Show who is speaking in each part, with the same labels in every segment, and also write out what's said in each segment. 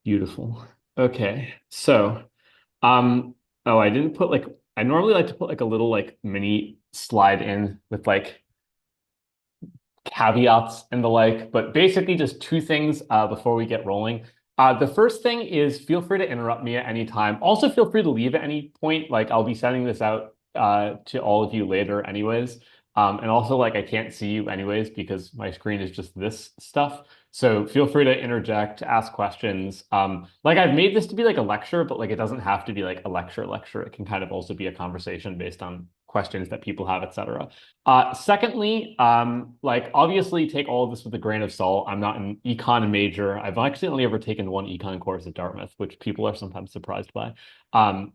Speaker 1: Beautiful. Okay. So, um, oh, I didn't put like I normally like to put like a little like mini slide in with like caveats and the like, but basically just two things before we get rolling. The first thing is feel free to interrupt me at any time. Also, feel free to leave at any point. Like I'll be sending this out to all of you later anyways. And also like I can't see you anyways because my screen is just this stuff. So feel free to interject, ask questions. Like I've made this to be like a lecture, but like it doesn't have to be like a lecture. It can kind of also be a conversation based on questions that people have, etc. Secondly, like obviously take all of this with a grain of salt. I'm not an econ major. I've actually only ever taken one econ course at Dartmouth, which people are sometimes surprised by.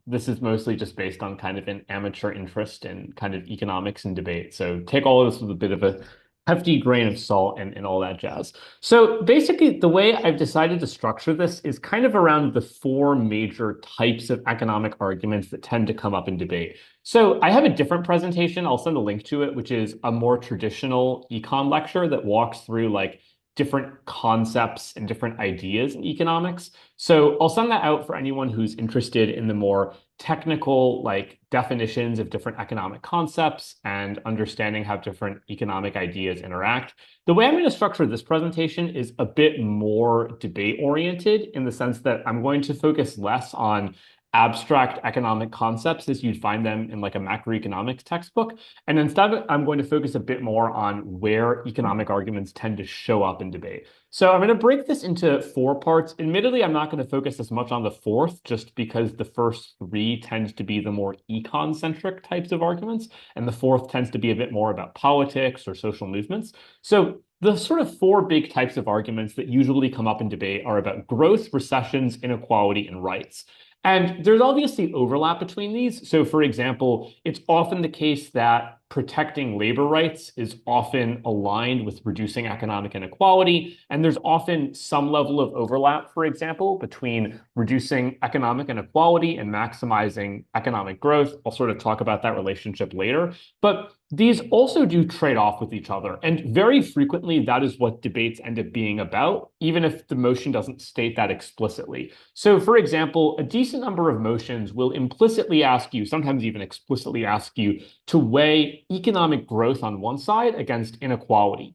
Speaker 1: This is mostly just based on kind of an amateur interest in kind of economics and debate. So take all of this with a bit of a hefty grain of salt and all that jazz. So basically, the way I've decided to structure this is kind of around the four major types of economic arguments that tend to come up in debate. So I have a different presentation. I'll send a link to it, which is a more traditional econ lecture that walks through like different concepts and different ideas in economics. So I'll send that out for anyone who's interested in the more technical like definitions of different economic concepts and understanding how different economic ideas interact. The way I'm going to structure this presentation is a bit more debate oriented in the sense that I'm going to focus less on abstract economic concepts as you'd find them in like a macroeconomics textbook. And instead, I'm going to focus a bit more on where economic arguments tend to show up in debate. So I'm going to break this into four parts. Admittedly, I'm not going to focus as much on the fourth, just because the first three tend to be the more econ-centric types of arguments, and the fourth tends to be a bit more about politics or social movements. So the sort of four big types of arguments that usually come up in debate are about growth, recessions, inequality, and rights. And there's obviously overlap between these. So, for example, it's often the case that protecting labor rights is often aligned with reducing economic inequality. And there's often some level of overlap, for example, between reducing economic inequality and maximizing economic growth. I'll sort of talk about that relationship later. But these also do trade off with each other. And very frequently, that is what debates end up being about, even if the motion doesn't state that explicitly. So, for example, a decent number of motions will implicitly ask you, sometimes even explicitly ask you, to weigh economic growth on one side against inequality.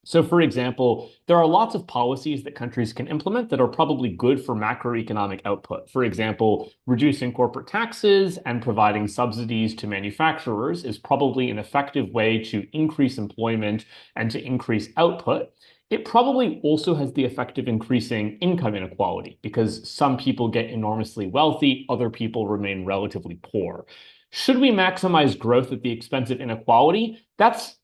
Speaker 1: So, for example, there are lots of policies that countries can implement that are probably good for macroeconomic output. For example, reducing corporate taxes and providing subsidies to manufacturers is probably an effective way to increase employment and to increase output. It probably also has the effect of increasing income inequality because some people get enormously wealthy, other people remain relatively poor. Should we maximize growth at the expense of inequality? That's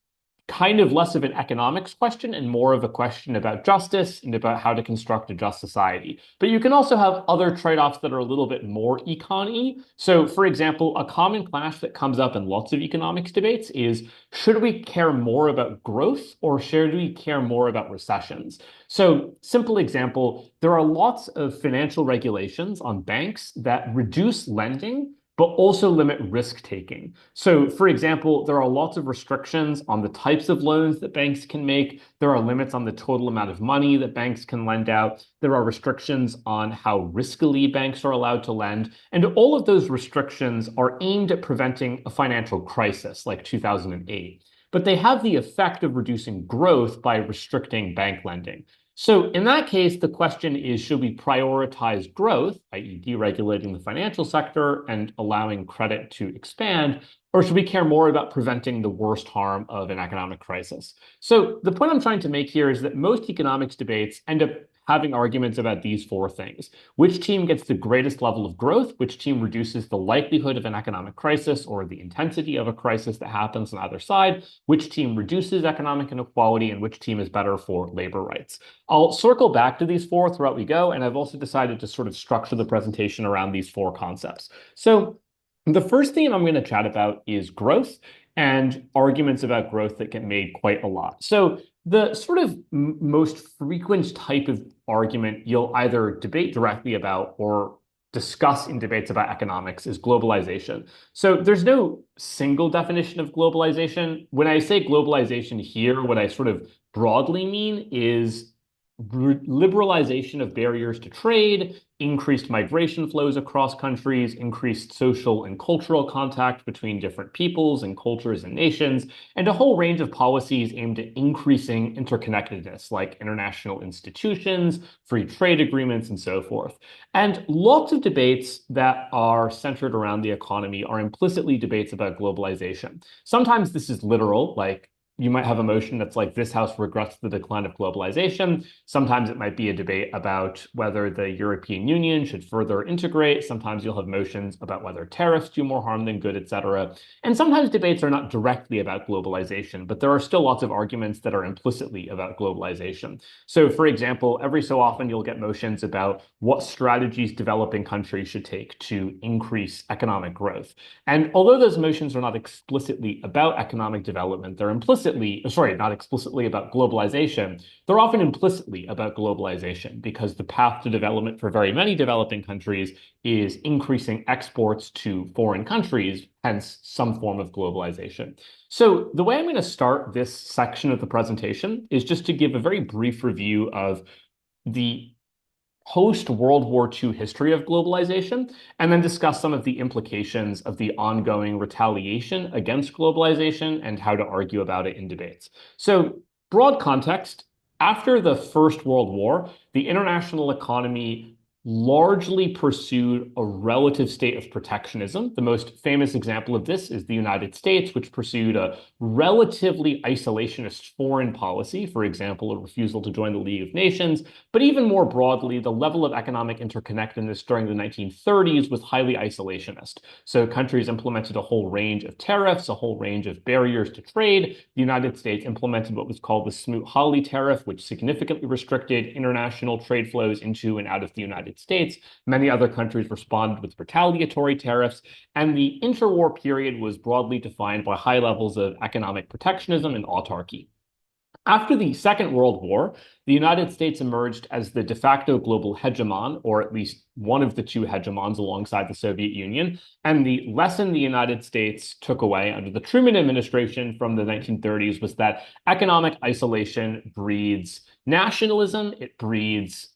Speaker 1: kind of less of an economics question and more of a question about justice and about how to construct a just society. But you can also have other trade-offs that are a little bit more econ-y. So, for example, a common clash that comes up in lots of economics debates is, should we care more about growth or should we care more about recessions? So, simple example, there are lots of financial regulations on banks that reduce lending but also limit risk taking. So, for example, there are lots of restrictions on the types of loans that banks can make. There are limits on the total amount of money that banks can lend out. There are restrictions on how riskily banks are allowed to lend. And all of those restrictions are aimed at preventing a financial crisis like 2008. But they have the effect of reducing growth by restricting bank lending. So in that case, the question is, should we prioritize growth, i.e. deregulating the financial sector and allowing credit to expand, or should we care more about preventing the worst harm of an economic crisis? So the point I'm trying to make here is that most economics debates end up having arguments about these four things. Which team gets the greatest level of growth? Which team reduces the likelihood of an economic crisis or the intensity of a crisis that happens on either side? Which team reduces economic inequality? And which team is better for labor rights? I'll circle back to these four throughout we go, and I've also decided to sort of structure the presentation around these four concepts. So the first thing I'm going to chat about is growth and arguments about growth that get made quite a lot. So the sort of most frequent type of argument you'll either debate directly about or discuss in debates about economics is globalization. So there's no single definition of globalization. When I say globalization here, what I sort of broadly mean is liberalization of barriers to trade, increased migration flows across countries, increased social and cultural contact between different peoples and cultures and nations, and a whole range of policies aimed at increasing interconnectedness, like international institutions, free trade agreements, and so forth. And lots of debates that are centered around the economy are implicitly debates about globalization. Sometimes this is literal, like you might have a motion that's like this house regrets the decline of globalization. Sometimes it might be a debate about whether the European Union should further integrate. Sometimes you'll have motions about whether tariffs do more harm than good, et cetera. And sometimes debates are not directly about globalization, but there are still lots of arguments that are implicitly about globalization. So, for example, every so often you'll get motions about what strategies developing countries should take to increase economic growth. And although those motions are not explicitly about economic development, they're not explicitly about globalization, they're often implicitly about globalization because the path to development for very many developing countries is increasing exports to foreign countries, hence some form of globalization. So the way I'm going to start this section of the presentation is just to give a very brief review of the post-World War II history of globalization, and then discuss some of the implications of the ongoing retaliation against globalization and how to argue about it in debates. So, broad context, after the First World War, the international economy largely pursued a relative state of protectionism. The most famous example of this is the United States, which pursued a relatively isolationist foreign policy, for example, a refusal to join the League of Nations. But even more broadly, the level of economic interconnectedness during the 1930s was highly isolationist. So countries implemented a whole range of tariffs, a whole range of barriers to trade. The United States implemented what was called the Smoot-Hawley tariff, which significantly restricted international trade flows into and out of the United States. Many other countries responded with retaliatory tariffs, and the interwar period was broadly defined by high levels of economic protectionism and autarky. After the Second World War, the United States emerged as the de facto global hegemon, or at least one of the two hegemons alongside the Soviet Union. And the lesson the United States took away under the Truman administration from the 1930s was that economic isolation breeds nationalism, it breeds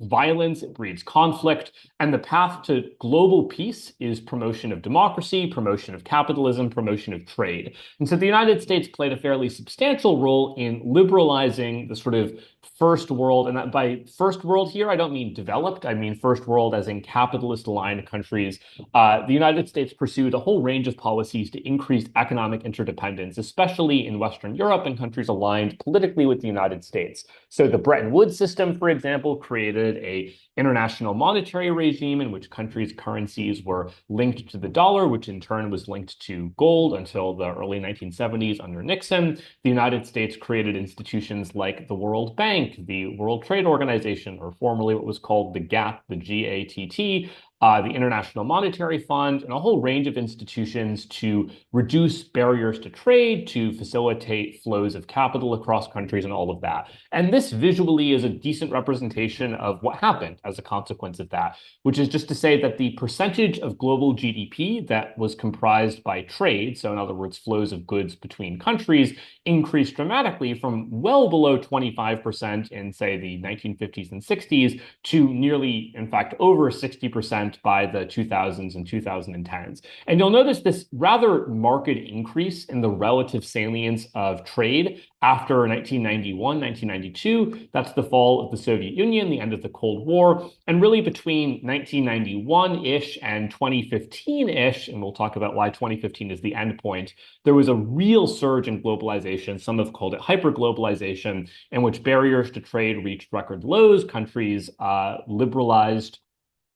Speaker 1: violence, it breeds conflict, and the path to global peace is promotion of democracy, promotion of capitalism, promotion of trade. And so the United States played a fairly substantial role in liberalizing the sort of first world, and by first world here, I don't mean developed, I mean first world as in capitalist aligned countries. The United States pursued a whole range of policies to increase economic interdependence, especially in Western Europe and countries aligned politically with the United States. So the Bretton Woods system, for example, created a international monetary regime in which countries' currencies were linked to the dollar, which in turn was linked to gold until the early 1970s under Nixon. The United States created institutions like the World Bank, the World Trade Organization, or formerly what was called the GATT, the GATT, the International Monetary Fund, and a whole range of institutions to reduce barriers to trade, to facilitate flows of capital across countries, and all of that. And this visually is a decent representation of what happened as a consequence of that, which is just to say that the percentage of global GDP that was comprised by trade, so in other words, flows of goods between countries, increased dramatically from well below 25% in, say, the 1950s and 60s to nearly, in fact, over 60% by the 2000s and 2010s. And you'll notice this rather marked increase in the relative salience of trade after 1991, 1992. That's the fall of the Soviet Union, the end of the Cold War. And really between 1991-ish and 2015-ish, and we'll talk about why 2015 is the end point, there was a real surge in globalization. Some have called it hyperglobalization, in which barriers to trade reached record lows. Countries liberalized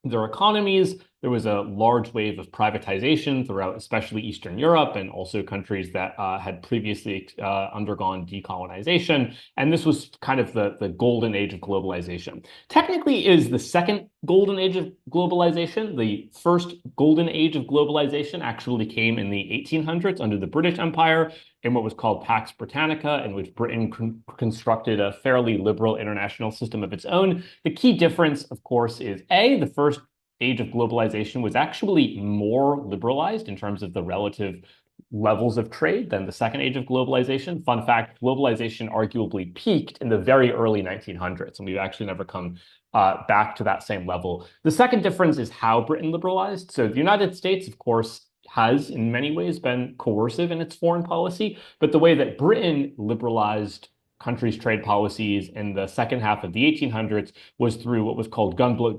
Speaker 1: their economies. There was a large wave of privatization throughout, especially Eastern Europe, and also countries that had previously undergone decolonization. And this was kind of the golden age of globalization. Technically, it is the second golden age of globalization. The first golden age of globalization actually came in the 1800s under the British Empire in what was called Pax Britannica, in which Britain constructed a fairly liberal international system of its own. The key difference, of course, is A, the first age of globalization was actually more liberalized in terms of the relative levels of trade than the second age of globalization. Fun fact, globalization arguably peaked in the very early 1900s, and we've actually never come back to that same level. The second difference is how Britain liberalized. So the United States, of course, has in many ways been coercive in its foreign policy, but the way that Britain liberalized countries' trade policies in the second half of the 1800s was through what was called gunboat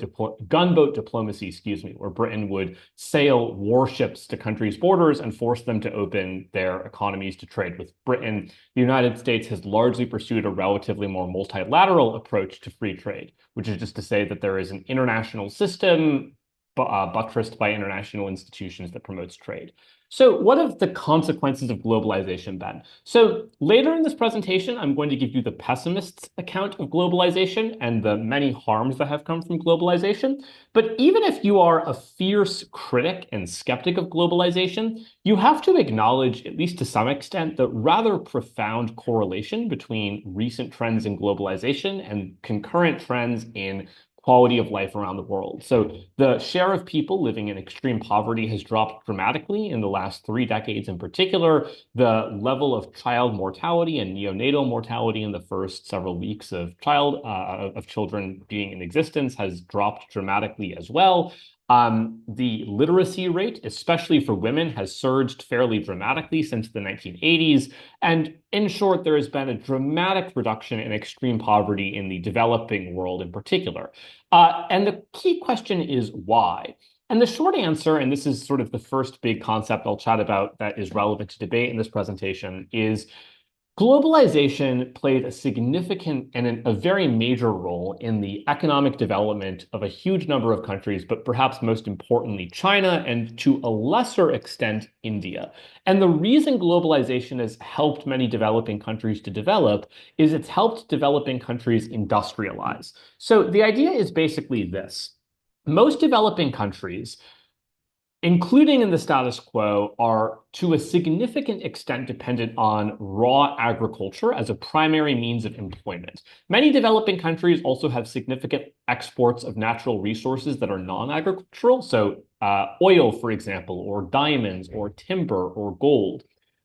Speaker 1: diplomacy, excuse me, where Britain would sail warships to countries' borders and force them to open their economies to trade with Britain. The United States has largely pursued a relatively more multilateral approach to free trade, which is just to say that there is an international system buttressed by international institutions that promotes trade. So what have the consequences of globalization been? So later in this presentation, I'm going to give you the pessimist's account of globalization and the many harms that have come from globalization. But even if you are a fierce critic and skeptic of globalization, you have to acknowledge, at least to some extent, the rather profound correlation between recent trends in globalization and concurrent trends in quality of life around the world. So the share of people living in extreme poverty has dropped dramatically in the last 3 decades in particular. The level of child mortality and neonatal mortality in the first several weeks of children being in existence has dropped dramatically as well. The literacy rate, especially for women, has surged fairly dramatically since the 1980s. And in short, there has been a dramatic reduction in extreme poverty in the developing world in particular. And the key question is why? And the short answer, and this is sort of the first big concept I'll chat about that is relevant to debate in this presentation, is globalization played a significant and a very major role in the economic development of a huge number of countries, but perhaps most importantly, China, and to a lesser extent, India. And the reason globalization has helped many developing countries to develop is it's helped developing countries industrialize. So the idea is basically this. Most developing countries, including in the status quo, are to a significant extent dependent on raw agriculture as a primary means of employment. Many developing countries also have significant exports of natural resources that are non-agricultural, so oil, for example, or diamonds, or timber, or gold.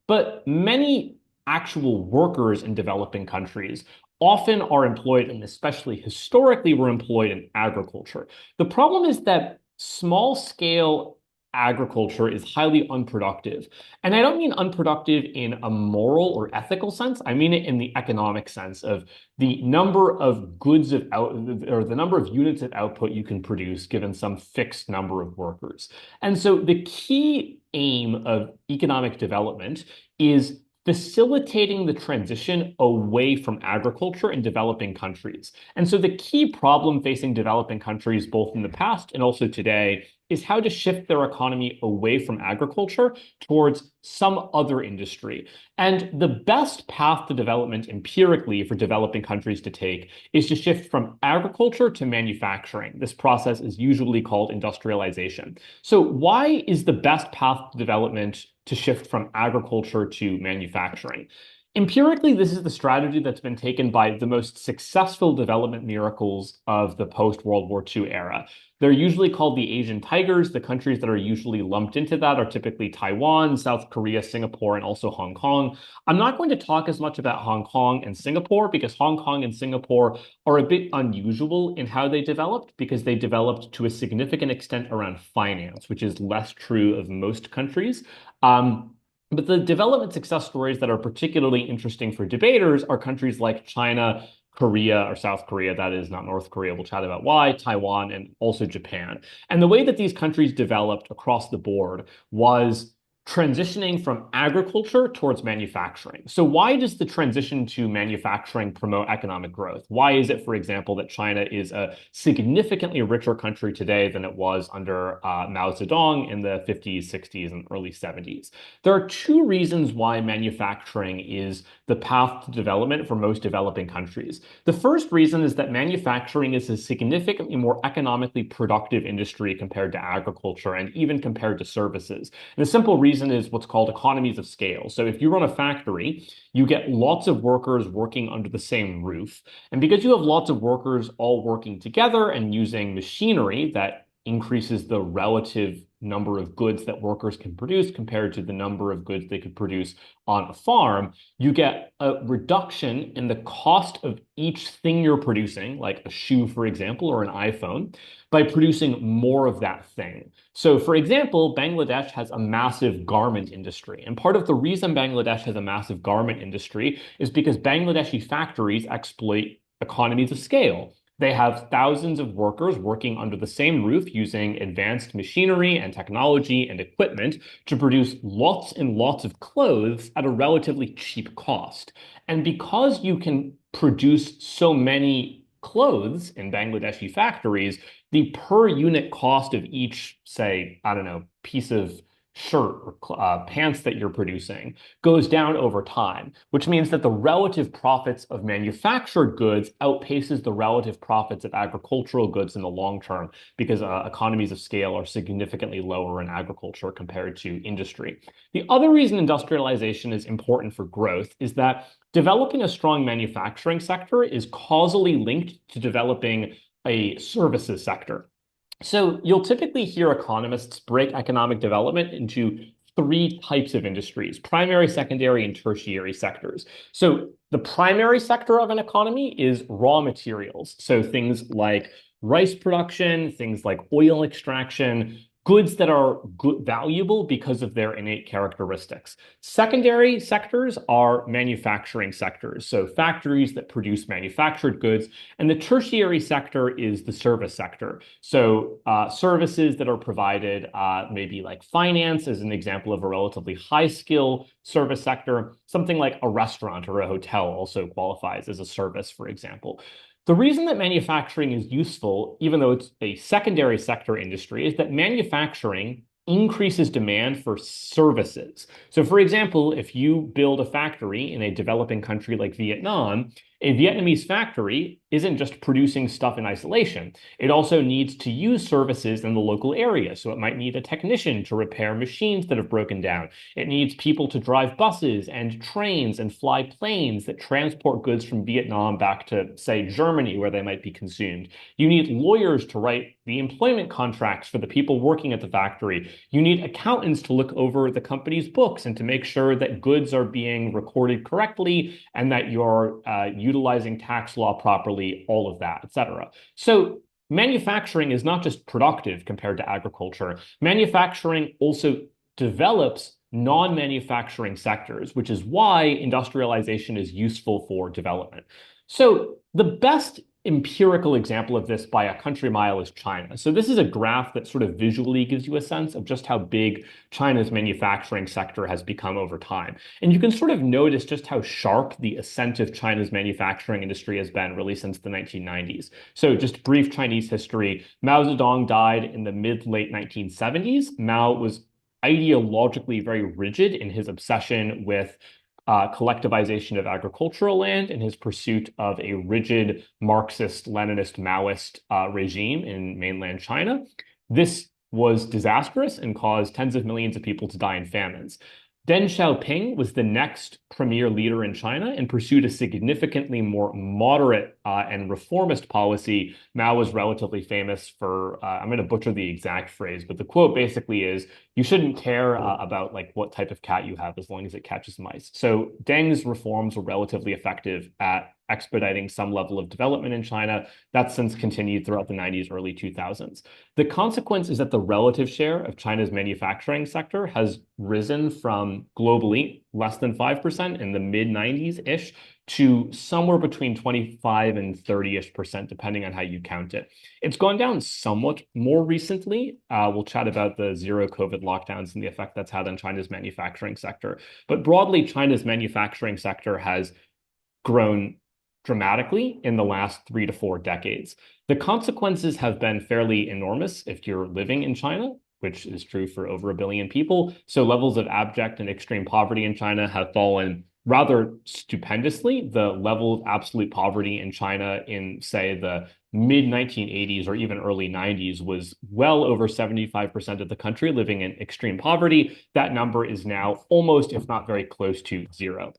Speaker 1: But many actual workers in developing countries often are employed, and especially historically were employed in agriculture. The problem is that small-scale agriculture is highly unproductive. And I don't mean unproductive in a moral or ethical sense. I mean it in the economic sense of the number of goods of out or the number of units of output you can produce given some fixed number of workers. And so the key aim of economic development is facilitating the transition away from agriculture in developing countries. And so the key problem facing developing countries, both in the past and also today, is how to shift their economy away from agriculture towards some other industry. And the best path to development empirically for developing countries to take is to shift from agriculture to manufacturing. This process is usually called industrialization. So why is the best path to development to shift from agriculture to manufacturing? Empirically, this is the strategy that's been taken by the most successful development miracles of the post-World War II era. They're usually called the Asian tigers. The countries that are usually lumped into that are typically Taiwan, South Korea, Singapore, and also Hong Kong. I'm not going to talk as much about Hong Kong and Singapore because Hong Kong and Singapore are a bit unusual in how they developed because they developed to a significant extent around finance, which is less true of most countries. But the development success stories that are particularly interesting for debaters are countries like China, Korea, or South Korea, that is not North Korea, we'll chat about why, Taiwan, and also Japan. And the way that these countries developed across the board was transitioning from agriculture towards manufacturing. So why does the transition to manufacturing promote economic growth? Why is it, for example, that China is a significantly richer country today than it was under Mao Zedong in the 50s, 60s, and early 70s? There are two reasons why manufacturing is the path to development for most developing countries. The first reason is that manufacturing is a significantly more economically productive industry compared to agriculture and even compared to services. And the simple reason is what's called economies of scale. So if you run a factory, you get lots of workers working under the same roof. And because you have lots of workers all working together and using machinery that increases the relative number of goods that workers can produce compared to the number of goods they could produce on a farm, you get a reduction in the cost of each thing you're producing, like a shoe, for example, or an iPhone, by producing more of that thing. So, for example, Bangladesh has a massive garment industry. And part of the reason Bangladesh has a massive garment industry is because Bangladeshi factories exploit economies of scale. They have thousands of workers working under the same roof using advanced machinery and technology and equipment to produce lots and lots of clothes at a relatively cheap cost. And because you can produce so many clothes in Bangladeshi factories, the per unit cost of each, say, I don't know, piece of shirt or pants that you're producing goes down over time, which means that the relative profits of manufactured goods outpaces the relative profits of agricultural goods in the long term because economies of scale are significantly lower in agriculture compared to industry. The other reason industrialization is important for growth is that developing a strong manufacturing sector is causally linked to developing a services sector. So you'll typically hear economists break economic development into three types of industries: primary, secondary, and tertiary sectors. So the primary sector of an economy is raw materials. So things like rice production, things like oil extraction, goods that are valuable because of their innate characteristics. Secondary sectors are manufacturing sectors, so factories that produce manufactured goods. And the tertiary sector is the service sector. So services that are provided, maybe like finance is an example of a relatively high skill service sector. Something like a restaurant or a hotel also qualifies as a service, for example. The reason that manufacturing is useful, even though it's a secondary sector industry, is that manufacturing increases demand for services. So, for example, if you build a factory in a developing country like Vietnam, a Vietnamese factory isn't just producing stuff in isolation. It also needs to use services in the local area. So it might need a technician to repair machines that have broken down. It needs people to drive buses and trains and fly planes that transport goods from Vietnam back to, say, Germany, where they might be consumed. You need lawyers to write the employment contracts for the people working at the factory. You need accountants to look over the company's books and to make sure that goods are being recorded correctly and that you're utilizing tax law properly, all of that, et cetera. So manufacturing is not just productive compared to agriculture. Manufacturing also develops non-manufacturing sectors, which is why industrialization is useful for development. So the best empirical example of this by a country mile is China. So this is a graph that sort of visually gives you a sense of just how big China's manufacturing sector has become over time. And you can sort of notice just how sharp the ascent of China's manufacturing industry has been really since the 1990s. So just brief Chinese history: Mao Zedong died in the mid-late 1970s. Mao was ideologically very rigid in his obsession with collectivization of agricultural land and his pursuit of a rigid Marxist, Leninist, Maoist regime in mainland China. This was disastrous and caused tens of millions of people to die in famines. Deng Xiaoping was the next premier leader in China and pursued a significantly more moderate and reformist policy. Mao was relatively famous for, I'm going to butcher the exact phrase, but the quote basically is, you shouldn't care about like what type of cat you have as long as it catches mice. So Deng's reforms were relatively effective at expediting some level of development in China. That's since continued throughout the 90s, early 2000s. The consequence is that the relative share of China's manufacturing sector has risen from globally less than 5% in the mid 90s-ish to somewhere between 25 and 30-ish%, depending on how you count it. It's gone down somewhat more recently. We'll chat about the zero COVID lockdowns and the effect that's had on China's manufacturing sector. But broadly, China's manufacturing sector has grown dramatically in the last 3 to 4 decades. The consequences have been fairly enormous if you're living in China, which is true for over 1 billion people. So levels of abject and extreme poverty in China have fallen rather stupendously. The level of absolute poverty in China in, say, the mid 1980s or even early 90s was well over 75% of the country living in extreme poverty. That number is now almost, if not very close to zero.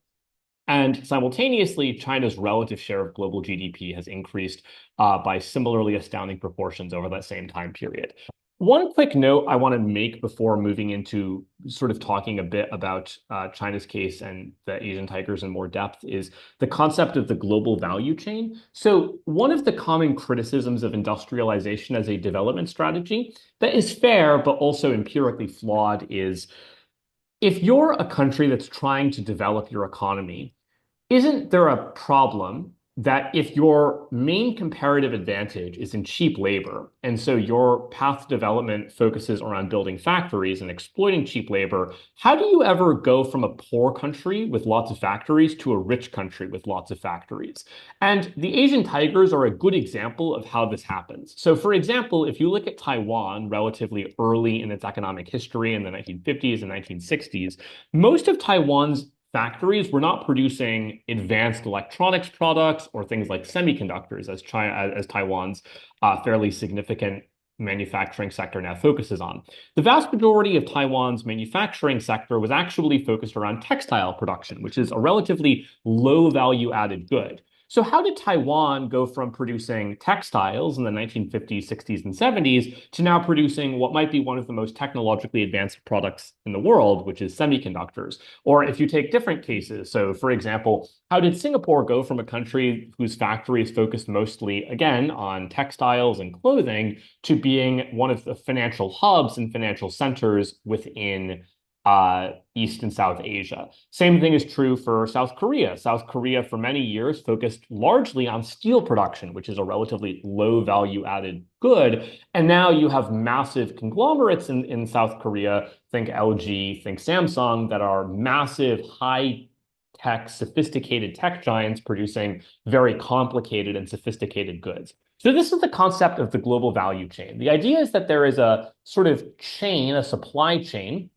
Speaker 1: And simultaneously, China's relative share of global GDP has increased by similarly astounding proportions over that same time period. One quick note I want to make before moving into sort of talking a bit about China's case and the Asian tigers in more depth is the concept of the global value chain. So, one of the common criticisms of industrialization as a development strategy that is fair but also empirically flawed is if you're a country that's trying to develop your economy, isn't there a problem that if your main comparative advantage is in cheap labor, and so your path to development focuses around building factories and exploiting cheap labor, how do you ever go from a poor country with lots of factories to a rich country with lots of factories? And the Asian tigers are a good example of how this happens. So, for example, if you look at Taiwan relatively early in its economic history in the 1950s and 1960s, most of Taiwan's factories were not producing advanced electronics products or things like semiconductors, as Taiwan's fairly significant manufacturing sector now focuses on. The vast majority of Taiwan's manufacturing sector was actually focused around textile production, which is a relatively low value added good. So how did Taiwan go from producing textiles in the 1950s, 60s, and 70s to now producing what might be one of the most technologically advanced products in the world, which is semiconductors? Or if you take different cases, so for example, how did Singapore go from a country whose factories focused mostly, again, on textiles and clothing to being one of the financial hubs and financial centers within East and South Asia? Same thing is true for South Korea. South Korea, for many years, focused largely on steel production, which is a relatively low value added good. And now you have massive conglomerates in South Korea, think LG, think Samsung, that are massive, high tech, sophisticated tech giants producing very complicated and sophisticated goods. So this is the concept of the global value chain. The idea is that there is a sort of chain, a supply chain,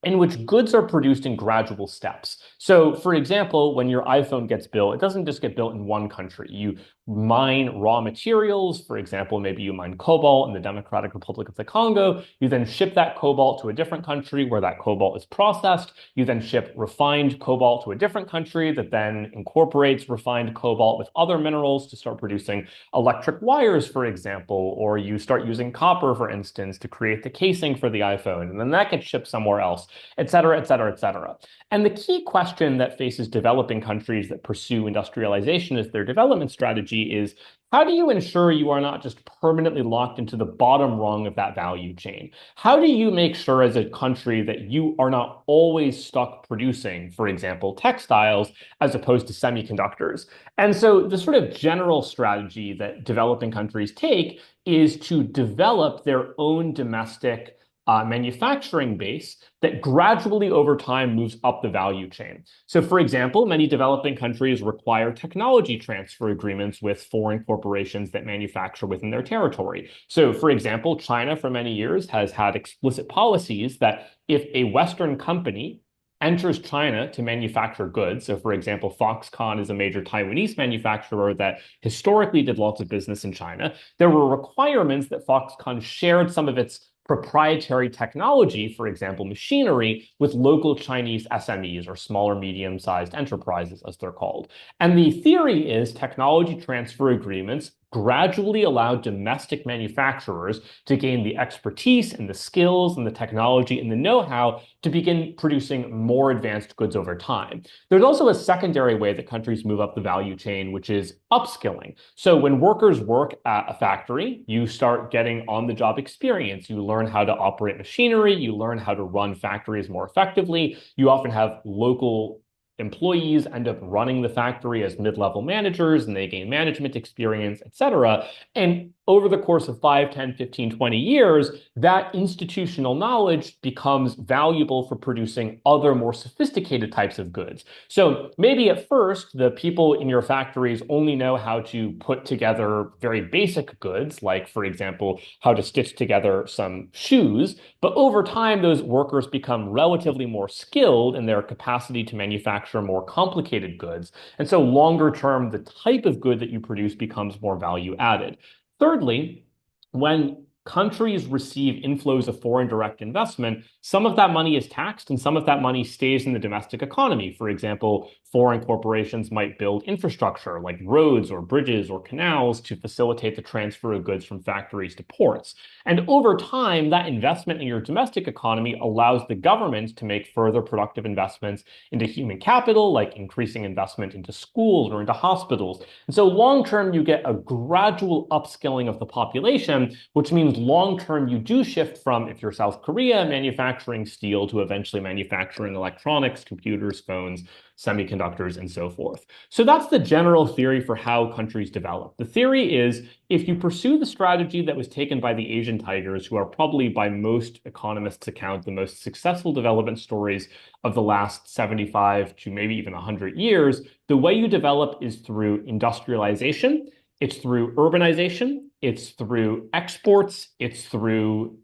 Speaker 1: in which goods are produced in gradual steps. So, for example, when your iPhone gets built, it doesn't just get built in one country. You mine raw materials. For example, maybe you mine cobalt in the Democratic Republic of the Congo. You then ship that cobalt to a different country where that cobalt is processed. You then ship refined cobalt to a different country that then incorporates refined cobalt with other minerals to start producing electric wires, for example, or you start using copper, for instance, to create the casing for the iPhone, and then that gets shipped somewhere else, et cetera, et cetera, et cetera. And the key question that faces developing countries that pursue industrialization as their development strategy is how do you ensure you are not just permanently locked into the bottom rung of that value chain? How do you make sure as a country that you are not always stuck producing, for example, textiles as opposed to semiconductors? And so the sort of general strategy that developing countries take is to develop their own domestic manufacturing base that gradually over time moves up the value chain. So, for example, many developing countries require technology transfer agreements with foreign corporations that manufacture within their territory. So, for example, China for many years has had explicit policies that if a Western company enters China to manufacture goods. So, for example, Foxconn is a major Taiwanese manufacturer that historically did lots of business in China. There were requirements that Foxconn shared some of its proprietary technology, for example, machinery, with local Chinese SMEs or smaller, medium-sized enterprises, as they're called. And the theory is technology transfer agreements gradually allow domestic manufacturers to gain the expertise and the skills and the technology and the know-how to begin producing more advanced goods over time. There's also a secondary way that countries move up the value chain, which is upskilling. So when workers work at a factory, you start getting on-the-job experience. You learn how to operate machinery. You learn how to run factories more effectively. You often have local employees end up running the factory as mid-level managers and they gain management experience, et cetera. And over the course of 5, 10, 15, 20 years, that institutional knowledge becomes valuable for producing other more sophisticated types of goods. So maybe at first, the people in your factories only know how to put together very basic goods, like, for example, how to stitch together some shoes. But over time, those workers become relatively more skilled in their capacity to manufacture more complicated goods. And so longer term, the type of good that you produce becomes more value added. Thirdly, when countries receive inflows of foreign direct investment, some of that money is taxed and some of that money stays in the domestic economy. For example, foreign corporations might build infrastructure like roads or bridges or canals to facilitate the transfer of goods from factories to ports. And over time, that investment in your domestic economy allows the government to make further productive investments into human capital, like increasing investment into schools or into hospitals. And so long term, you get a gradual upskilling of the population, which means long term, you do shift from, if you're South Korea, manufacturing steel to eventually manufacturing electronics, computers, phones, semiconductors, and so forth. So that's the general theory for how countries develop. The theory is if you pursue the strategy that was taken by the Asian tigers, who are probably by most economists' account the most successful development stories of the last 75 to maybe even 100 years, the way you develop is through industrialization, it's through urbanization, it's through exports, it's through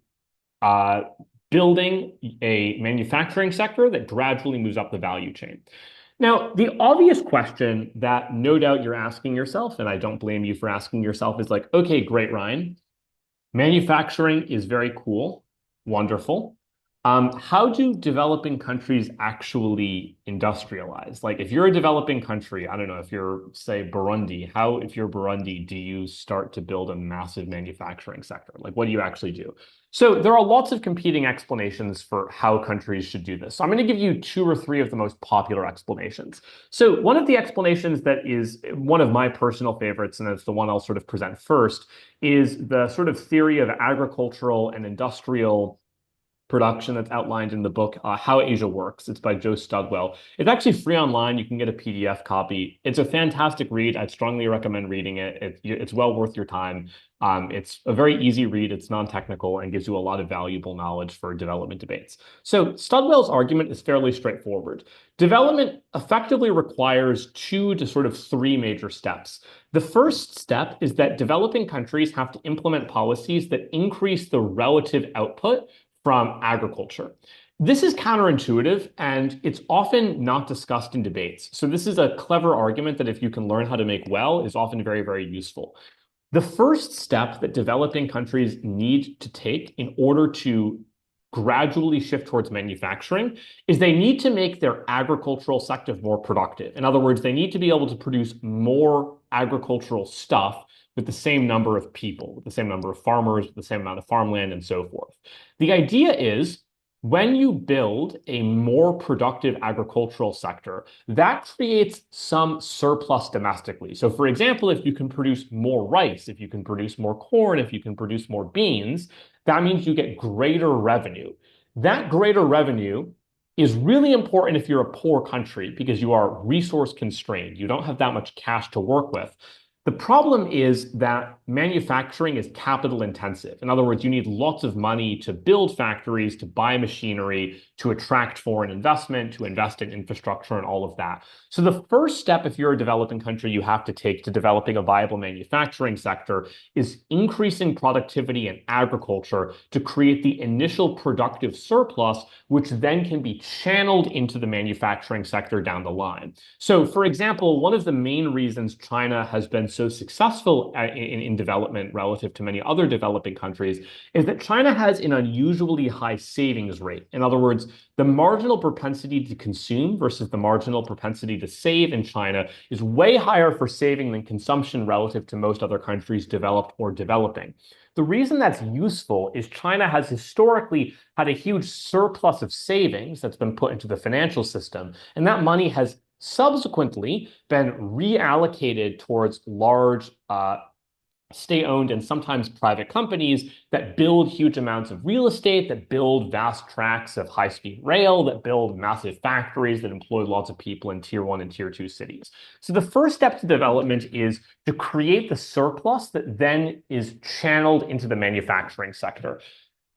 Speaker 1: building a manufacturing sector that gradually moves up the value chain. Now, the obvious question that no doubt you're asking yourself, and I don't blame you for asking yourself, is like, okay, great, Ryan. Manufacturing is very cool, wonderful. How do developing countries actually industrialize? Like, if you're a developing country, I don't know, if you're, say, Burundi, how, if you're Burundi, do you start to build a massive manufacturing sector? Like, what do you actually do? So there are lots of competing explanations for how countries should do this. So I'm going to give you two or three of the most popular explanations. So one of the explanations that is one of my personal favorites, and it's the one I'll sort of present first, is the sort of theory of agricultural and industrial production that's outlined in the book, How Asia Works. It's by Joe Studwell. It's actually free online. You can get a PDF copy. It's a fantastic read. I'd strongly recommend reading it. It's well worth your time. It's a very easy read. It's non-technical and gives you a lot of valuable knowledge for development debates. So Studwell's argument is fairly straightforward. Development effectively requires two to sort of three major steps. The first step is that developing countries have to implement policies that increase the relative output from agriculture. This is counterintuitive and it's often not discussed in debates. So this is a clever argument that if you can learn how to make well is often very, very useful. The first step that developing countries need to take in order to gradually shift towards manufacturing is they need to make their agricultural sector more productive. In other words, they need to be able to produce more agricultural stuff with the same number of people, with the same number of farmers, with the same amount of farmland, and so forth. The idea is when you build a more productive agricultural sector, that creates some surplus domestically. So for example, if you can produce more rice, if you can produce more corn, if you can produce more beans, that means you get greater revenue. That greater revenue is really important if you're a poor country because you are resource constrained. You don't have that much cash to work with. The problem is that manufacturing is capital intensive. In other words, you need lots of money to build factories, to buy machinery, to attract foreign investment, to invest in infrastructure and all of that. So the first step, if you're a developing country, you have to take to developing a viable manufacturing sector is increasing productivity in agriculture to create the initial productive surplus, which then can be channeled into the manufacturing sector down the line. So for example, one of the main reasons China has been so successful in development relative to many other developing countries is that China has an unusually high savings rate. In other words, the marginal propensity to consume versus the marginal propensity to save in China is way higher for saving than consumption relative to most other countries developed or developing. The reason that's useful is China has historically had a huge surplus of savings that's been put into the financial system, and that money has subsequently been reallocated towards large state-owned and sometimes private companies that build huge amounts of real estate, that build vast tracts of high-speed rail, that build massive factories, that employ lots of people in tier one and tier two cities. So the first step to development is to create the surplus that then is channeled into the manufacturing sector.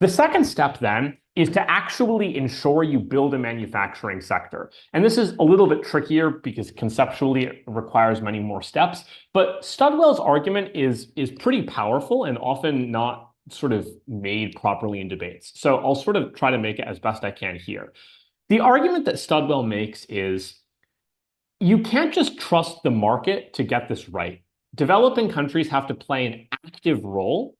Speaker 1: The second step then is to actually ensure you build a manufacturing sector. And this is a little bit trickier because conceptually it requires many more steps. But Studwell's argument is pretty powerful and often not sort of made properly in debates. So I'll sort of try to make it as best I can here. The argument that Studwell makes is you can't just trust the market to get this right. Developing countries have to play an active role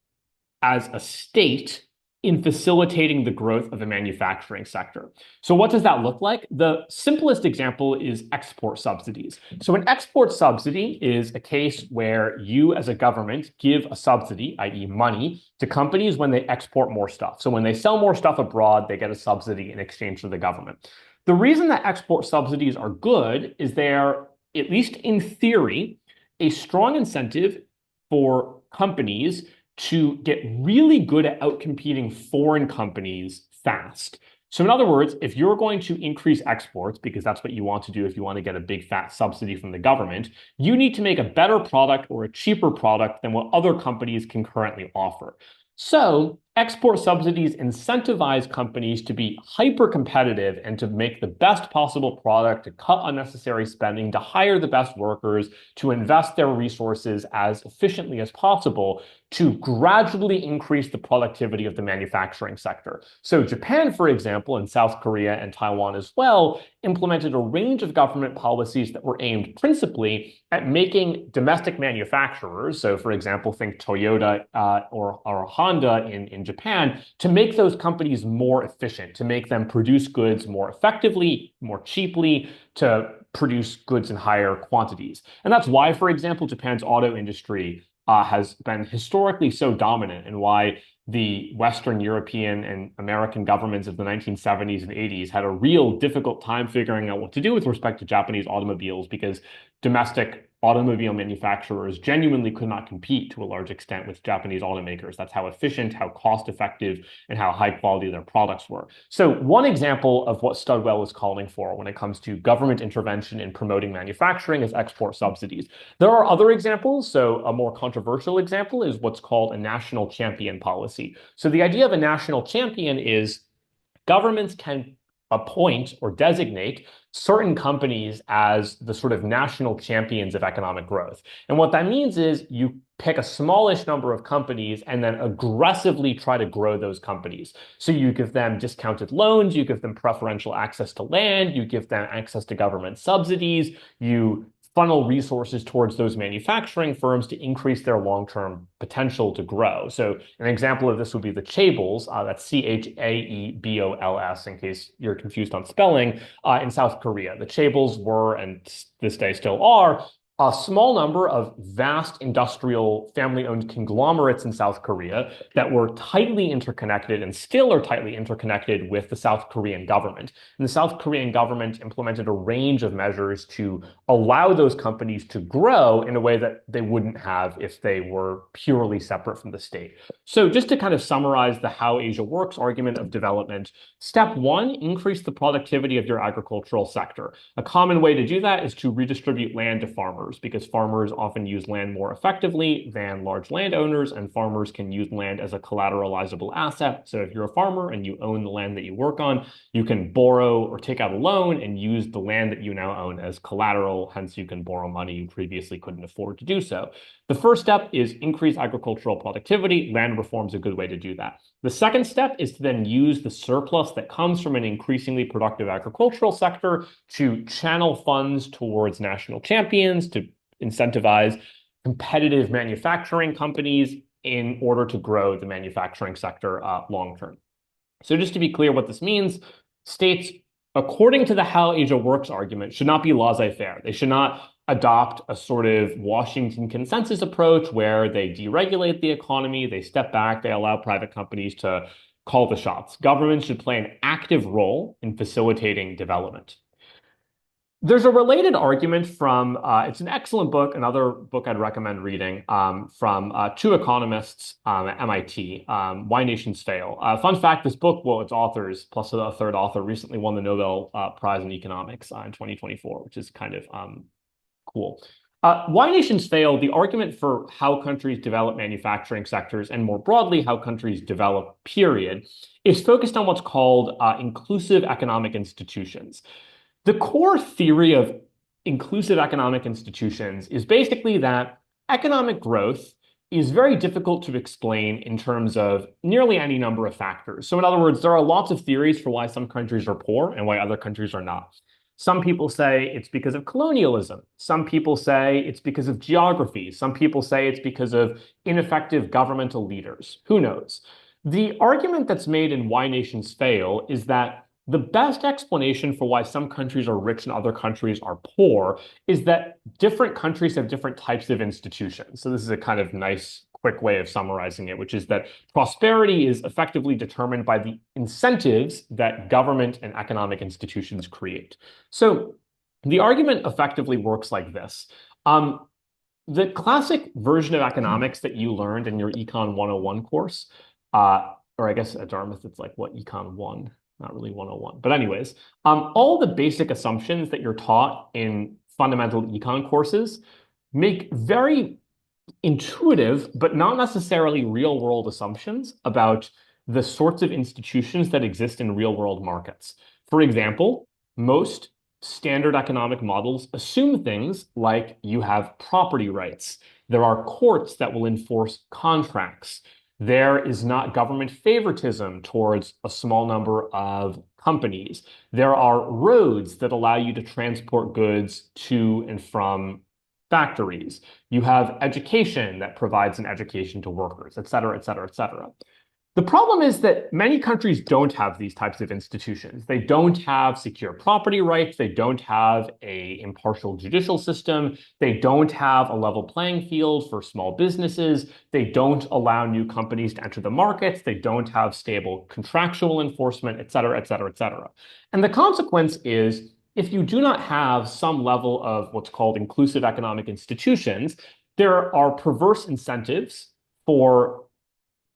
Speaker 1: as a state in facilitating the growth of the manufacturing sector. So what does that look like? The simplest example is export subsidies. So an export subsidy is a case where you as a government give a subsidy, i.e. money, to companies when they export more stuff. So when they sell more stuff abroad, they get a subsidy in exchange for the government. The reason that export subsidies are good is they're, at least in theory, a strong incentive for companies to get really good at outcompeting foreign companies fast. So in other words, if you're going to increase exports, because that's what you want to do if you want to get a big fat subsidy from the government, you need to make a better product or a cheaper product than what other companies can currently offer. So export subsidies incentivize companies to be hyper competitive and to make the best possible product, to cut unnecessary spending, to hire the best workers, to invest their resources as efficiently as possible, to gradually increase the productivity of the manufacturing sector. So Japan, for example, and South Korea and Taiwan as well, implemented a range of government policies that were aimed principally at making domestic manufacturers, so for example, think Toyota or Honda in Japan, to make those companies more efficient, to make them produce goods more effectively, more cheaply, to produce goods in higher quantities. And that's why, for example, Japan's auto industry has been historically so dominant, and why the Western European and American governments of the 1970s and 80s had a real difficult time figuring out what to do with respect to Japanese automobiles, because domestic automobile manufacturers genuinely could not compete to a large extent with Japanese automakers. That's how efficient, how cost effective, and how high quality their products were. So one example of what Studwell is calling for when it comes to government intervention in promoting manufacturing is export subsidies. There are other examples. So a more controversial example is what's called a national champion policy. So the idea of a national champion is governments can appoint or designate certain companies as the sort of national champions of economic growth. And what that means is you pick a smallish number of companies and then aggressively try to grow those companies. So you give them discounted loans, you give them preferential access to land, you give them access to government subsidies, you funnel resources towards those manufacturing firms to increase their long-term potential to grow. So an example of this would be the Chaebols, that's Chaebols, in case you're confused on spelling, in South Korea. The Chaebols were, and this day still are, a small number of vast industrial family-owned conglomerates in South Korea that were tightly interconnected and still are tightly interconnected with the South Korean government. And the South Korean government implemented a range of measures to allow those companies to grow in a way that they wouldn't have if they were purely separate from the state. So just to kind of summarize the how Asia works argument of development, step one, increase the productivity of your agricultural sector. A common way to do that is to redistribute land to farmers, because farmers often use land more effectively than large landowners, and farmers can use land as a collateralizable asset. So if you're a farmer and you own the land that you work on, you can borrow or take out a loan and use the land that you now own as collateral. Hence, you can borrow money you previously couldn't afford to do so. The first step is increase agricultural productivity. Land reform is a good way to do that. The second step is to then use the surplus that comes from an increasingly productive agricultural sector to channel funds towards national champions, to incentivize competitive manufacturing companies in order to grow the manufacturing sector long term. So just to be clear what this means, states, according to the how Asia works argument, should not be laissez-faire. They should not adopt a sort of Washington consensus approach where they deregulate the economy, they step back, they allow private companies to call the shots. Governments should play an active role in facilitating development. There's a related argument from, it's an excellent book, another book I'd recommend reading, from two economists at MIT, Why Nations Fail. Fun fact, this book, well, its authors, plus a third author, recently won the Nobel Prize in Economics in 2024, which is kind of cool. Why nations fail, the argument for how countries develop manufacturing sectors, and more broadly, how countries develop, period, is focused on what's called inclusive economic institutions. The core theory of inclusive economic institutions is basically that economic growth is very difficult to explain in terms of nearly any number of factors. So in other words, there are lots of theories for why some countries are poor and why other countries are not. Some people say it's because of colonialism. Some people say it's because of geography. Some people say it's because of ineffective governmental leaders. Who knows? The argument that's made in Why Nations Fail is that the best explanation for why some countries are rich and other countries are poor is that different countries have different types of institutions. So this is a kind of nice, quick way of summarizing it, which is that prosperity is effectively determined by the incentives that government and economic institutions create. So the argument effectively works like this. The classic version of economics that you learned in your Econ 101 course, or I guess at Dartmouth, it's like what, Econ 1, not really 101. But anyways, all the basic assumptions that you're taught in fundamental econ courses make very intuitive, but not necessarily real world assumptions about the sorts of institutions that exist in real world markets. For example, most standard economic models assume things like you have property rights. There are courts that will enforce contracts. There is not government favoritism towards a small number of companies. There are roads that allow you to transport goods to and from factories. You have education that provides an education to workers, et cetera, et cetera, et cetera. The problem is that many countries don't have these types of institutions. They don't have secure property rights. They don't have an impartial judicial system. They don't have a level playing field for small businesses. They don't allow new companies to enter the markets. They don't have stable contractual enforcement, et cetera, et cetera, et cetera. And the consequence is if you do not have some level of what's called inclusive economic institutions, there are perverse incentives for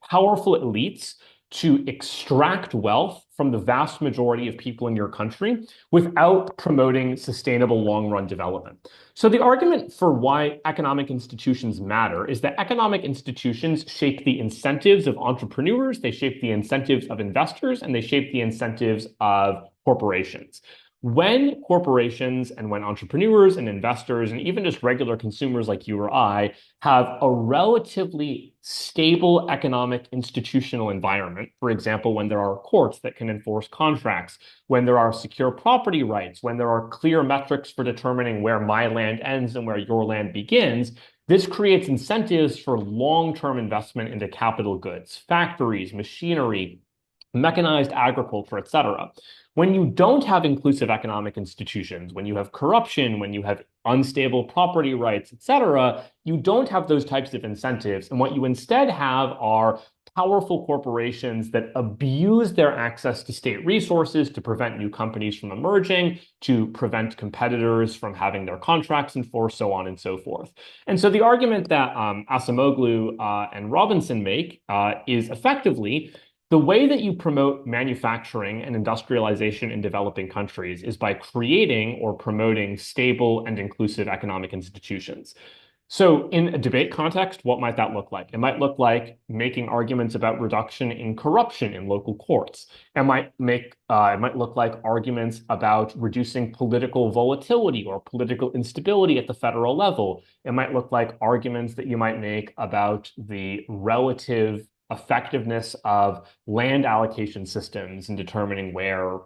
Speaker 1: powerful elites to extract wealth from the vast majority of people in your country without promoting sustainable long-run development. So the argument for why economic institutions matter is that economic institutions shape the incentives of entrepreneurs, they shape the incentives of investors, and they shape the incentives of corporations. When corporations and when entrepreneurs and investors and even just regular consumers like you or I have a relatively stable economic institutional environment, for example, when there are courts that can enforce contracts, when there are secure property rights, when there are clear metrics for determining where my land ends and where your land begins, this creates incentives for long-term investment into capital goods, factories, machinery, mechanized agriculture, et cetera. When you don't have inclusive economic institutions, when you have corruption, when you have unstable property rights, et cetera, you don't have those types of incentives. And what you instead have are powerful corporations that abuse their access to state resources to prevent new companies from emerging, to prevent competitors from having their contracts enforced, so on and so forth. And so the argument that Acemoglu and Robinson make is effectively the way that you promote manufacturing and industrialization in developing countries is by creating or promoting stable and inclusive economic institutions. So in a debate context, what might that look like? It might look like making arguments about reduction in corruption in local courts. It might look like arguments about reducing political volatility or political instability at the federal level. It might look like arguments that you might make about the relative effectiveness of land allocation systems in determining where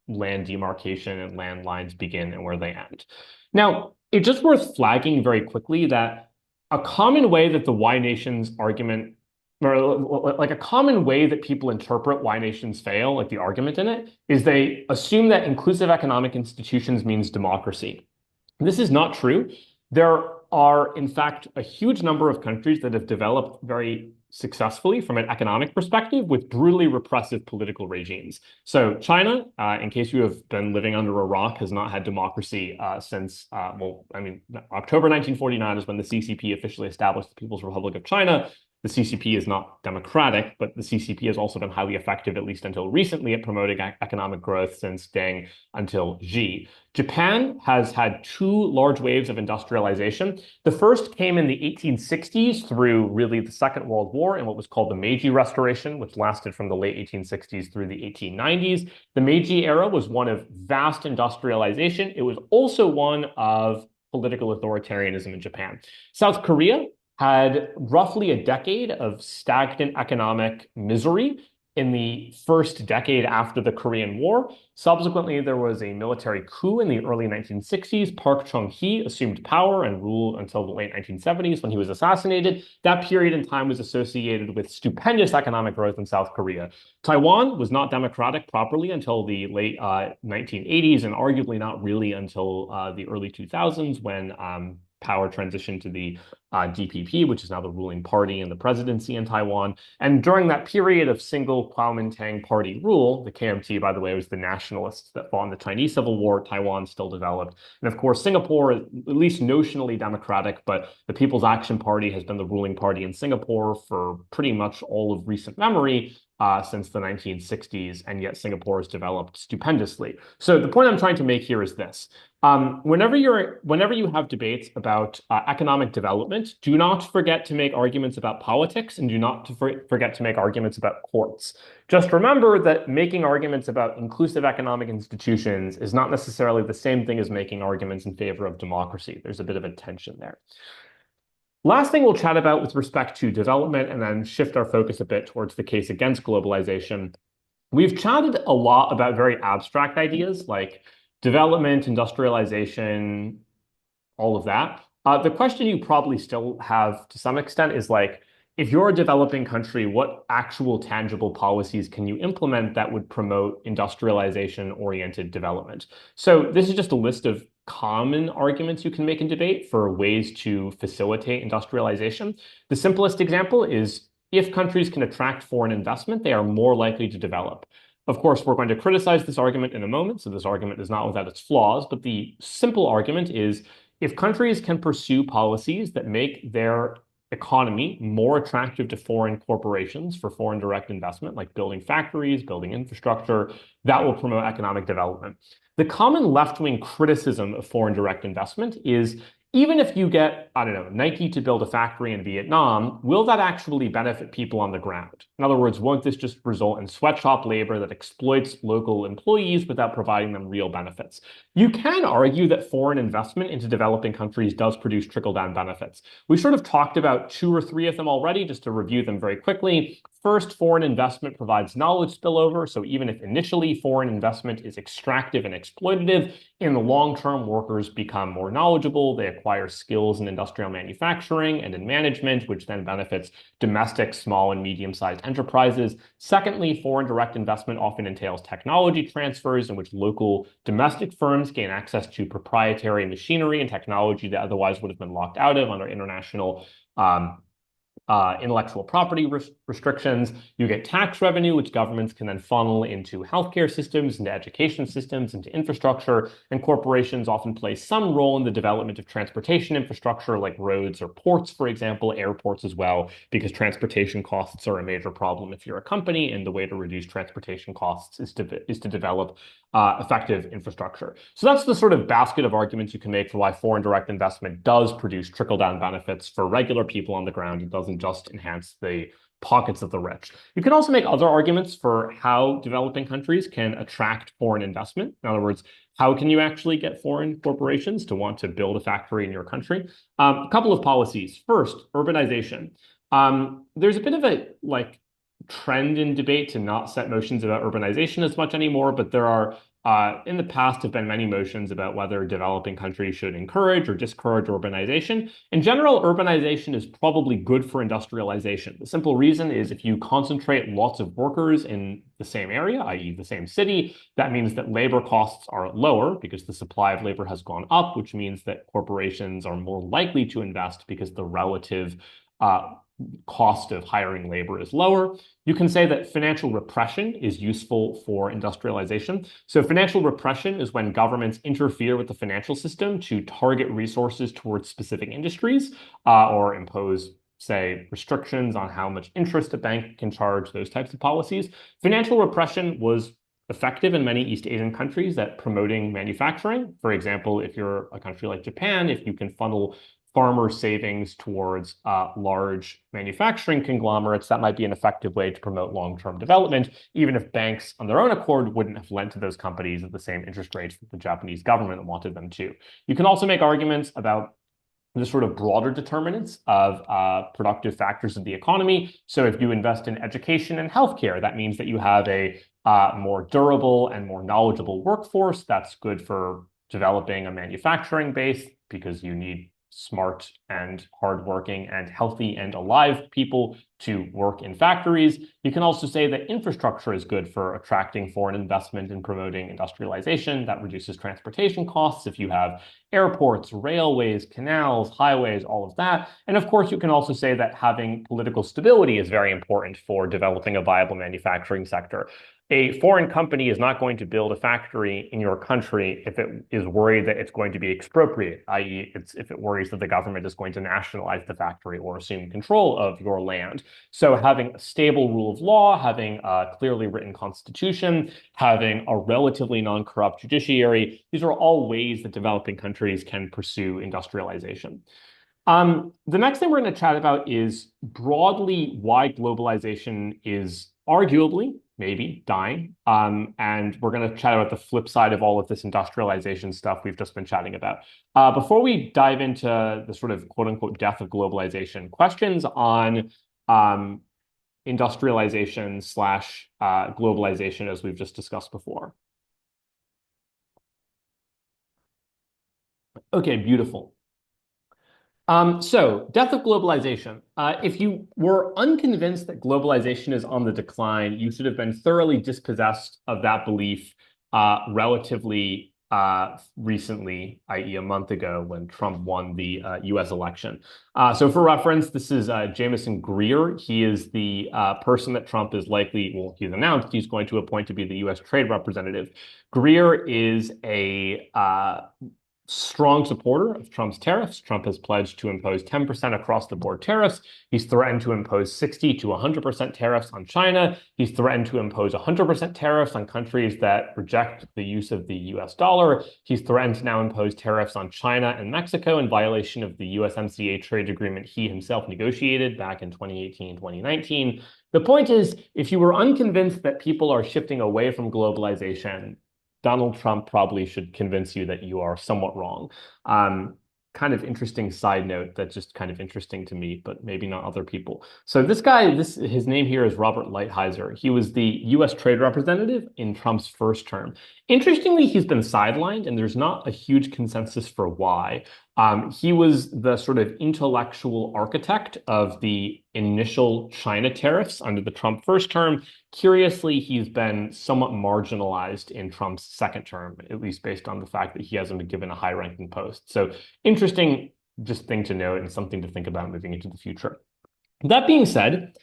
Speaker 1: land demarcation and land lines begin and where they end. Now, it's just worth flagging very quickly that a common way that the Why Nations argument, or like a common way that people interpret Why Nations Fail, like the argument in it, is they assume that inclusive economic institutions means democracy. This is not true. There are, in fact, a huge number of countries that have developed very successfully from an economic perspective with brutally repressive political regimes. So China, in case you have been living under a rock, has not had democracy since, October 1949 is when the CCP officially established the People's Republic of China. The CCP is not democratic, but the CCP has also been highly effective, at least until recently, at promoting economic growth since Deng until Xi. Japan has had two large waves of industrialization. The first came in the 1860s through really the Second World War and what was called the Meiji Restoration, which lasted from the late 1860s through the 1890s. The Meiji era was one of vast industrialization. It was also one of political authoritarianism in Japan. South Korea had roughly a decade of stagnant economic misery in the first decade after the Korean War. Subsequently, there was a military coup in the early 1960s. Park Chung-hee assumed power and ruled until the late 1970s when he was assassinated. That period in time was associated with stupendous economic growth in South Korea. Taiwan was not democratic properly until the late 1980s, and arguably not really until the early 2000s when power transitioned to the DPP, which is now the ruling party in the presidency in Taiwan. And during that period of single Kuomintang party rule, the KMT, by the way, was the nationalists that fought in the Chinese Civil War, Taiwan still developed. And of course, Singapore, at least notionally democratic, but the People's Action Party has been the ruling party in Singapore for pretty much all of recent memory. Since the 1960s, and yet Singapore has developed stupendously. So the point I'm trying to make here is this. Whenever you have debates about economic development, do not forget to make arguments about politics and do not forget to make arguments about courts. Just remember that making arguments about inclusive economic institutions is not necessarily the same thing as making arguments in favor of democracy. There's a bit of a tension there. Last thing we'll chat about with respect to development and then shift our focus a bit towards the case against globalization. We've chatted a lot about very abstract ideas like development, industrialization, all of that. The question you probably still have to some extent is like, if you're a developing country, what actual tangible policies can you implement that would promote industrialization-oriented development? So this is just a list of common arguments you can make in debate for ways to facilitate industrialization. The simplest example is if countries can attract foreign investment, they are more likely to develop. Of course, we're going to criticize this argument in a moment, so this argument is not without its flaws, but the simple argument is if countries can pursue policies that make their economy more attractive to foreign corporations for foreign direct investment, like building factories, building infrastructure, that will promote economic development. The common left-wing criticism of foreign direct investment is even if you get, I don't know, Nike to build a factory in Vietnam, will that actually benefit people on the ground? In other words, won't this just result in sweatshop labor that exploits local employees without providing them real benefits? You can argue that foreign investment into developing countries does produce trickle-down benefits. We sort of talked about 2 or 3 of them already, just to review them very quickly. First, foreign investment provides knowledge spillover. So even if initially foreign investment is extractive and exploitative, in the long term, workers become more knowledgeable. They acquire skills in industrial manufacturing and in management, which then benefits domestic, small, and medium-sized enterprises. Secondly, foreign direct investment often entails technology transfers in which local domestic firms gain access to proprietary machinery and technology that otherwise would have been locked out of under international intellectual property restrictions. You get tax revenue, which governments can then funnel into healthcare systems, into education systems, into infrastructure, and corporations often play some role in the development of transportation infrastructure like roads or ports, for example, airports as well, because transportation costs are a major problem if you're a company, and the way to reduce transportation costs is to develop effective infrastructure. So that's the sort of basket of arguments you can make for why foreign direct investment does produce trickle-down benefits for regular people on the ground. It doesn't just enhance the pockets of the rich. You can also make other arguments for how developing countries can attract foreign investment. In other words, how can you actually get foreign corporations to want to build a factory in your country? A couple of policies. First, urbanization. There's a bit of a trend in debate to not set motions about urbanization as much anymore, but there are in the past have been many motions about whether developing countries should encourage or discourage urbanization. In general, urbanization is probably good for industrialization. The simple reason is if you concentrate lots of workers in the same area, i.e. the same city, that means that labor costs are lower because the supply of labor has gone up, which means that corporations are more likely to invest because the relative cost of hiring labor is lower. You can say that financial repression is useful for industrialization. So financial repression is when governments interfere with the financial system to target resources towards specific industries or impose, say, restrictions on how much interest a bank can charge, those types of policies. Financial repression was effective in many East Asian countries at promoting manufacturing. For example, if you're a country like Japan, if you can funnel farmer savings towards large manufacturing conglomerates, that might be an effective way to promote long-term development, even if banks on their own accord wouldn't have lent to those companies at the same interest rates that the Japanese government wanted them to. You can also make arguments about the sort of broader determinants of productive factors of the economy. So if you invest in education and healthcare, that means that you have a more durable and more knowledgeable workforce. That's good for developing a manufacturing base because you need smart and hardworking and healthy and alive people to work in factories. You can also say that infrastructure is good for attracting foreign investment and promoting industrialization. That reduces transportation costs if you have airports, railways, canals, highways, all of that. And of course, you can also say that having political stability is very important for developing a viable manufacturing sector. A foreign company is not going to build a factory in your country if it is worried that it's going to be expropriated, i.e., if it worries that the government is going to nationalize the factory or assume control of your land. So having a stable rule of law, having a clearly written constitution, having a relatively non-corrupt judiciary, these are all ways that developing countries can pursue industrialization. The next thing we're going to chat about is broadly why globalization is arguably maybe dying. And we're going to chat about the flip side of all of this industrialization stuff we've just been chatting about. Before we dive into the sort of quote unquote death of globalization, questions on industrialization slash globalization as we've just discussed before. Okay, beautiful. So, death of globalization. If you were unconvinced that globalization is on the decline, you should have been thoroughly dispossessed of that belief relatively recently, i.e., a month ago when Trump won the US election. So, for reference, this is Jamison Greer. He is the person that Trump is likely, well, he's announced he's going to appoint to be the US Trade Representative. Greer is a strong supporter of Trump's tariffs. Trump has pledged to impose 10% across the board tariffs. He's threatened to impose 60 to 100% tariffs on China. He's threatened to impose 100% tariffs on countries that reject the use of the US dollar. He's threatened to now impose tariffs on China and Mexico in violation of the USMCA trade agreement he himself negotiated back in 2018, 2019. The point is, if you were unconvinced that people are shifting away from globalization, Donald Trump probably should convince you that you are somewhat wrong. Kind of interesting side note that's just kind of interesting to me, but maybe not other people. So this guy, his name here is Robert Lighthizer. He was the U.S. Trade Representative in Trump's first term. Interestingly, he's been sidelined, and there's not a huge consensus for why. He was the sort of intellectual architect of the initial China tariffs under the Trump first term. Curiously, he's been somewhat marginalized in Trump's second term, at least based on the fact that he hasn't been given a high-ranking post. So interesting just thing to note and something to think about moving into the future. That being said,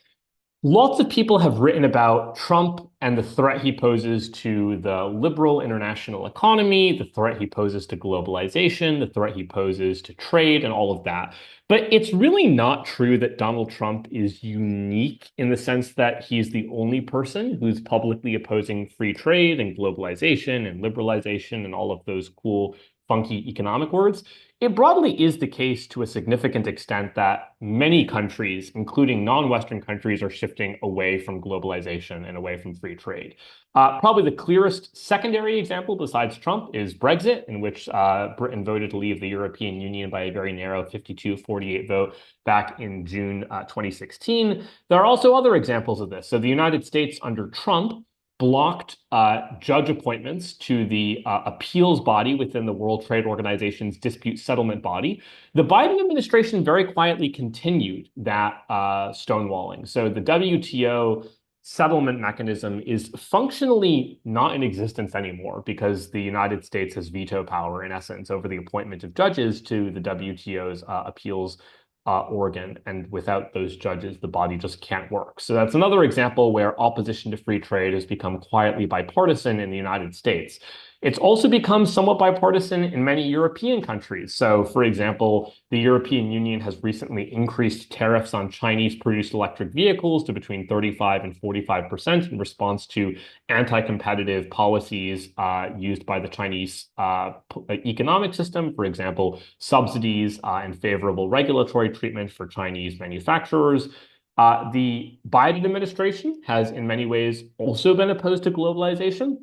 Speaker 1: lots of people have written about Trump and the threat he poses to the liberal international economy, the threat he poses to globalization, the threat he poses to trade, and all of that. But it's really not true that Donald Trump is unique in the sense that he's the only person who's publicly opposing free trade and globalization and liberalization and all of those cool, funky economic words. It broadly is the case to a significant extent that many countries, including non-Western countries, are shifting away from globalization and away from free trade. Probably the clearest secondary example besides Trump is Brexit, in which Britain voted to leave the European Union by a very narrow 52-48 vote back in June 2016. There are also other examples of this. So the United States under Trump blocked judge appointments to the appeals body within the World Trade Organization's dispute settlement body. The Biden administration very quietly continued that stonewalling. So the WTO settlement mechanism is functionally not in existence anymore because the United States has veto power, in essence, over the appointment of judges to the WTO's appeals organ, and without those judges, the body just can't work. So that's another example where opposition to free trade has become quietly bipartisan in the United States. It's also become somewhat bipartisan in many European countries. So, for example, the European Union has recently increased tariffs on Chinese-produced electric vehicles to between 35 and 45% in response to anti-competitive policies used by the Chinese economic system. For example, subsidies and favorable regulatory treatment for Chinese manufacturers. The Biden administration has, in many ways, also been opposed to globalization.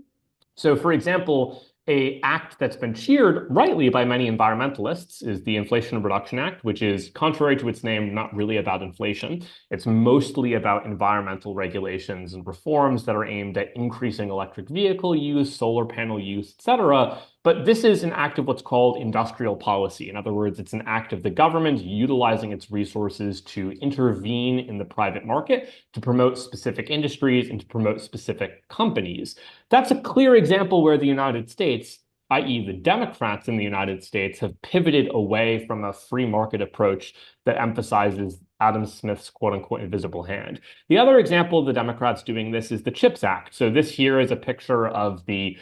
Speaker 1: So, for example, a act that's been cheered rightly by many environmentalists is the Inflation Reduction Act, which is, contrary to its name, not really about inflation. It's mostly about environmental regulations and reforms that are aimed at increasing electric vehicle use, solar panel use, etc. But this is an act of what's called industrial policy. In other words, it's an act of the government utilizing its resources to intervene in the private market to promote specific industries and to promote specific companies. That's a clear example where the United States, i.e., the Democrats in the United States, have pivoted away from a free market approach that emphasizes Adam Smith's quote unquote invisible hand. The other example of the Democrats doing this is the CHIPS Act. So this here is a picture of the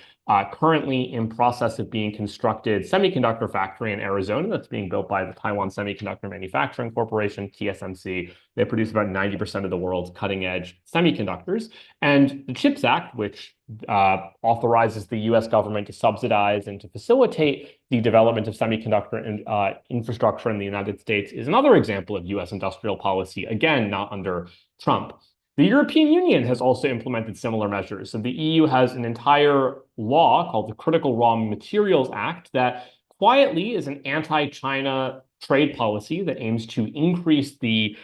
Speaker 1: currently in process of being constructed semiconductor factory in Arizona that's being built by the Taiwan Semiconductor Manufacturing Corporation, TSMC. They produce about 90% of the world's cutting edge semiconductors. And the CHIPS Act, which authorizes the US government to subsidize and to facilitate the development of semiconductor infrastructure in the United States, is another example of US industrial policy, again, not under Trump. The European Union has also implemented similar measures. So the EU has an entire law called the Critical Raw Materials Act that quietly is an anti-China trade policy that aims to increase the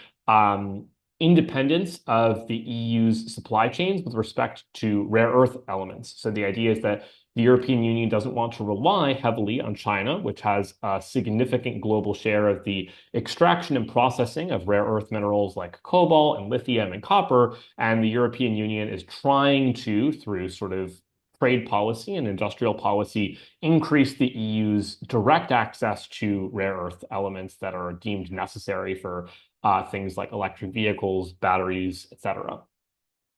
Speaker 1: independence of the EU's supply chains with respect to rare earth elements. So the idea is that the European Union doesn't want to rely heavily on China, which has a significant global share of the extraction and processing of rare earth minerals like cobalt and lithium and copper. And the European Union is trying to, through sort of trade policy and industrial policy, increase the EU's direct access to rare earth elements that are deemed necessary for things like electric vehicles, batteries, etc.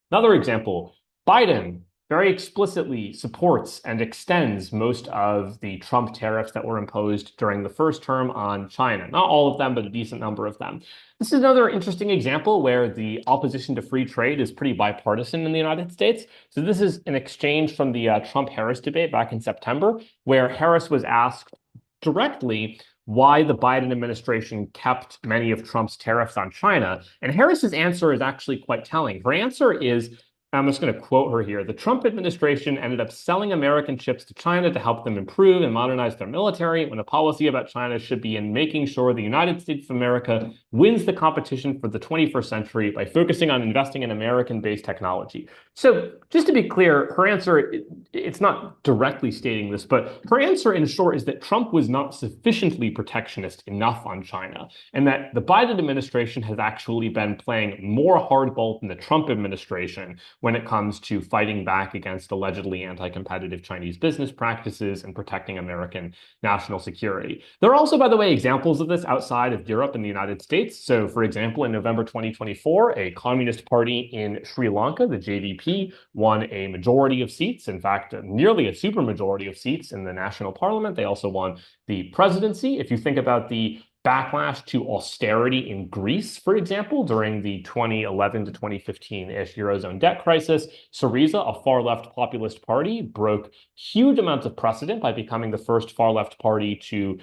Speaker 1: Another example, Biden very explicitly supports and extends most of the Trump tariffs that were imposed during the first term on China. Not all of them, but a decent number of them. This is another interesting example where the opposition to free trade is pretty bipartisan in the United States. So this is an exchange from the Trump-Harris debate back in September, where Harris was asked directly why the Biden administration kept many of Trump's tariffs on China. And Harris's answer is actually quite telling. Her answer is, I'm just going to quote her here. The Trump administration ended up selling American chips to China to help them improve and modernize their military, when a policy about China should be in making sure the United States of America wins the competition for the 21st century by focusing on investing in American-based technology. So just to be clear, her answer, it's not directly stating this, but her answer in short is that Trump was not sufficiently protectionist enough on China, and that the Biden administration has actually been playing more hardball than the Trump administration when it comes to fighting back against allegedly anti-competitive Chinese business practices and protecting American national security. There are also, by the way, examples of this outside of Europe and the United States. So, for example, in November 2024, a communist party in Sri Lanka, the JVP, won a majority of seats, in fact, nearly a supermajority of seats in the national parliament. They also won the presidency. If you think about the backlash to austerity in Greece, for example, during the 2011 to 2015-ish Eurozone debt crisis, Syriza, a far-left populist party, broke huge amounts of precedent by becoming the first far-left party to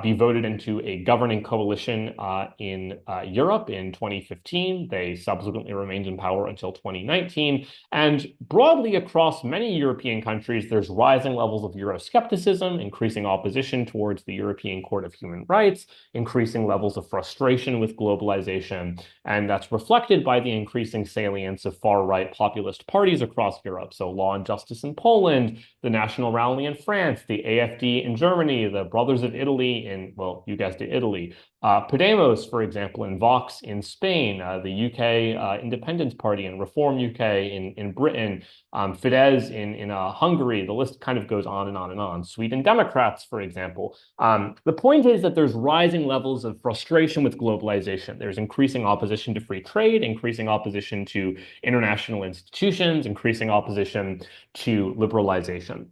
Speaker 1: be voted into a governing coalition in Europe in 2015. They subsequently remained in power until 2019. And broadly across many European countries, there's rising levels of Euroscepticism, increasing opposition towards the European Court of Human Rights, increasing levels of frustration with globalization. And that's reflected by the increasing salience of far-right populist parties across Europe. So Law and Justice in Poland, the National Rally in France, the AfD in Germany, the Brothers of Italy in, well, you guessed it, Italy. Podemos, for example, and Vox in Spain, the UK Independence Party and Reform UK in Britain, Fidesz in Hungary. The list kind of goes on and on and on. Sweden Democrats, for example. The point is that there's rising levels of frustration with globalization. There's increasing opposition to free trade, increasing opposition to international institutions, increasing opposition to liberalization.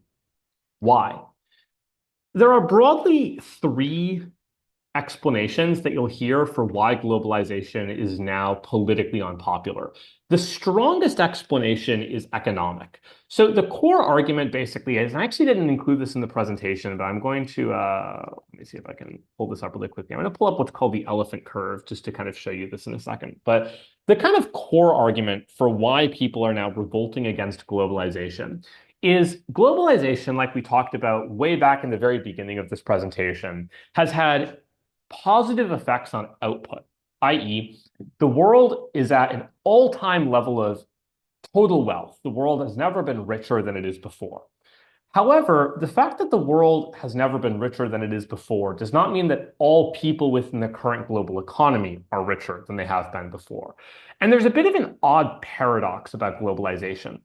Speaker 1: Why? There are broadly three explanations that you'll hear for why globalization is now politically unpopular. The strongest explanation is economic. So the core argument basically is, and I actually didn't include this in the presentation, but I'm going to, let me see if I can pull this up really quickly. I'm going to pull up what's called the elephant curve just to kind of show you this in a second. But the kind of core argument for why people are now revolting against globalization is globalization, like we talked about way back in the very beginning of this presentation, has had positive effects on output, i.e., the world is at an all-time level of total wealth. The world has never been richer than it is before. However, the fact that the world has never been richer than it is before does not mean that all people within the current global economy are richer than they have been before. And there's a bit of an odd paradox about globalization.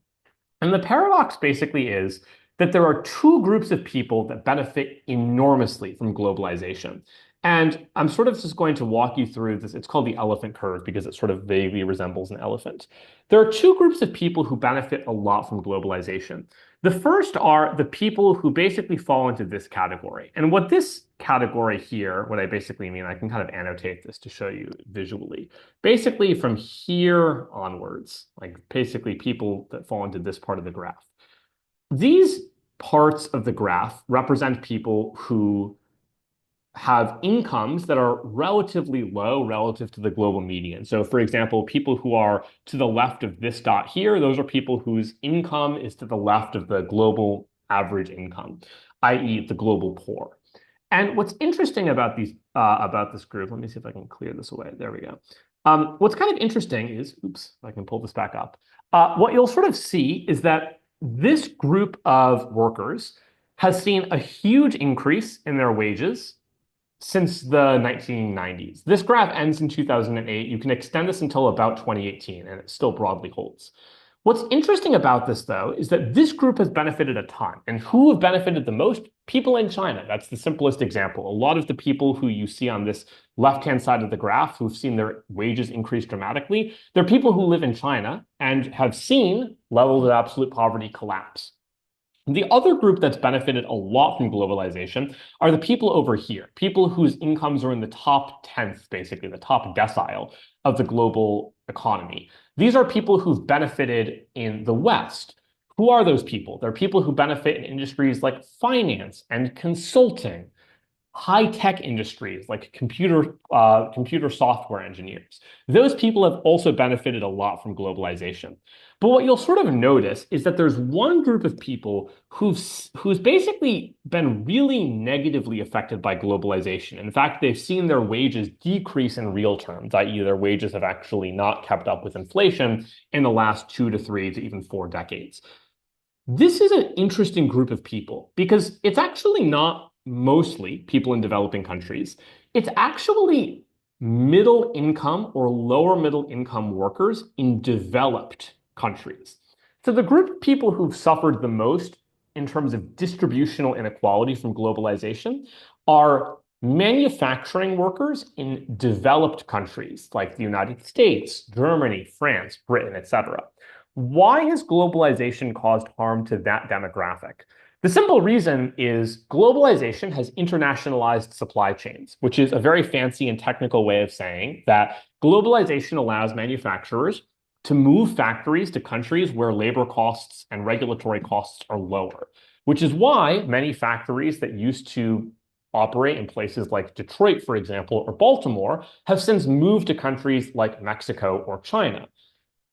Speaker 1: And the paradox basically is that there are two groups of people that benefit enormously from globalization. And I'm sort of just going to walk you through this. It's called the elephant curve because it sort of vaguely resembles an elephant. There are two groups of people who benefit a lot from globalization. The first are the people who basically fall into this category. And what this category here, what I basically mean, I can kind of annotate this to show you visually. Basically from here onwards, like basically people that fall into this part of the graph. These parts of the graph represent people who have incomes that are relatively low relative to the global median. So for example, people who are to the left of this dot here, those are people whose income is to the left of the global average income, i.e. the global poor. And what's interesting about this group, let me see if I can clear this away. There we go. What's kind of interesting is, oops, if I can pull this back up. What you'll sort of see is that this group of workers has seen a huge increase in their wages since the 1990s. This graph ends in 2008. You can extend this until about 2018, and it still broadly holds. What's interesting about this, though, is that this group has benefited a ton. And who have benefited the most? People in China. That's the simplest example. A lot of the people who you see on this left-hand side of the graph who've seen their wages increase dramatically, they're people who live in China and have seen levels of absolute poverty collapse. The other group that's benefited a lot from globalization are the people over here, people whose incomes are in the top 10th, basically, the top decile of the global economy. These are people who've benefited in the West. Who are those people? They're people who benefit in industries like finance and consulting, high-tech industries like computer software engineers. Those people have also benefited a lot from globalization. But what you'll sort of notice is that there's one group of people who's basically been really negatively affected by globalization. In fact, they've seen their wages decrease in real terms, i.e. their wages have actually not kept up with inflation in the last 2 to 3 to even 4 decades. This is an interesting group of people because it's actually not mostly people in developing countries. It's actually middle income or lower middle income workers in developed countries. So the group of people who've suffered the most in terms of distributional inequality from globalization are manufacturing workers in developed countries like the United States, Germany, France, Britain, etc. Why has globalization caused harm to that demographic? The simple reason is globalization has internationalized supply chains, which is a very fancy and technical way of saying that globalization allows manufacturers to move factories to countries where labor costs and regulatory costs are lower, which is why many factories that used to operate in places like Detroit, for example, or Baltimore, have since moved to countries like Mexico or China.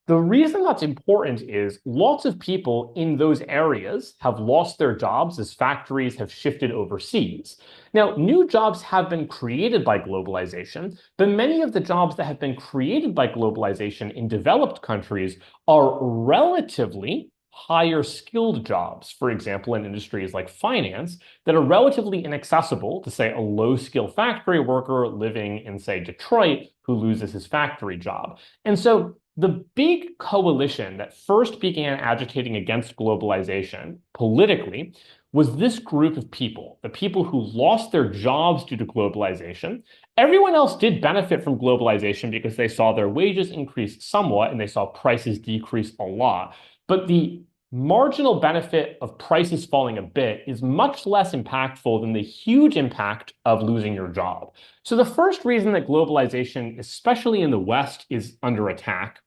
Speaker 1: The reason that's important is lots of people in those areas have lost their jobs as factories have shifted overseas. Now, new jobs have been created by globalization, but many of the jobs that have been created by globalization in developed countries are relatively higher skilled jobs, for example, in industries like finance, that are relatively inaccessible to, say, a low skill factory worker living in, say, Detroit who loses his factory job. And so the big coalition that first began agitating against globalization politically was this group of people, the people who lost their jobs due to globalization. Everyone else did benefit from globalization because they saw their wages increase somewhat and they saw prices decrease a lot. But the marginal benefit of prices falling a bit is much less impactful than the huge impact of losing your job. So the first reason that globalization, especially in the West, is under attack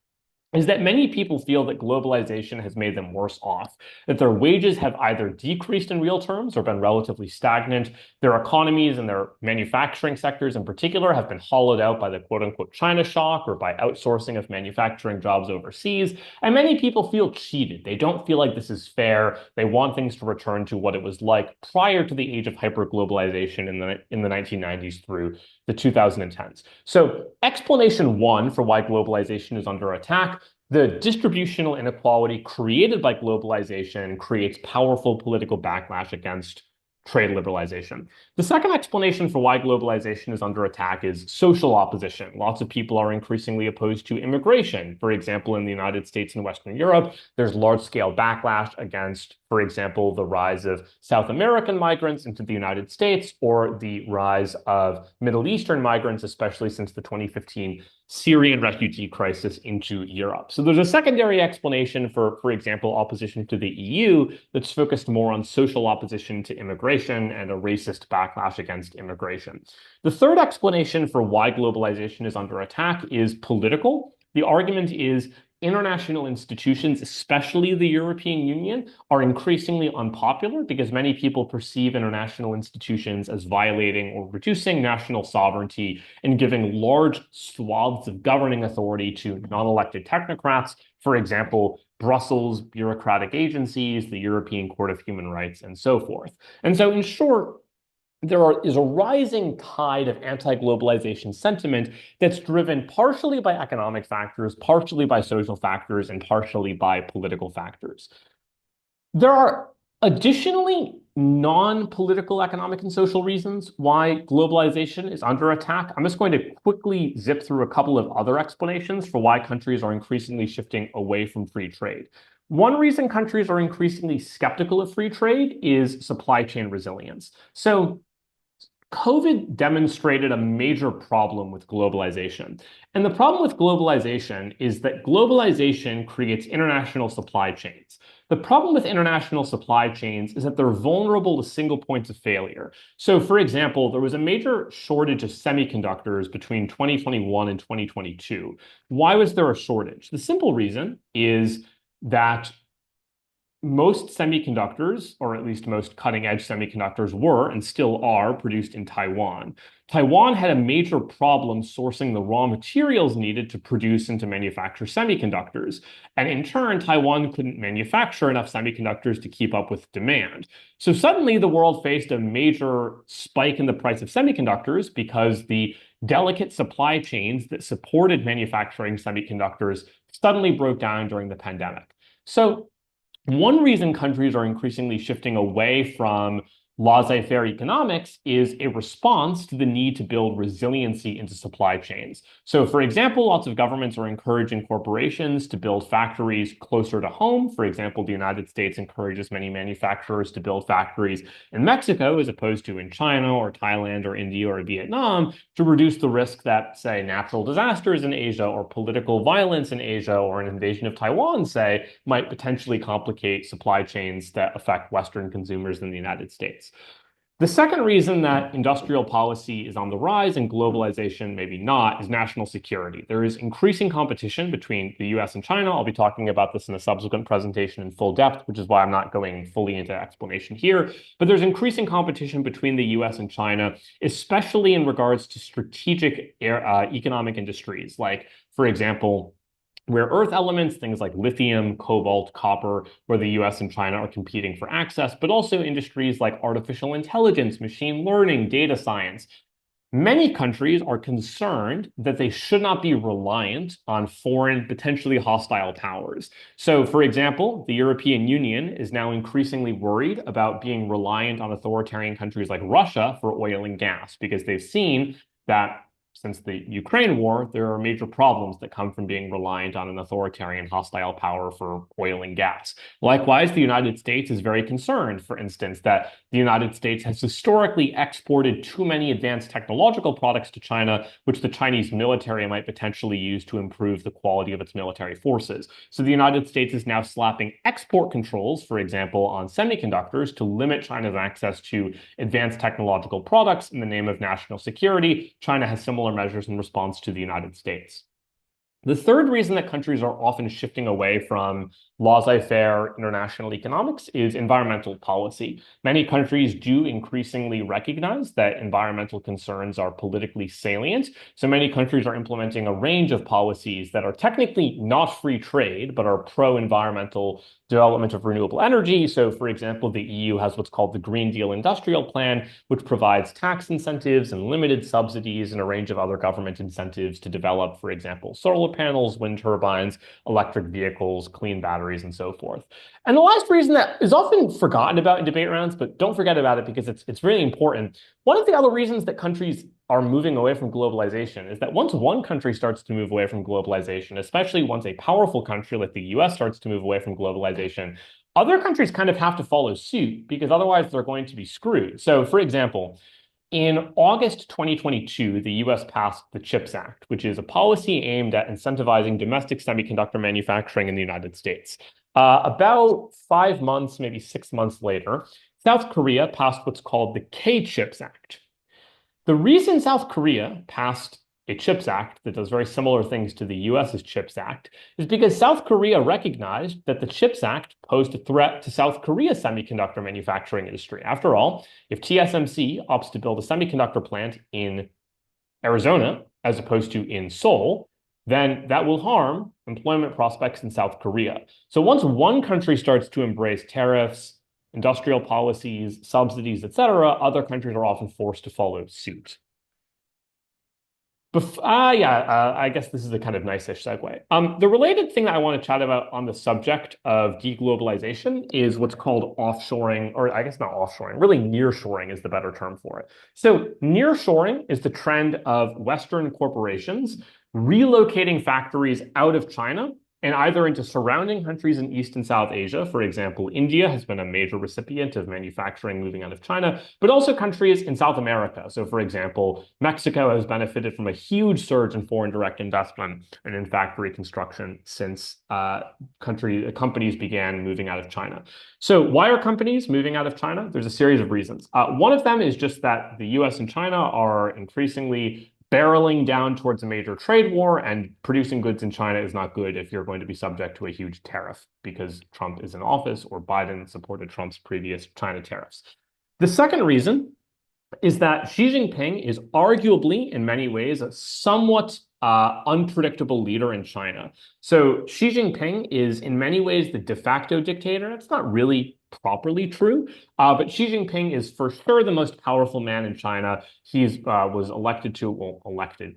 Speaker 1: is that many people feel that globalization has made them worse off, that their wages have either decreased in real terms or been relatively stagnant. Their economies and their manufacturing sectors in particular have been hollowed out by the quote unquote China shock or by outsourcing of manufacturing jobs overseas. And many people feel cheated. They don't feel like this is fair. They want things to return to what it was like prior to the age of hyperglobalization in the 1990s through the 2010s. So explanation one for why globalization is under attack: the distributional inequality created by globalization creates powerful political backlash against trade liberalization. The second explanation for why globalization is under attack is social opposition. Lots of people are increasingly opposed to immigration. For example, in the United States and Western Europe, there's large-scale backlash against, for example, the rise of South American migrants into the United States or the rise of Middle Eastern migrants, especially since the 2015 Syrian refugee crisis into Europe. So there's a secondary explanation for example, opposition to the EU that's focused more on social opposition to immigration and a racist backlash against immigration. The third explanation for why globalization is under attack is political. The argument is international institutions, especially the European Union, are increasingly unpopular because many people perceive international institutions as violating or reducing national sovereignty and giving large swaths of governing authority to non-elected technocrats. For example, Brussels bureaucratic agencies, the European Court of Human Rights, and so forth. And so, in short, is a rising tide of anti-globalization sentiment that's driven partially by economic factors, partially by social factors, and partially by political factors. There are additionally non-political economic and social reasons why globalization is under attack. I'm just going to quickly zip through a couple of other explanations for why countries are increasingly shifting away from free trade. One reason countries are increasingly skeptical of free trade is supply chain resilience. So COVID demonstrated a major problem with globalization. And the problem with globalization is that globalization creates international supply chains. The problem with international supply chains is that they're vulnerable to single points of failure. So, for example, there was a major shortage of semiconductors between 2021 and 2022. Why was there a shortage? The simple reason is that most semiconductors, or at least most cutting-edge semiconductors, were and still are produced in Taiwan. Taiwan had a major problem sourcing the raw materials needed to produce and to manufacture semiconductors. And in turn, Taiwan couldn't manufacture enough semiconductors to keep up with demand. So suddenly the world faced a major spike in the price of semiconductors because the delicate supply chains that supported manufacturing semiconductors suddenly broke down during the pandemic. So one reason countries are increasingly shifting away from laissez-faire economics is a response to the need to build resiliency into supply chains. So, for example, lots of governments are encouraging corporations to build factories closer to home. For example, the United States encourages many manufacturers to build factories in Mexico as opposed to in China or Thailand or India or Vietnam to reduce the risk that, say, natural disasters in Asia or political violence in Asia or an invasion of Taiwan, say, might potentially complicate supply chains that affect Western consumers in the United States. The second reason that industrial policy is on the rise and globalization maybe not is national security. There is increasing competition between the US and China. I'll be talking about this in a subsequent presentation in full depth, which is why I'm not going fully into explanation here. But there's increasing competition between the US and China, especially in regards to strategic economic industries, like, for example, rare earth elements, things like lithium, cobalt, copper, where the US and China are competing for access, but also industries like artificial intelligence, machine learning, data science. Many countries are concerned that they should not be reliant on foreign, potentially hostile powers. So, for example, the European Union is now increasingly worried about being reliant on authoritarian countries like Russia for oil and gas because they've seen that since the Ukraine war, there are major problems that come from being reliant on an authoritarian hostile power for oil and gas. Likewise, the United States is very concerned, for instance, that the United States has historically exported too many advanced technological products to China, which the Chinese military might potentially use to improve the quality of its military forces. So the United States is now slapping export controls, for example, on semiconductors to limit China's access to advanced technological products in the name of national security. China has similar measures in response to the United States. The third reason that countries are often shifting away from laissez-faire international economics is environmental policy. Many countries do increasingly recognize that environmental concerns are politically salient. So many countries are implementing a range of policies that are technically not free trade, but are pro-environmental development of renewable energy. So, for example, the EU has what's called the Green Deal Industrial Plan, which provides tax incentives and limited subsidies and a range of other government incentives to develop, for example, solar panels, wind turbines, electric vehicles, clean batteries, and so forth. And the last reason that is often forgotten about in debate rounds, but don't forget about it because it's really important. One of the other reasons that countries are moving away from globalization is that once one country starts to move away from globalization, especially once a powerful country like the US starts to move away from globalization, other countries kind of have to follow suit because otherwise they're going to be screwed. So, for example, in August 2022, the US passed the CHIPS Act, which is a policy aimed at incentivizing domestic semiconductor manufacturing in the United States. About 5 months, maybe 6 months later, South Korea passed what's called the K-CHIPS Act. The reason South Korea passed a CHIPS Act that does very similar things to the US's CHIPS Act is because South Korea recognized that the CHIPS Act posed a threat to South Korea's semiconductor manufacturing industry. After all, if TSMC opts to build a semiconductor plant in Arizona as opposed to in Seoul, then that will harm employment prospects in South Korea. So once one country starts to embrace tariffs, industrial policies, subsidies, etc., other countries are often forced to follow suit. I guess this is a kind of nice-ish segue. The related thing that I want to chat about on the subject of deglobalization is what's called offshoring, or I guess not offshoring, really nearshoring is the better term for it. So nearshoring is the trend of Western corporations relocating factories out of China and either into surrounding countries in East and South Asia. For example, India has been a major recipient of manufacturing moving out of China, but also countries in South America. So, for example, Mexico has benefited from a huge surge in foreign direct investment and in factory construction since companies began moving out of China. So why are companies moving out of China? There's a series of reasons. One of them is just that the US and China are increasingly barreling down towards a major trade war, and producing goods in China is not good if you're going to be subject to a huge tariff because Trump is in office or Biden supported Trump's previous China tariffs. The second reason is that Xi Jinping is arguably, in many ways, a somewhat unpredictable leader in China. So Xi Jinping is, in many ways, the de facto dictator. It's not really properly true, but Xi Jinping is for sure the most powerful man in China. He was elected,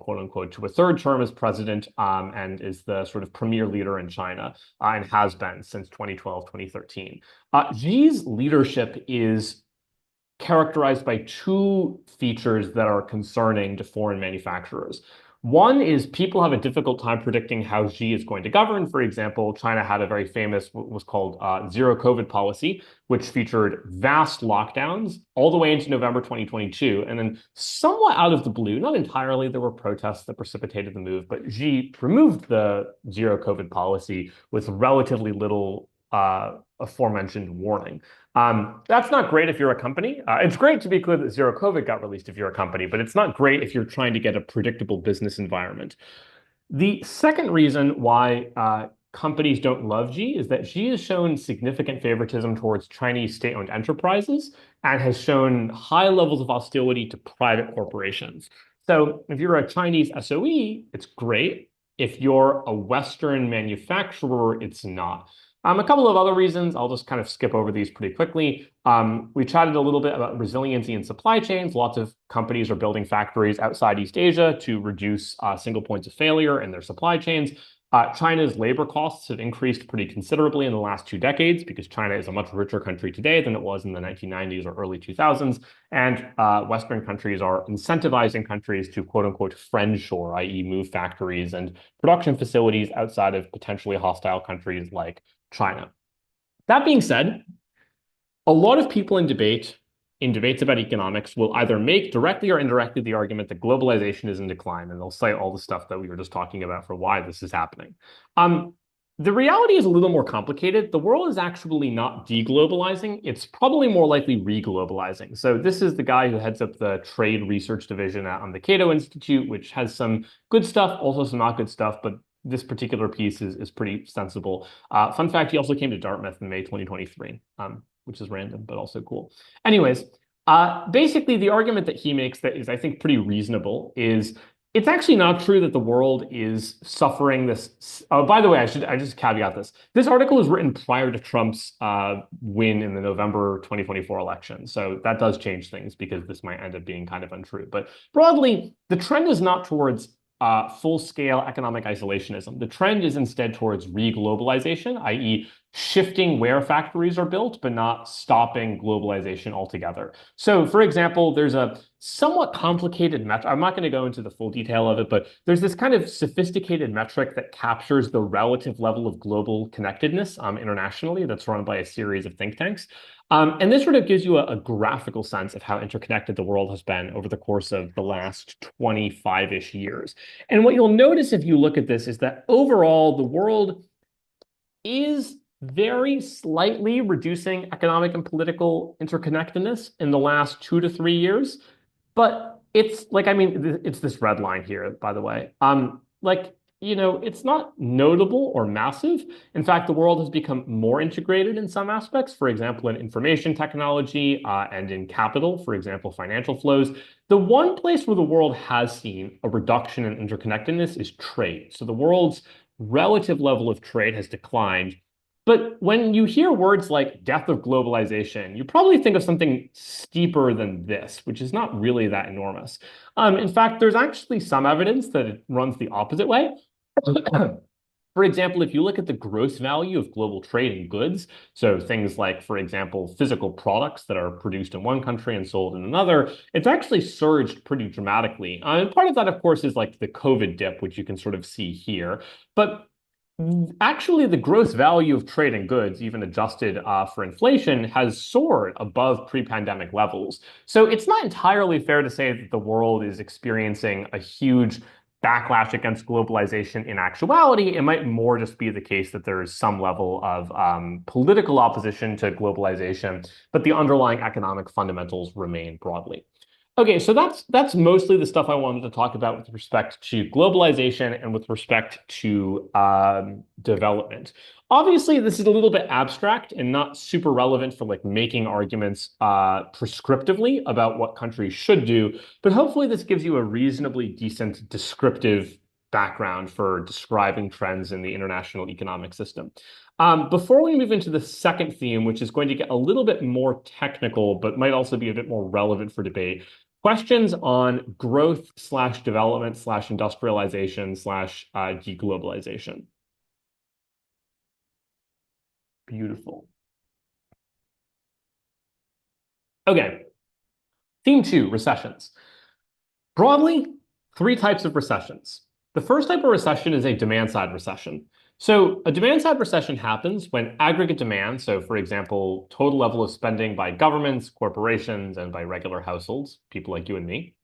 Speaker 1: quote unquote, to a third term as president and is the sort of premier leader in China and has been since 2012, 2013. Xi's leadership is characterized by two features that are concerning to foreign manufacturers. One is people have a difficult time predicting how Xi is going to govern. For example, China had a very famous, what was called zero COVID policy, which featured vast lockdowns all the way into November 2022. And then somewhat out of the blue, not entirely, there were protests that precipitated the move, but Xi removed the zero COVID policy with relatively little aforementioned warning. That's not great if you're a company. It's great to be clear that zero COVID got released if you're a company, but it's not great if you're trying to get a predictable business environment. The second reason why companies don't love Xi is that Xi has shown significant favoritism towards Chinese state-owned enterprises and has shown high levels of hostility to private corporations. So if you're a Chinese SOE, it's great. If you're a Western manufacturer, it's not. A couple of other reasons, I'll just kind of skip over these pretty quickly. We chatted a little bit about resiliency in supply chains. Lots of companies are building factories outside East Asia to reduce single points of failure in their supply chains. China's labor costs have increased pretty considerably in the last 2 decades because China is a much richer country today than it was in the 1990s or early 2000s. And Western countries are incentivizing countries to quote unquote friendshore, i.e. move factories and production facilities outside of potentially hostile countries like China. That being said, a lot of people in debates about economics will either make directly or indirectly the argument that globalization is in decline, and they'll cite all the stuff that we were just talking about for why this is happening. The reality is a little more complicated. The world is actually not deglobalizing. It's probably more likely reglobalizing. So this is the guy who heads up the trade research division on the Cato Institute, which has some good stuff, also some not good stuff, but this particular piece is pretty sensible. Fun fact, he also came to Dartmouth in May 2023, which is random, but also cool. Anyways, basically the argument that he makes that is, I think, pretty reasonable is it's actually not true that the world is suffering this. Oh, by the way, I just caveat this. This article was written prior to Trump's win in the November 2024 election. So that does change things because this might end up being kind of untrue. But broadly, the trend is not towards full-scale economic isolationism. The trend is instead towards re-globalization, i.e., shifting where factories are built, but not stopping globalization altogether. So, for example, there's a somewhat complicated metric. I'm not going to go into the full detail of it, but there's this kind of sophisticated metric that captures the relative level of global connectedness internationally that's run by a series of think tanks. And this sort of gives you a graphical sense of how interconnected the world has been over the course of the last 25-ish years. And what you'll notice if you look at this is that overall, the world is very slightly reducing economic and political interconnectedness in the last 2 to 3 years. But it's like, I mean, it's this red line here, by the way. Like, it's not notable or massive. In fact, the world has become more integrated in some aspects, for example, in information technology and in capital, for example, financial flows. The one place where the world has seen a reduction in interconnectedness is trade. So the world's relative level of trade has declined. But when you hear words like death of globalization, you probably think of something steeper than this, which is not really that enormous. In fact, there's actually some evidence that it runs the opposite way. For example, if you look at the gross value of global trade in goods, so things like, for example, physical products that are produced in one country and sold in another, it's actually surged pretty dramatically. And part of that, of course, is like the COVID dip, which you can sort of see here. But actually, the gross value of trade in goods, even adjusted for inflation, has soared above pre-pandemic levels. So it's not entirely fair to say that the world is experiencing a huge backlash against globalization in actuality. It might more just be the case that there is some level of political opposition to globalization, but the underlying economic fundamentals remain broadly. Okay, so that's mostly the stuff I wanted to talk about with respect to globalization and with respect to development. Obviously, this is a little bit abstract and not super relevant for like making arguments prescriptively about what countries should do, but hopefully this gives you a reasonably decent descriptive background for describing trends in the international economic system. Before we move into the second theme, which is going to get a little bit more technical, but might also be a bit more relevant for debate, questions on growth slash development slash industrialization slash deglobalization. Beautiful. Okay. Theme 2, recessions. Broadly, 3 types of recessions. The first type of recession is a demand-side recession. So a demand-side recession happens when aggregate demand, so for example, total level of spending by governments, corporations, and by regular households, people like you and me,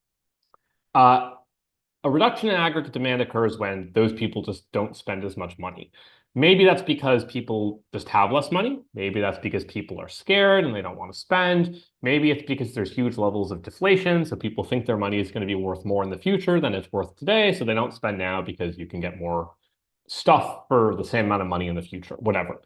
Speaker 1: a reduction in aggregate demand occurs when those people just don't spend as much money. Maybe that's because people just have less money. Maybe that's because people are scared and they don't want to spend. Maybe it's because there's huge levels of deflation, so people think their money is going to be worth more in the future than it's worth today, so they don't spend now because you can get more stuff for the same amount of money in the future, whatever.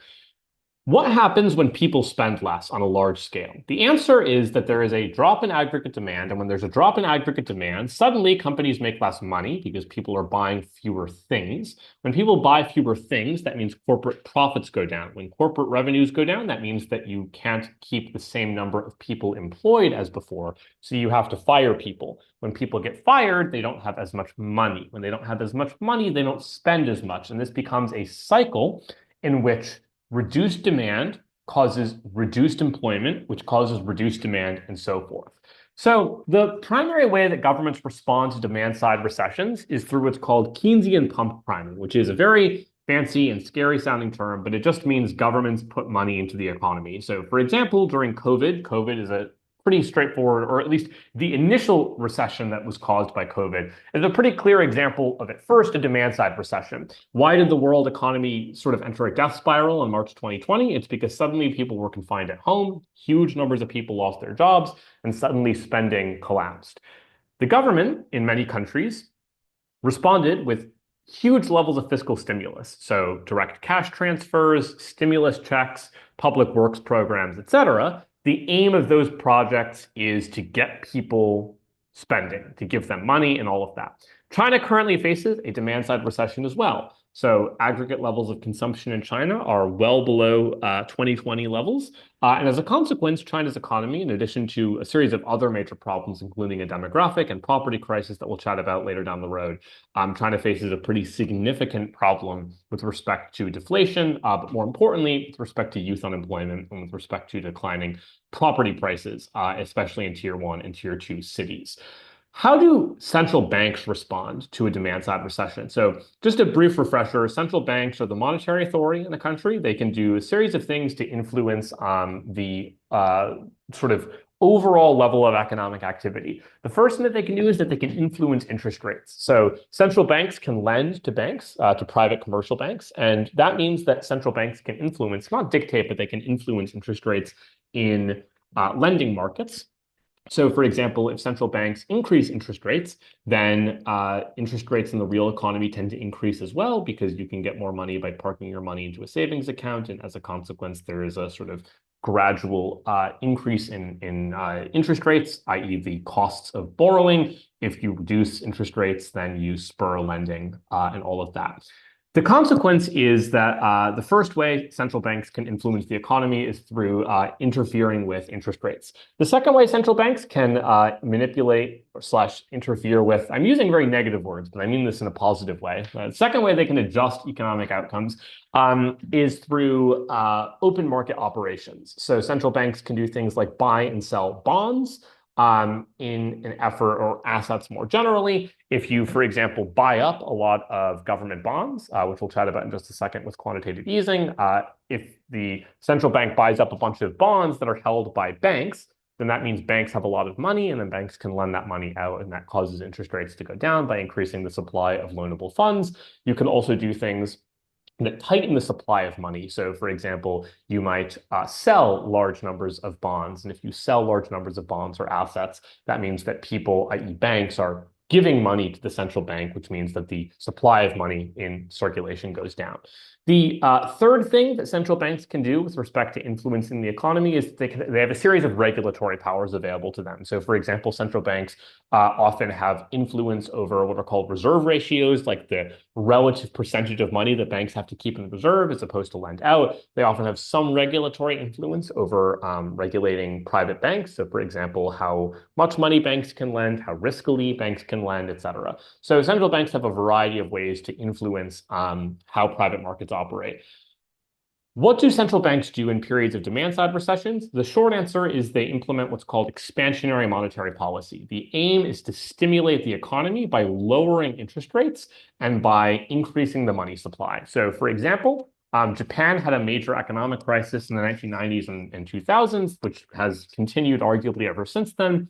Speaker 1: What happens when people spend less on a large scale? The answer is that there is a drop in aggregate demand. And when there's a drop in aggregate demand, suddenly companies make less money because people are buying fewer things. When people buy fewer things, that means corporate profits go down. When corporate revenues go down, that means that you can't keep the same number of people employed as before. So you have to fire people. When people get fired, they don't have as much money. When they don't have as much money, they don't spend as much. And this becomes a cycle in which reduced demand causes reduced employment, which causes reduced demand, and so forth. So the primary way that governments respond to demand-side recessions is through what's called Keynesian pump priming, which is a very fancy and scary sounding term, but it just means governments put money into the economy. So for example, during COVID is a pretty straightforward, or at least the initial recession that was caused by COVID is a pretty clear example of, at first, a demand-side recession. Why did the world economy sort of enter a death spiral in March 2020? It's because suddenly people were confined at home, huge numbers of people lost their jobs, and suddenly spending collapsed. The government in many countries responded with huge levels of fiscal stimulus. So direct cash transfers, stimulus checks, public works programs, et cetera. The aim of those projects is to get people spending, to give them money and all of that. China currently faces a demand side recession as well. So aggregate levels of consumption in China are well below 2020 levels. And as a consequence, China's economy, in addition to a series of other major problems, including a demographic and property crisis that we'll chat about later down the road, China faces a pretty significant problem with respect to deflation, but more importantly, with respect to youth unemployment and with respect to declining property prices, especially in tier one and tier two cities. How do central banks respond to a demand side recession? So, just a brief refresher, central banks are the monetary authority in the country. They can do a series of things to influence the sort of overall level of economic activity. The first thing that they can do is that they can influence interest rates. So, central banks can lend to banks, to private commercial banks. And that means that central banks can influence, not dictate, but they can influence interest rates in lending markets. So, for example, if central banks increase interest rates, then interest rates in the real economy tend to increase as well because you can get more money by parking your money into a savings account. And as a consequence, there is a sort of gradual increase in interest rates, i.e., the costs of borrowing. If you reduce interest rates, then you spur lending and all of that. The consequence is that the first way central banks can influence the economy is through interfering with interest rates. The second way central banks can manipulate or slash interfere with, I'm using very negative words, but I mean this in a positive way. The second way they can adjust economic outcomes is through open market operations. So central banks can do things like buy and sell bonds in an effort, or assets more generally. If you, for example, buy up a lot of government bonds, which we'll chat about in just a second with quantitative easing, if the central bank buys up a bunch of bonds that are held by banks, then that means banks have a lot of money, and then banks can lend that money out, and that causes interest rates to go down by increasing the supply of loanable funds. You can also do things that tighten the supply of money. So, for example, you might sell large numbers of bonds. And if you sell large numbers of bonds or assets, that means that people, i.e., banks, are giving money to the central bank, which means that the supply of money in circulation goes down. The third thing that central banks can do with respect to influencing the economy is they have a series of regulatory powers available to them. So, for example, central banks often have influence over what are called reserve ratios, like the relative percentage of money that banks have to keep in reserve as opposed to lend out. They often have some regulatory influence over regulating private banks. So, for example, how much money banks can lend, how riskily banks can lend, et cetera. So central banks have a variety of ways to influence how private markets operate. What do central banks do in periods of demand-side recessions? The short answer is they implement what's called expansionary monetary policy. The aim is to stimulate the economy by lowering interest rates and by increasing the money supply. So, for example, Japan had a major economic crisis in the 1990s and 2000s, which has continued arguably ever since then.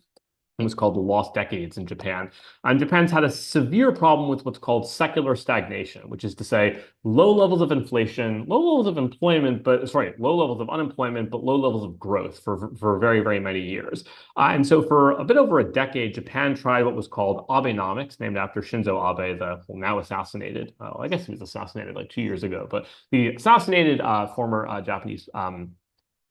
Speaker 1: It was called the lost decades in Japan. And Japan's had a severe problem with what's called secular stagnation, which is to say low levels of inflation, low levels of employment, low levels of unemployment, but low levels of growth for very, very many years. And so for a bit over a decade, Japan tried what was called Abenomics, named after Shinzo Abe, the now assassinated, I guess he was assassinated like 2 years ago, but the assassinated former Japanese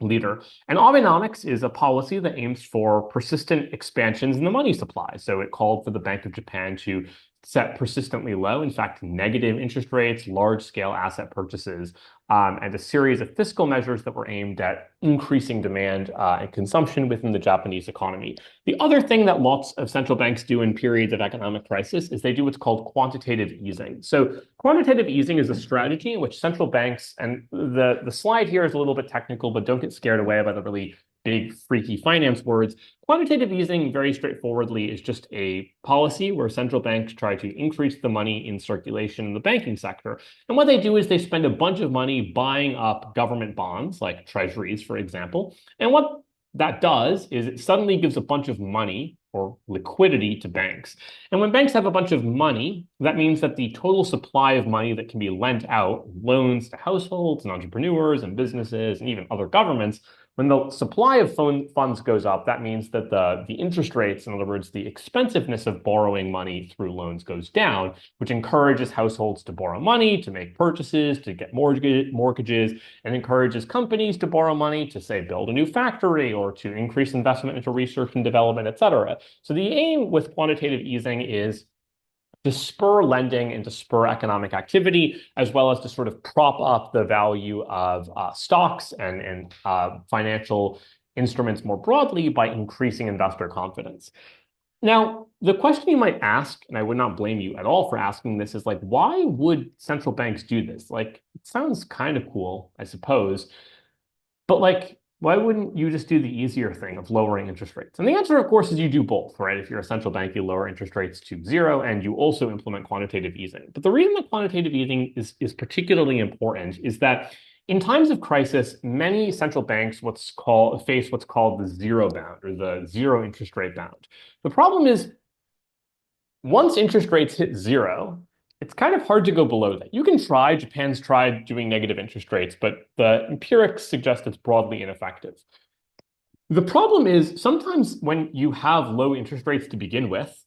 Speaker 1: leader. And Abenomics is a policy that aims for persistent expansions in the money supply. So it called for the Bank of Japan to set persistently low, in fact, negative interest rates, large-scale asset purchases, and a series of fiscal measures that were aimed at increasing demand and consumption within the Japanese economy. The other thing that lots of central banks do in periods of economic crisis is they do what's called quantitative easing. So quantitative easing is a strategy in which central banks, and the slide here is a little bit technical, but don't get scared away by the really big, freaky finance words. Quantitative easing, very straightforwardly, is just a policy where central banks try to increase the money in circulation in the banking sector. And what they do is they spend a bunch of money buying up government bonds, like treasuries, for example. And what that does is it suddenly gives a bunch of money or liquidity to banks. And when banks have a bunch of money, that means that the total supply of money that can be lent out, loans to households and entrepreneurs and businesses and even other governments, When the supply of funds goes up, that means that the interest rates, in other words, the expensiveness of borrowing money through loans goes down, which encourages households to borrow money, to make purchases, to get mortgages, and encourages companies to borrow money to, say, build a new factory or to increase investment into research and development, et cetera. So the aim with quantitative easing is to spur lending and to spur economic activity, as well as to sort of prop up the value of stocks and financial instruments more broadly by increasing investor confidence. Now, the question you might ask, and I would not blame you at all for asking this, is like, why would central banks do this? Like, it sounds kind of cool, I suppose, but like, why wouldn't you just do the easier thing of lowering interest rates? And the answer, of course, is you do both, right? If you're a central bank, you lower interest rates to zero and you also implement quantitative easing. But the reason that quantitative easing is particularly important is that in times of crisis, many central banks face what's called the zero bound or the zero interest rate bound. The problem is once interest rates hit zero, it's kind of hard to go below that. You can try, Japan's tried doing negative interest rates, but the empirics suggest it's broadly ineffective. The problem is sometimes when you have low interest rates to begin with,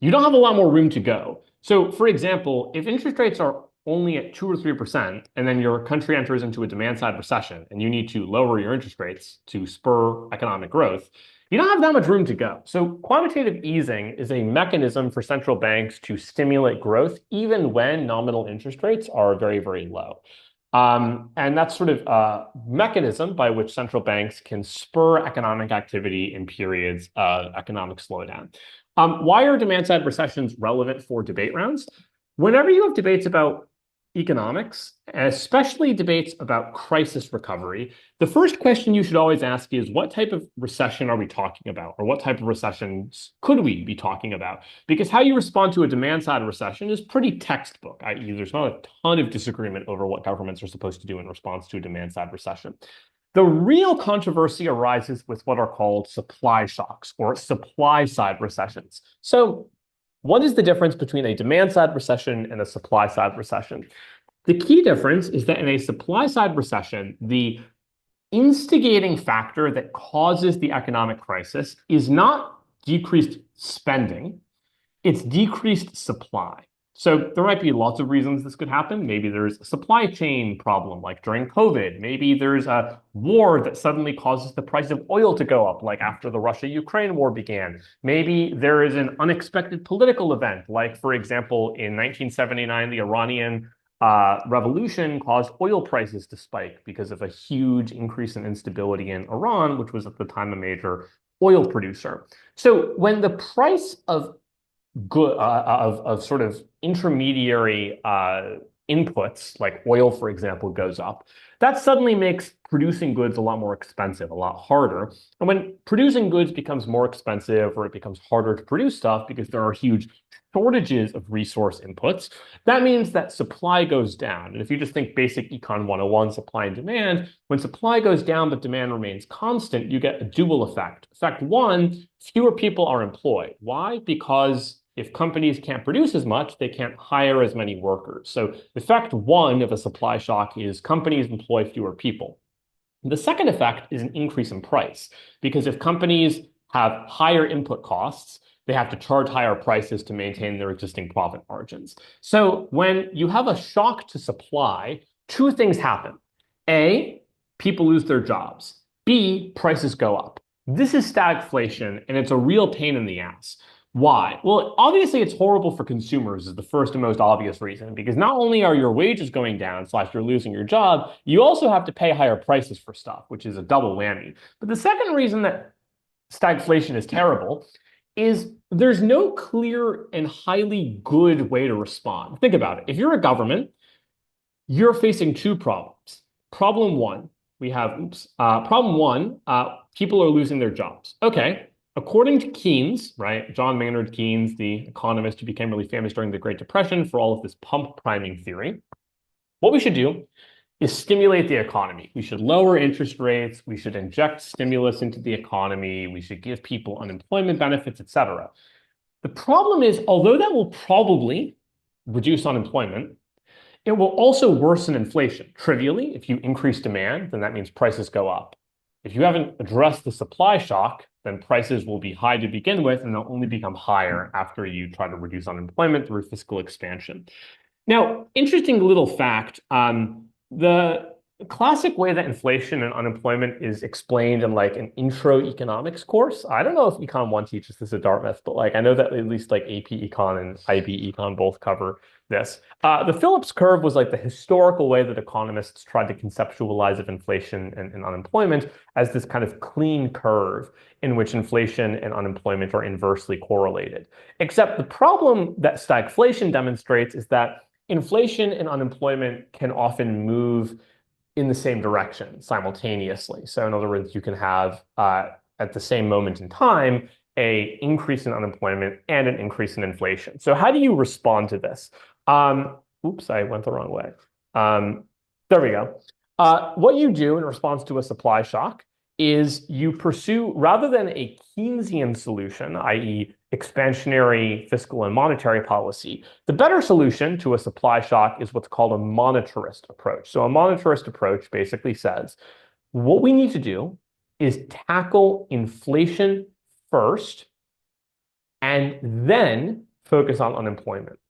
Speaker 1: you don't have a lot more room to go. So for example, if interest rates are only at 2 or 3%, and then your country enters into a demand side recession and you need to lower your interest rates to spur economic growth, you don't have that much room to go. So quantitative easing is a mechanism for central banks to stimulate growth, even when nominal interest rates are very, very low. And that's sort of a mechanism by which central banks can spur economic activity in periods of economic slowdown. Why are demand side recessions relevant for debate rounds? Whenever you have debates about economics, especially debates about crisis recovery, the first question you should always ask is, what type of recession are we talking about? Or what type of recessions could we be talking about? Because how you respond to a demand side recession is pretty textbook, i.e. there's not a ton of disagreement over what governments are supposed to do in response to a demand side recession. The real controversy arises with what are called supply shocks or supply side recessions. So what is the difference between a demand side recession and a supply side recession? The key difference is that in a supply side recession, the instigating factor that causes the economic crisis is not decreased spending, it's decreased supply. So there might be lots of reasons this could happen. Maybe there's a supply chain problem, like during COVID. Maybe there's a war that suddenly causes the price of oil to go up, like after the Russia-Ukraine war began. Maybe there is an unexpected political event, like, for example, in 1979, the Iranian revolution caused oil prices to spike because of a huge increase in instability in Iran, which was at the time a major oil producer. So when the price of sort of intermediary inputs, like oil, for example, goes up, that suddenly makes producing goods a lot more expensive, a lot harder. And when producing goods becomes more expensive or it becomes harder to produce stuff because there are huge shortages of resource inputs, that means that supply goes down. And if you just think basic Econ 101, supply and demand, when supply goes down but demand remains constant, you get a dual effect. Effect one, fewer people are employed. Why? Because if companies can't produce as much, they can't hire as many workers. So effect one of a supply shock is companies employ fewer people. The second effect is an increase in price, because if companies have higher input costs, they have to charge higher prices to maintain their existing profit margins. So when you have a shock to supply, two things happen. A, people lose their jobs. B, prices go up. This is stagflation, and it's a real pain in the ass. Why? Well, obviously it's horrible for consumers is the first and most obvious reason, because not only are your wages going down / you're losing your job, you also have to pay higher prices for stuff, which is a double whammy. But the second reason that stagflation is terrible is there's no clear and highly good way to respond. Think about it. If you're a government, you're facing two problems. Problem one, people are losing their jobs. Okay. According to Keynes, right, John Maynard Keynes, the economist who became really famous during the Great Depression for all of this pump priming theory, what we should do is stimulate the economy. We should lower interest rates. We should inject stimulus into the economy. We should give people unemployment benefits, et cetera. The problem is, although that will probably reduce unemployment, it will also worsen inflation. Trivially, if you increase demand, then that means prices go up. If you haven't addressed the supply shock, then prices will be high to begin with, and they'll only become higher after you try to reduce unemployment through fiscal expansion. Now, interesting little fact, the classic way that inflation and unemployment is explained in like an intro economics course. I don't know if Econ 1 teaches this at Dartmouth, but like I know that at least like AP Econ and IB Econ both cover this. The Phillips curve was like the historical way that economists tried to conceptualize of inflation and unemployment as this kind of clean curve in which inflation and unemployment are inversely correlated. Except the problem that stagflation demonstrates is that inflation and unemployment can often move in the same direction simultaneously. So in other words, you can have at the same moment in time a increase in unemployment and an increase in inflation. So how do you respond to this? Oops, I went the wrong way. There we go. What you do in response to a supply shock is you pursue, rather than a Keynesian solution, i.e. expansionary fiscal and monetary policy, the better solution to a supply shock is what's called a monetarist approach. So a monetarist approach basically says, what we need to do is tackle inflation first and then focus on unemployment.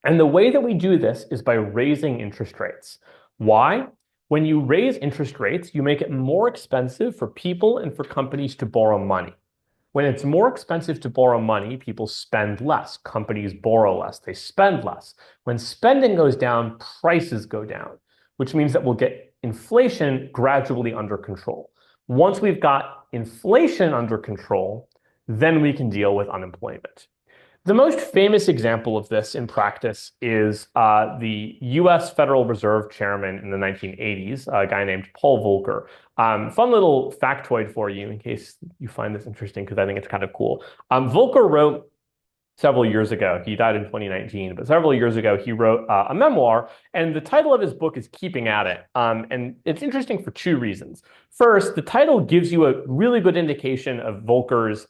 Speaker 1: And the way that we do this is by raising interest rates. Why? When you raise interest rates, you make it more expensive for people and for companies to borrow money. When it's more expensive to borrow money, people spend less. Companies borrow less. They spend less. When spending goes down, prices go down, which means that we'll get inflation gradually under control. Once we've got inflation under control, then we can deal with unemployment. The most famous example of this in practice is the US Federal Reserve chairman in the 1980s, a guy named Paul Volcker. Fun little factoid for you in case you find this interesting, because I think it's kind of cool. Volcker wrote several years ago, he died in 2019, but several years ago, he wrote a memoir, and the title of his book is Keeping at It. And it's interesting for two reasons. First, the title gives you a really good indication of Volcker's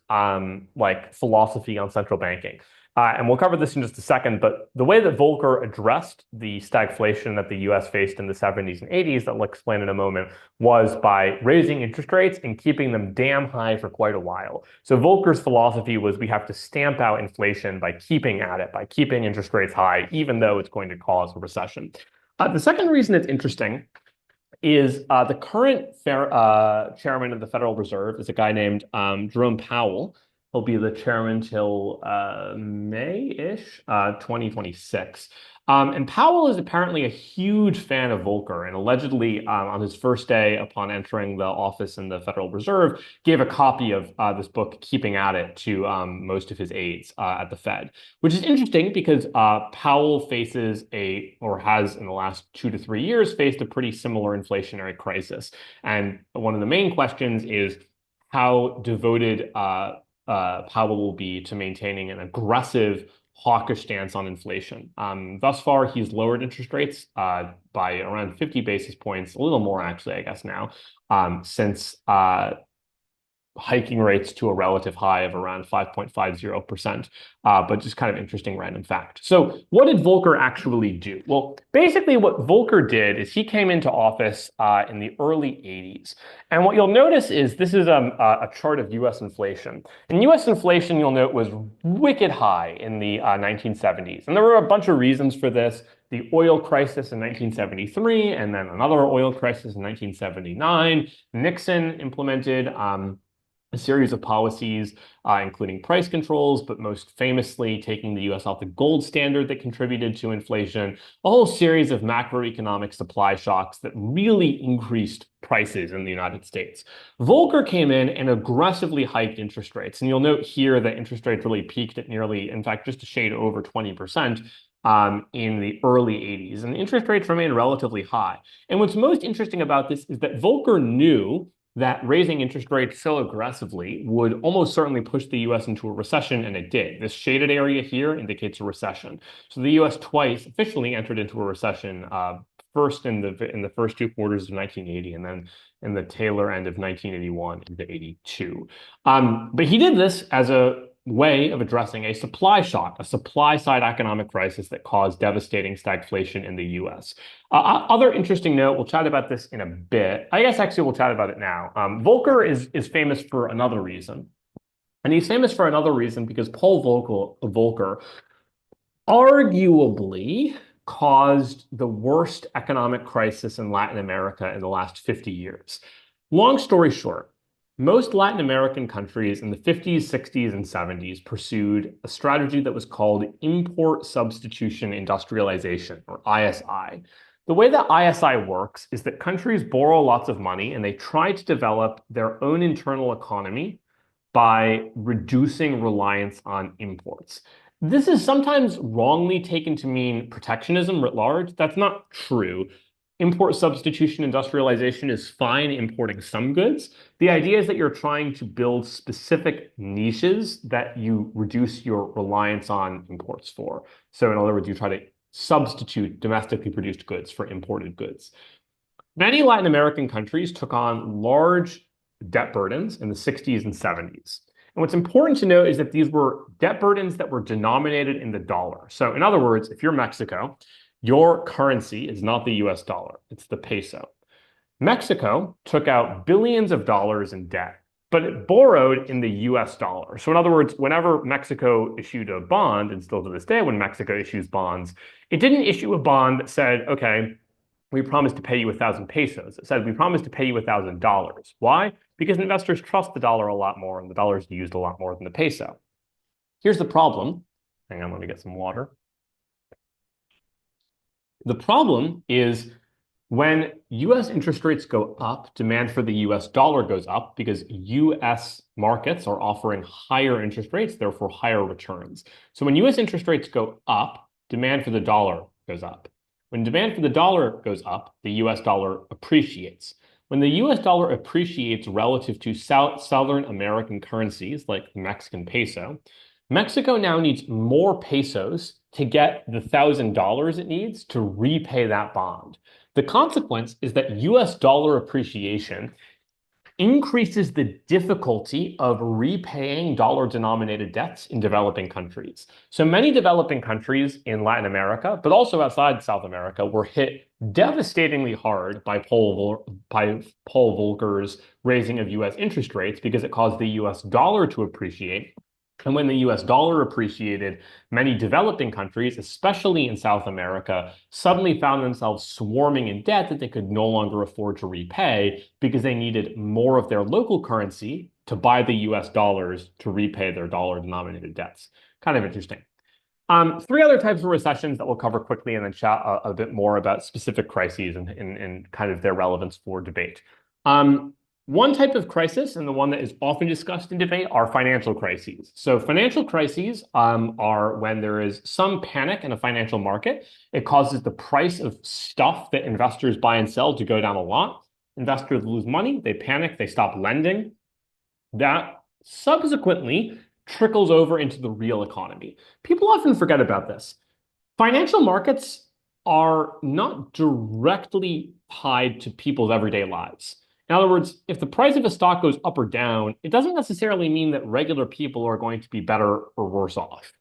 Speaker 1: like philosophy on central banking. And we'll cover this in just a second, but the way that Volcker addressed the stagflation that the US faced in the 70s and 80s, that I'll explain in a moment, was by raising interest rates and keeping them damn high for quite a while. So Volcker's philosophy was we have to stamp out inflation by keeping at it, by keeping interest rates high, even though it's going to cause a recession. The second reason it's interesting is the current chairman of the Federal Reserve is a guy named Jerome Powell. He'll be the chairman till May-ish, 2026. And Powell is apparently a huge fan of Volcker, and allegedly on his first day upon entering the office in the Federal Reserve, gave a copy of this book, Keeping at It, to most of his aides at the Fed, which is interesting because Powell faces or has in the last 2 to 3 years faced a pretty similar inflationary crisis. And one of the main questions is how devoted Powell will be to maintaining an aggressive hawkish stance on inflation. Thus far, he's lowered interest rates by around 50 basis points, a little more actually, I guess now, since hiking rates to a relative high of around 5.50%, but just kind of interesting random fact. So what did Volcker actually do? Well, basically what Volcker did is he came into office in the early 80s. And what you'll notice is this is a chart of US inflation. And US inflation, you'll note, was wicked high in the 1970s. And there were a bunch of reasons for this. The oil crisis in 1973, and then another oil crisis in 1979. Nixon implemented a series of policies, including price controls, but most famously taking the US off the gold standard that contributed to inflation, a whole series of macroeconomic supply shocks that really increased prices in the United States. Volcker came in and aggressively hiked interest rates. And you'll note here that interest rates really peaked at nearly, in fact, just a shade over 20%. In the early 80s, and interest rates remain relatively high. And what's most interesting about this is that Volcker knew that raising interest rates so aggressively would almost certainly push the US into a recession, and it did. This shaded area here indicates a recession. So the US twice officially entered into a recession, first in the first 2 quarters of 1980, and then in the tailor end of 1981 into 82. But he did this as a way of addressing a supply shock, a supply side economic crisis that caused devastating stagflation in the US. Other interesting note, we'll chat about this in a bit. I guess actually we'll chat about it now. Volcker is famous for another reason. And he's famous for another reason because Volcker arguably caused the worst economic crisis in Latin America in the last 50 years. Long story short, most Latin American countries in the 50s, 60s, and 70s pursued a strategy that was called import substitution industrialization, or ISI. The way that ISI works is that countries borrow lots of money and they try to develop their own internal economy by reducing reliance on imports. This is sometimes wrongly taken to mean protectionism writ large. That's not true. Import substitution industrialization is fine importing some goods. The idea is that you're trying to build specific niches that you reduce your reliance on imports for. So in other words, you try to substitute domestically produced goods for imported goods. Many Latin American countries took on large debt burdens in the 60s and 70s. And what's important to note is that these were debt burdens that were denominated in the dollar. So in other words, if you're Mexico, your currency is not the US dollar, it's the peso. Mexico took out billions of dollars in debt, but it borrowed in the US dollar. So in other words, whenever Mexico issued a bond, and still to this day when Mexico issues bonds, it didn't issue a bond that said, okay, we promise to pay you 1,000 pesos. It said, we promise to pay you $1,000. Why? Because investors trust the dollar a lot more and the dollar is used a lot more than the peso. Here's the problem. Hang on, let me get some water. The problem is when US interest rates go up, demand for the US dollar goes up because US markets are offering higher interest rates, therefore higher returns. So when US interest rates go up, demand for the dollar goes up. When demand for the dollar goes up, the US dollar appreciates. When the US dollar appreciates relative to Southern American currencies like the Mexican peso, Mexico now needs more pesos to get the $1,000 it needs to repay that bond. The consequence is that US dollar appreciation increases the difficulty of repaying dollar-denominated debts in developing countries. So many developing countries in Latin America, but also outside South America, were hit devastatingly hard by Paul Volcker's raising of US interest rates because it caused the US dollar to appreciate. And when the US dollar appreciated, many developing countries, especially in South America, suddenly found themselves swarming in debt that they could no longer afford to repay because they needed more of their local currency to buy the US dollars to repay their dollar-denominated debts. Kind of interesting. Three other types of recessions that we'll cover quickly and then chat a bit more about specific crises and kind of their relevance for debate. One type of crisis, and the one that is often discussed in debate, are financial crises. So financial crises are when there is some panic in a financial market. It causes the price of stuff that investors buy and sell to go down a lot. Investors lose money, they panic, they stop lending. That subsequently trickles over into the real economy. People often forget about this. Financial markets are not directly tied to people's everyday lives. In other words, if the price of a stock goes up or down, it doesn't necessarily mean that regular people are going to be better or worse off.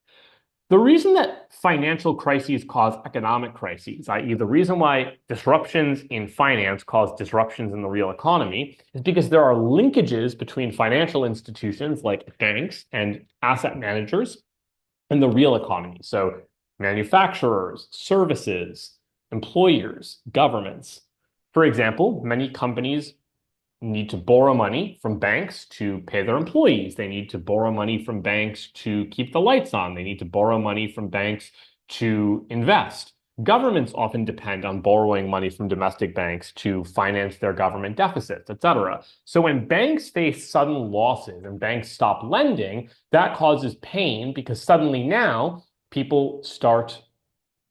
Speaker 1: The reason that financial crises cause economic crises, i.e. the reason why disruptions in finance cause disruptions in the real economy, is because there are linkages between financial institutions like banks and asset managers and the real economy. So manufacturers, services, employers, governments. For example, many companies need to borrow money from banks to pay their employees. They need to borrow money from banks to keep the lights on. They need to borrow money from banks to invest. Governments often depend on borrowing money from domestic banks to finance their government deficits, etc. So when banks face sudden losses and banks stop lending, that causes pain because suddenly now people start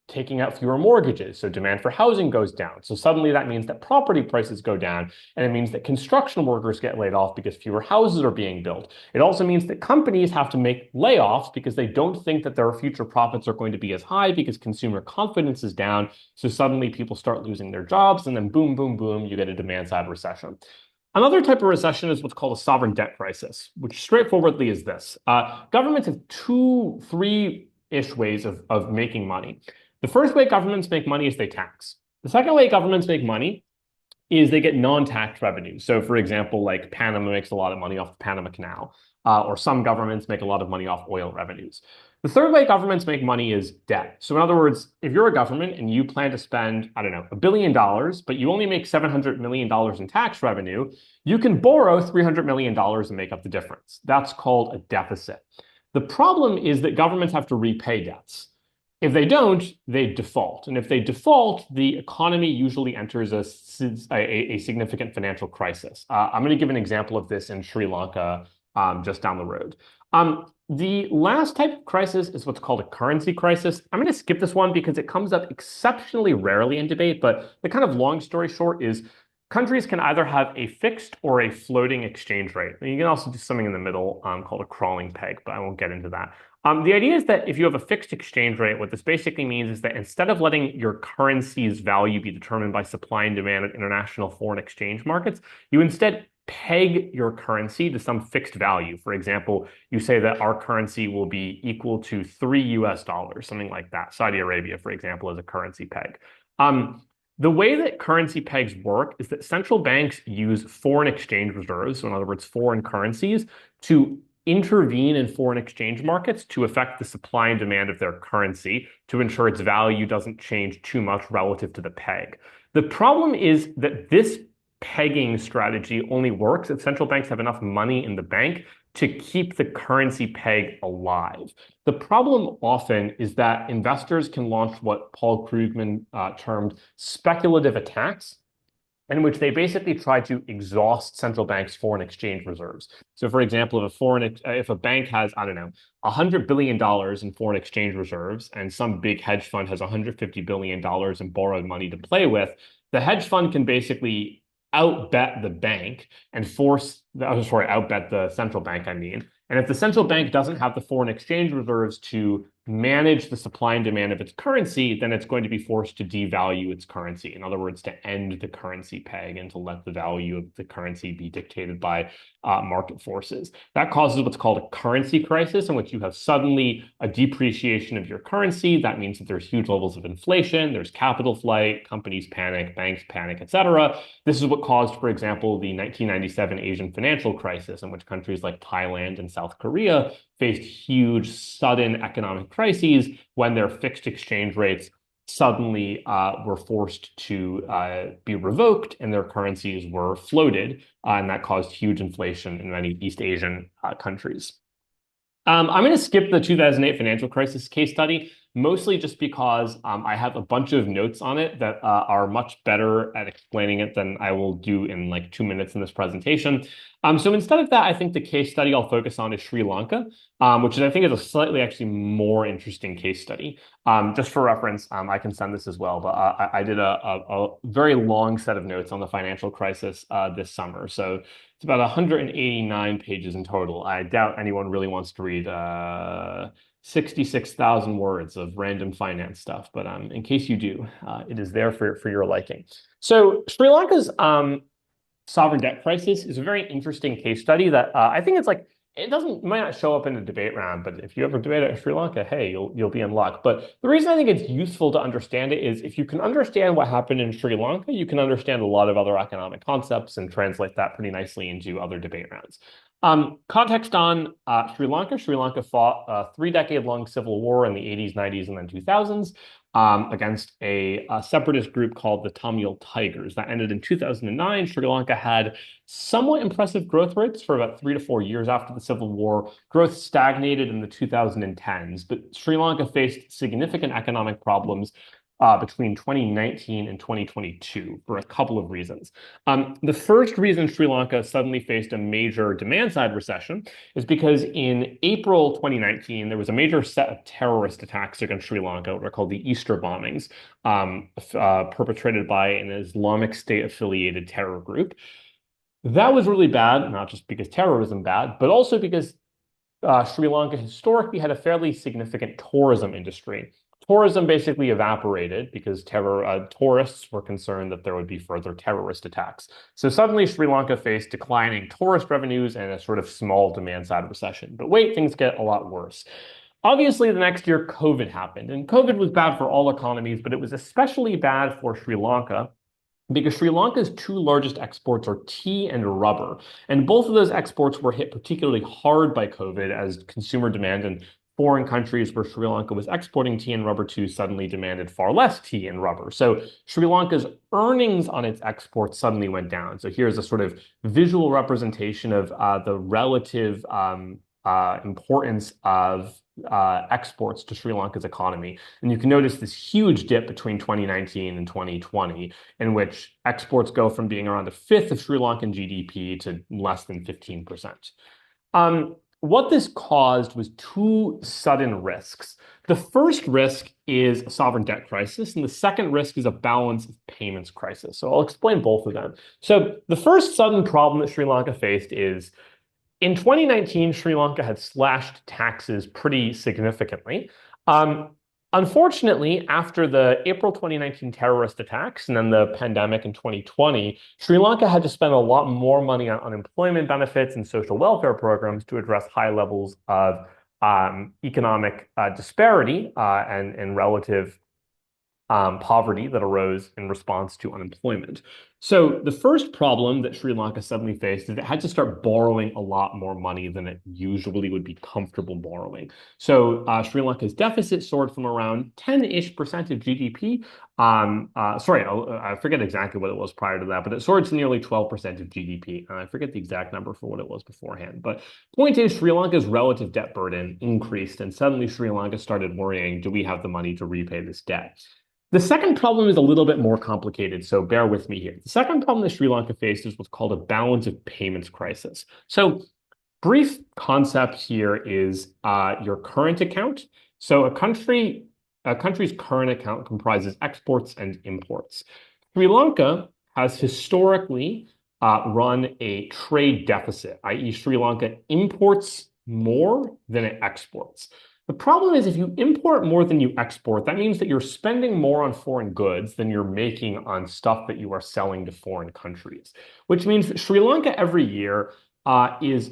Speaker 1: taking out fewer mortgages. So demand for housing goes down. So suddenly that means that property prices go down, and it means that construction workers get laid off because fewer houses are being built. It also means that companies have to make layoffs because they don't think that their future profits are going to be as high because consumer confidence is down. So suddenly people start losing their jobs, and then boom, boom, boom, you get a demand side recession. Another type of recession is what's called a sovereign debt crisis, which straightforwardly is this. Governments have two, three-ish ways of making money. The first way governments make money is they tax. The second way governments make money is they get non-tax revenue. So, for example, like Panama makes a lot of money off the Panama Canal, or some governments make a lot of money off oil revenues. The third way governments make money is debt. So, in other words, if you're a government and you plan to spend, I don't know, $1 billion, but you only make $700 million in tax revenue, you can borrow $300 million and make up the difference. That's called a deficit. The problem is that governments have to repay debts. If they don't, they default. And if they default, the economy usually enters a significant financial crisis. I'm going to give an example of this in Sri Lanka just down the road. The last type of crisis is what's called a currency crisis. I'm going to skip this one because it comes up exceptionally rarely in debate, but the kind of long story short is countries can either have a fixed or a floating exchange rate. And you can also do something in the middle called a crawling peg, but I won't get into that. The idea is that if you have a fixed exchange rate, what this basically means is that instead of letting your currency's value be determined by supply and demand at international foreign exchange markets, you instead peg your currency to some fixed value. For example, you say that our currency will be equal to $3, something like that. Saudi Arabia, for example, is a currency peg. The way that currency pegs work is that central banks use foreign exchange reserves, so in other words, foreign currencies, to intervene in foreign exchange markets to affect the supply and demand of their currency to ensure its value doesn't change too much relative to the peg. The problem is that this pegging strategy only works if central banks have enough money in the bank to keep the currency peg alive. The problem often is that investors can launch what Paul Krugman termed speculative attacks, in which they basically try to exhaust central banks' foreign exchange reserves. So, for example, if a bank has, I don't know, $100 billion in foreign exchange reserves, and some big hedge fund has $150 billion in borrowed money to play with, the hedge fund can basically outbet the bank and outbet the central bank, I mean. And if the central bank doesn't have the foreign exchange reserves to manage the supply and demand of its currency, then it's going to be forced to devalue its currency. In other words, to end the currency peg and to let the value of the currency be dictated by market forces. That causes what's called a currency crisis, in which you have suddenly a depreciation of your currency. That means that there's huge levels of inflation, there's capital flight, companies panic, banks panic, etc. This is what caused, for example, the 1997 Asian financial crisis, in which countries like Thailand and South Korea faced huge, sudden economic crises when their fixed exchange rates suddenly were forced to be revoked and their currencies were floated, and that caused huge inflation in many East Asian countries. I'm going to skip the 2008 financial crisis case study, mostly just because I have a bunch of notes on it that are much better at explaining it than I will do in like 2 minutes in this presentation. So instead of that, I think the case study I'll focus on is Sri Lanka, which I think is a slightly actually more interesting case study. Just for reference, I can send this as well, but I did a very long set of notes on the financial crisis this summer. So it's about 189 pages in total. I doubt anyone really wants to read 66,000 words of random finance stuff, but in case you do, it is there for your liking. So Sri Lanka's sovereign debt crisis is a very interesting case study that I think it's like, might not show up in a debate round, but if you ever debate at Sri Lanka, hey, you'll be in luck. But the reason I think it's useful to understand it is if you can understand what happened in Sri Lanka, you can understand a lot of other economic concepts and translate that pretty nicely into other debate rounds. Context on Sri Lanka. Sri Lanka fought a 3-decade-long civil war in the 80s, 90s, and then 2000s against a separatist group called the Tamil Tigers. That ended in 2009. Sri Lanka had somewhat impressive growth rates for about 3 to 4 years after the civil war. Growth stagnated in the 2010s, but Sri Lanka faced significant economic problems between 2019 and 2022 for a couple of reasons. The first reason Sri Lanka suddenly faced a major demand-side recession is because in April 2019, there was a major set of terrorist attacks against Sri Lanka, what are called the Easter bombings, perpetrated by an Islamic State-affiliated terror group. That was really bad, not just because terrorism bad, but also because Sri Lanka historically had a fairly significant tourism industry. tourism basically evaporated because tourists were concerned that there would be further terrorist attacks. So suddenly Sri Lanka faced declining tourist revenues and a sort of small demand side recession. But wait, things get a lot worse. Obviously, the next year, COVID happened, and COVID was bad for all economies, but it was especially bad for Sri Lanka because Sri Lanka's two largest exports are tea and rubber. And both of those exports were hit particularly hard by COVID as consumer demand in foreign countries where Sri Lanka was exporting tea and rubber to suddenly demanded far less tea and rubber. So Sri Lanka's earnings on its exports suddenly went down. So here's a sort of visual representation of the relative importance of exports to Sri Lanka's economy. And you can notice this huge dip between 2019 and 2020, in which exports go from being around a fifth of Sri Lankan GDP to less than 15%. What this caused was two sudden risks. The first risk is a sovereign debt crisis, and the second risk is a balance of payments crisis. So I'll explain both of them. So the first sudden problem that Sri Lanka faced is in 2019, Sri Lanka had slashed taxes pretty significantly. Unfortunately, after the April 2019 terrorist attacks and then the pandemic in 2020, Sri Lanka had to spend a lot more money on unemployment benefits and social welfare programs to address high levels of economic disparity and relative poverty that arose in response to unemployment. So the first problem that Sri Lanka suddenly faced is it had to start borrowing a lot more money than it usually would be comfortable borrowing. So Sri Lanka's deficit soared from around 10-ish% of GDP. I forget exactly what it was prior to that, but it soared to nearly 12% of GDP. I forget the exact number for what it was beforehand. But point is, Sri Lanka's relative debt burden increased, and suddenly Sri Lanka started worrying, do we have the money to repay this debt? The second problem is a little bit more complicated, so bear with me here. The second problem that Sri Lanka faced is what's called a balance of payments crisis. So brief concept here is your current account. So a country's current account comprises exports and imports. Sri Lanka has historically run a trade deficit, i.e. Sri Lanka imports more than it exports. The problem is if you import more than you export, that means that you're spending more on foreign goods than you're making on stuff that you are selling to foreign countries, which means that Sri Lanka every year is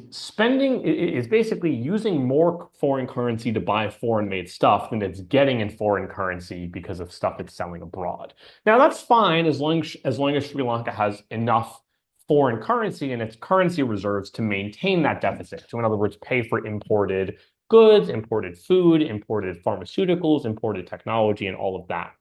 Speaker 1: basically using more foreign currency to buy foreign-made stuff than it's getting in foreign currency because of stuff it's selling abroad. Now, that's fine as long as Sri Lanka has enough foreign currency in its currency reserves to maintain that deficit. So in other words, pay for imported goods, imported food, imported pharmaceuticals, imported technology, and all of that.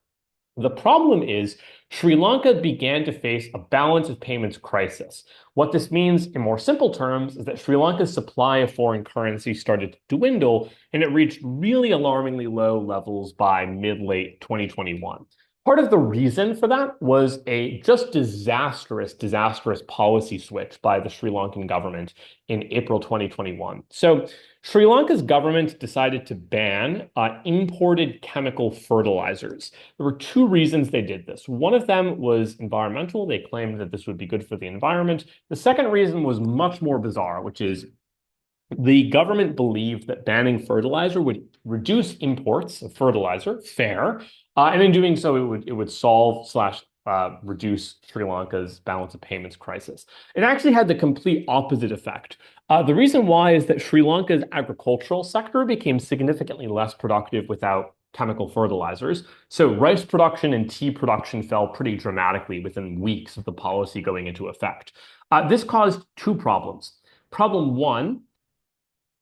Speaker 1: The problem is Sri Lanka began to face a balance of payments crisis. What this means in more simple terms is that Sri Lanka's supply of foreign currency started to dwindle, and it reached really alarmingly low levels by mid-late 2021. Part of the reason for that was a just disastrous policy switch by the Sri Lankan government in April 2021. So Sri Lanka's government decided to ban imported chemical fertilizers. There were two reasons they did this. One of them was environmental. They claimed that this would be good for the environment. The second reason was much more bizarre, which is the government believed that banning fertilizer would reduce imports of fertilizer, fair, and in doing so, it would solve slash reduce Sri Lanka's balance of payments crisis. It actually had the complete opposite effect. The reason why is that Sri Lanka's agricultural sector became significantly less productive without chemical fertilizers. So rice production and tea production fell pretty dramatically within weeks of the policy going into effect. This caused two problems. Problem one,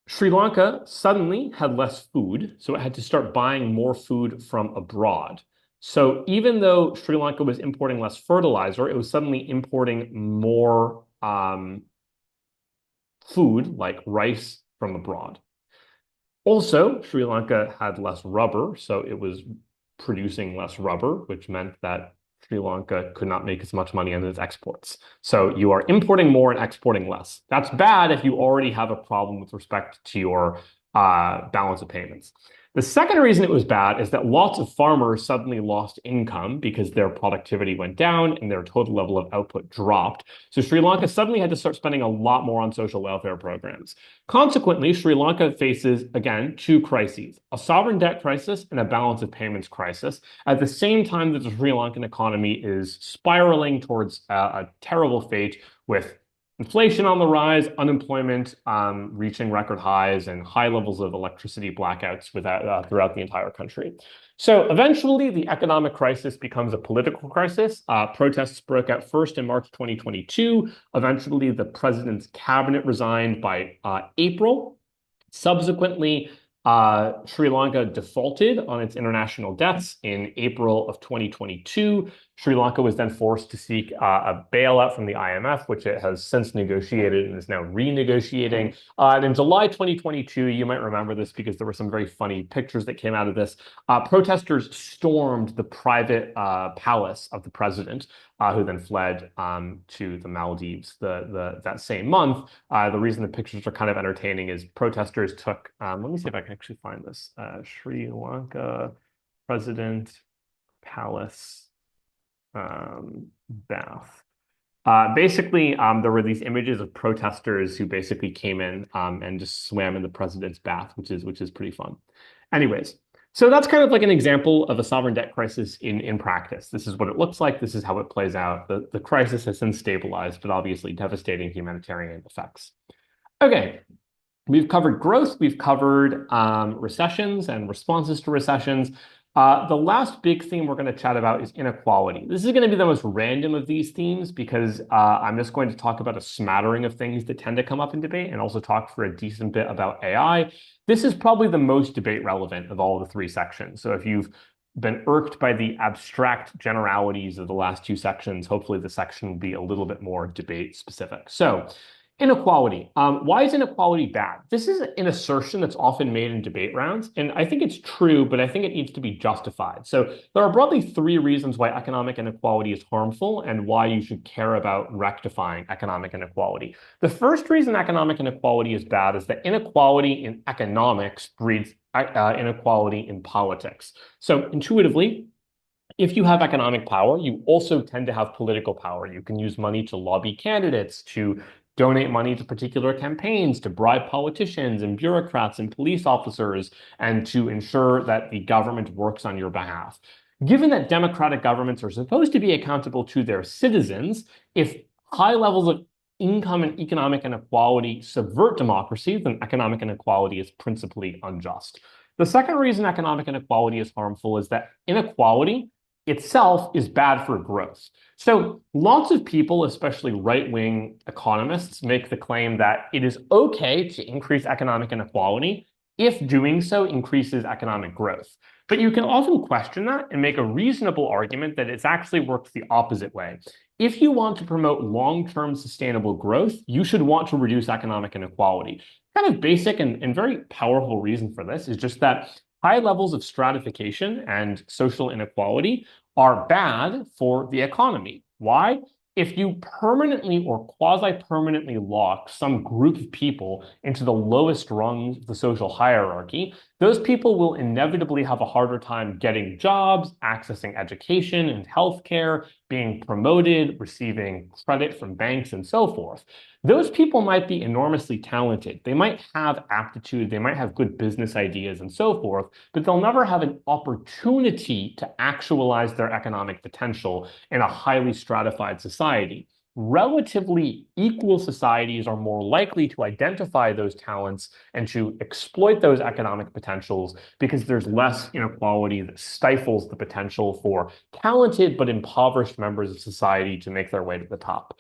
Speaker 1: Sri Lanka suddenly had less food, so it had to start buying more food from abroad. So even though Sri Lanka was importing less fertilizer, it was suddenly importing more food, like rice, from abroad. Also, Sri Lanka had less rubber, so it was producing less rubber, which meant that Sri Lanka could not make as much money on its exports. So you are importing more and exporting less. That's bad if you already have a problem with respect to your balance of payments. The second reason it was bad is that lots of farmers suddenly lost income because their productivity went down and their total level of output dropped. So Sri Lanka suddenly had to start spending a lot more on social welfare programs. Consequently, Sri Lanka faces, again, two crises, a sovereign debt crisis and a balance of payments crisis, at the same time that the Sri Lankan economy is spiraling towards a terrible fate with inflation on the rise, unemployment reaching record highs, and high levels of electricity blackouts throughout the entire country. So eventually, the economic crisis becomes a political crisis. Protests broke out first in March 2022. Eventually, the president's cabinet resigned by April. Subsequently, Sri Lanka defaulted on its international debts in April of 2022. Sri Lanka was then forced to seek a bailout from the IMF, which it has since negotiated and is now renegotiating. And in July 2022, you might remember this because there were some very funny pictures that came out of this. Protesters stormed the private palace of the president, who then fled to the Maldives that same month. The reason the pictures are kind of entertaining is protesters took, let me see if I can actually find this, Sri Lanka President Palace bath. Basically, there were these images of protesters who basically came in and just swam in the president's bath, which is pretty fun. Anyways, so that's kind of like an example of a sovereign debt crisis in practice. This is what it looks like. This is how it plays out. The crisis has since stabilized, but obviously devastating humanitarian effects. Okay, we've covered growth. We've covered recessions and responses to recessions. The last big theme we're going to chat about is inequality. This is going to be the most random of these themes because I'm just going to talk about a smattering of things that tend to come up in debate and also talk for a decent bit about AI. This is probably the most debate relevant of all the three sections. So if you've been irked by the abstract generalities of the last two sections, hopefully the section will be a little bit more debate specific. So inequality. Why is inequality bad? This is an assertion that's often made in debate rounds, and I think it's true, but I think it needs to be justified. So there are broadly three reasons why economic inequality is harmful and why you should care about rectifying economic inequality. The first reason economic inequality is bad is that inequality in economics breeds inequality in politics. So intuitively, if you have economic power, you also tend to have political power. You can use money to lobby candidates, to donate money to particular campaigns, to bribe politicians and bureaucrats and police officers, and to ensure that the government works on your behalf. Given that democratic governments are supposed to be accountable to their citizens, if high levels of income and economic inequality subvert democracy, then economic inequality is principally unjust. The second reason economic inequality is harmful is that inequality itself is bad for growth. So lots of people, especially right-wing economists, make the claim that it is okay to increase economic inequality if doing so increases economic growth. But you can often question that and make a reasonable argument that it actually works the opposite way. If you want to promote long-term sustainable growth, you should want to reduce economic inequality. Kind of basic and very powerful reason for this is just that high levels of stratification and social inequality are bad for the economy. Why? If you permanently or quasi-permanently lock some group of people into the lowest rungs of the social hierarchy, those people will inevitably have a harder time getting jobs, accessing education and healthcare, being promoted, receiving credit from banks, and so forth. Those people might be enormously talented. They might have aptitude, they might have good business ideas, and so forth, but they'll never have an opportunity to actualize their economic potential in a highly stratified society. Relatively equal societies are more likely to identify those talents and to exploit those economic potentials because there's less inequality that stifles the potential for talented but impoverished members of society to make their way to the top.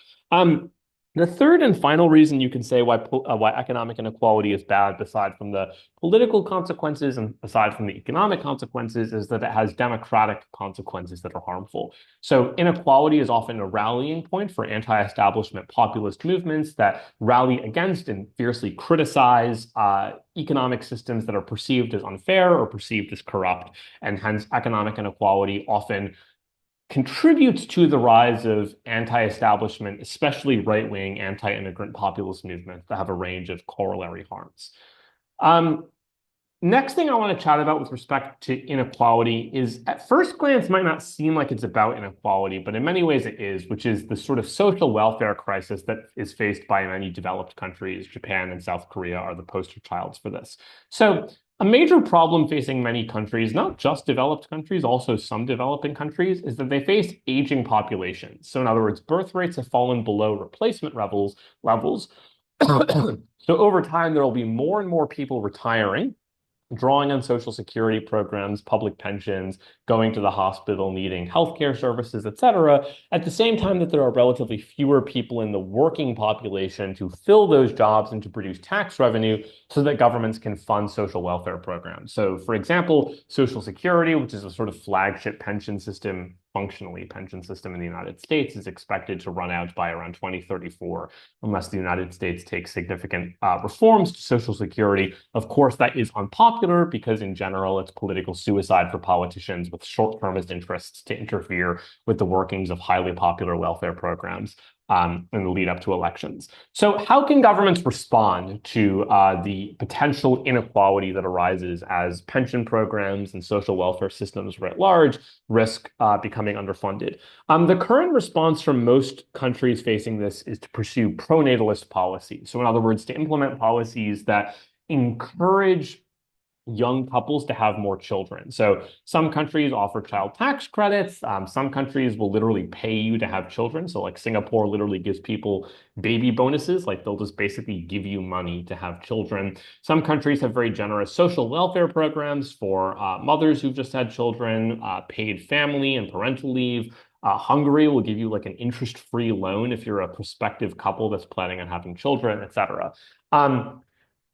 Speaker 1: The third and final reason you can say why economic inequality is bad, aside from the political consequences and aside from the economic consequences, is that it has democratic consequences that are harmful. So inequality is often a rallying point for anti-establishment populist movements that rally against and fiercely criticize economic systems that are perceived as unfair or perceived as corrupt, and hence economic inequality often contributes to the rise of anti-establishment, especially right-wing anti-immigrant populist movements that have a range of corollary harms. Next thing I want to chat about with respect to inequality is at first glance might not seem like it's about inequality, but in many ways it is, which is the sort of social welfare crisis that is faced by many developed countries. Japan and South Korea are the poster childs for this. So a major problem facing many countries, not just developed countries, also some developing countries, is that they face aging populations. So in other words, birth rates have fallen below replacement levels. So over time, there will be more and more people retiring, drawing on social security programs, public pensions, going to the hospital, needing healthcare services, et cetera, at the same time that there are relatively fewer people in the working population to fill those jobs and to produce tax revenue so that governments can fund social welfare programs. So, for example, Social Security, which is a sort of flagship pension system, functionally pension system in the United States, is expected to run out by around 2034 unless the United States takes significant reforms to Social Security. Of course, that is unpopular because, in general, it's political suicide for politicians with short-termist interests to interfere with the workings of highly popular welfare programs in the lead up to elections. So how can governments respond to the potential inequality that arises as pension programs and social welfare systems writ large risk becoming underfunded? The current response from most countries facing this is to pursue pronatalist policies. So in other words, to implement policies that encourage young couples to have more children. So some countries offer child tax credits. Some countries will literally pay you to have children. So like Singapore literally gives people baby bonuses, like they'll just basically give you money to have children. Some countries have very generous social welfare programs for mothers who've just had children, paid family and parental leave. Hungary will give you like an interest-free loan if you're a prospective couple that's planning on having children, et cetera.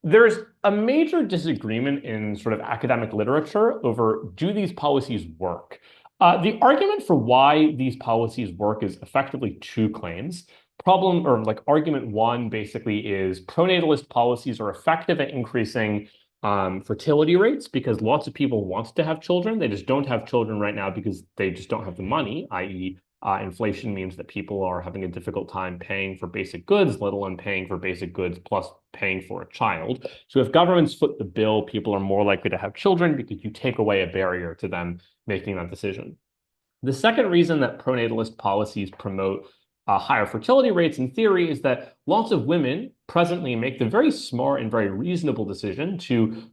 Speaker 1: There's a major disagreement in sort of academic literature over do these policies work? The argument for why these policies work is effectively two claims. Problem or like argument one basically is pronatalist policies are effective at increasing fertility rates because lots of people want to have children. They just don't have children right now because they just don't have the money, i.e., inflation means that people are having a difficult time paying for basic goods, let alone paying for basic goods plus paying for a child. So if governments foot the bill, people are more likely to have children because you take away a barrier to them making that decision. The second reason that pronatalist policies promote higher fertility rates in theory is that lots of women presently make the very smart and very reasonable decision to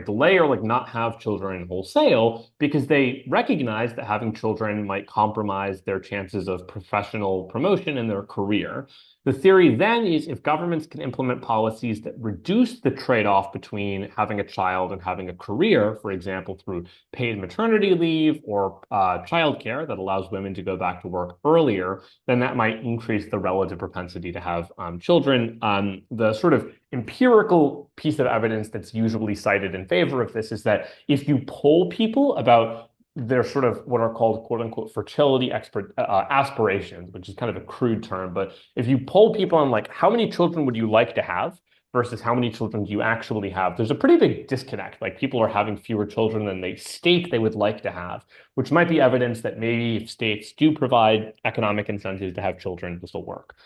Speaker 1: delay or like not have children wholesale because they recognize that having children might compromise their chances of professional promotion in their career. The theory then is if governments can implement policies that reduce the trade-off between having a child and having a career, for example, through paid maternity leave or childcare that allows women to go back to work earlier, then that might increase the relative propensity to have children. The sort of empirical piece of evidence that's usually cited in favor of this is that if you poll people about their sort of what are called quote unquote fertility aspirations, which is kind of a crude term, but if you poll people on like how many children would you like to have versus how many children do you actually have, there's a pretty big disconnect. Like people are having fewer children than they state they would like to have, which might be evidence that maybe if states do provide economic incentives to have children, this will work.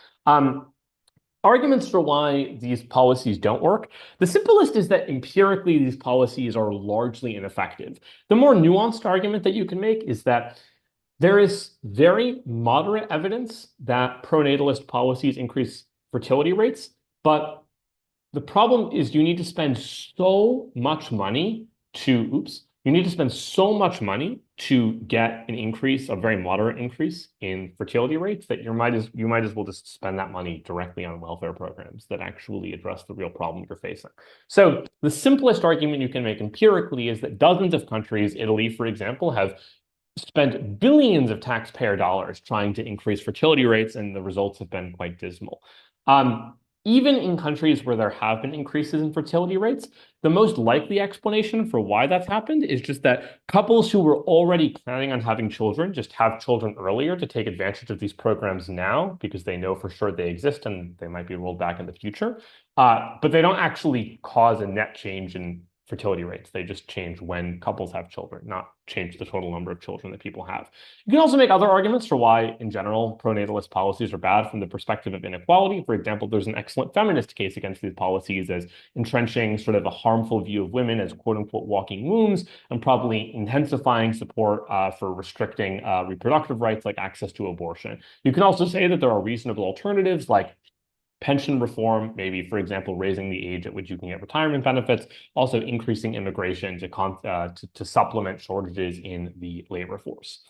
Speaker 1: Arguments for why these policies don't work. The simplest is that empirically these policies are largely ineffective. The more nuanced argument that you can make is that there is very moderate evidence that pronatalist policies increase fertility rates, but the problem is you need to spend so much money to get an increase, a very moderate increase in fertility rates that you might as well just spend that money directly on welfare programs that actually address the real problem you're facing. So the simplest argument you can make empirically is that dozens of countries, Italy, for example, have spent billions of taxpayer dollars trying to increase fertility rates, and the results have been quite dismal. Even in countries where there have been increases in fertility rates, the most likely explanation for why that's happened is just that couples who were already planning on having children just have children earlier to take advantage of these programs now because they know for sure they exist and they might be rolled back in the future. But they don't actually cause a net change in fertility rates. They just change when couples have children, not change the total number of children that people have. You can also make other arguments for why, in general, pronatalist policies are bad from the perspective of inequality. For example, there's an excellent feminist case against these policies as entrenching sort of a harmful view of women as quote unquote walking wombs and probably intensifying support for restricting reproductive rights like access to abortion. You can also say that there are reasonable alternatives like pension reform, maybe, for example, raising the age at which you can get retirement benefits, also increasing immigration to supplement shortages in the labor force.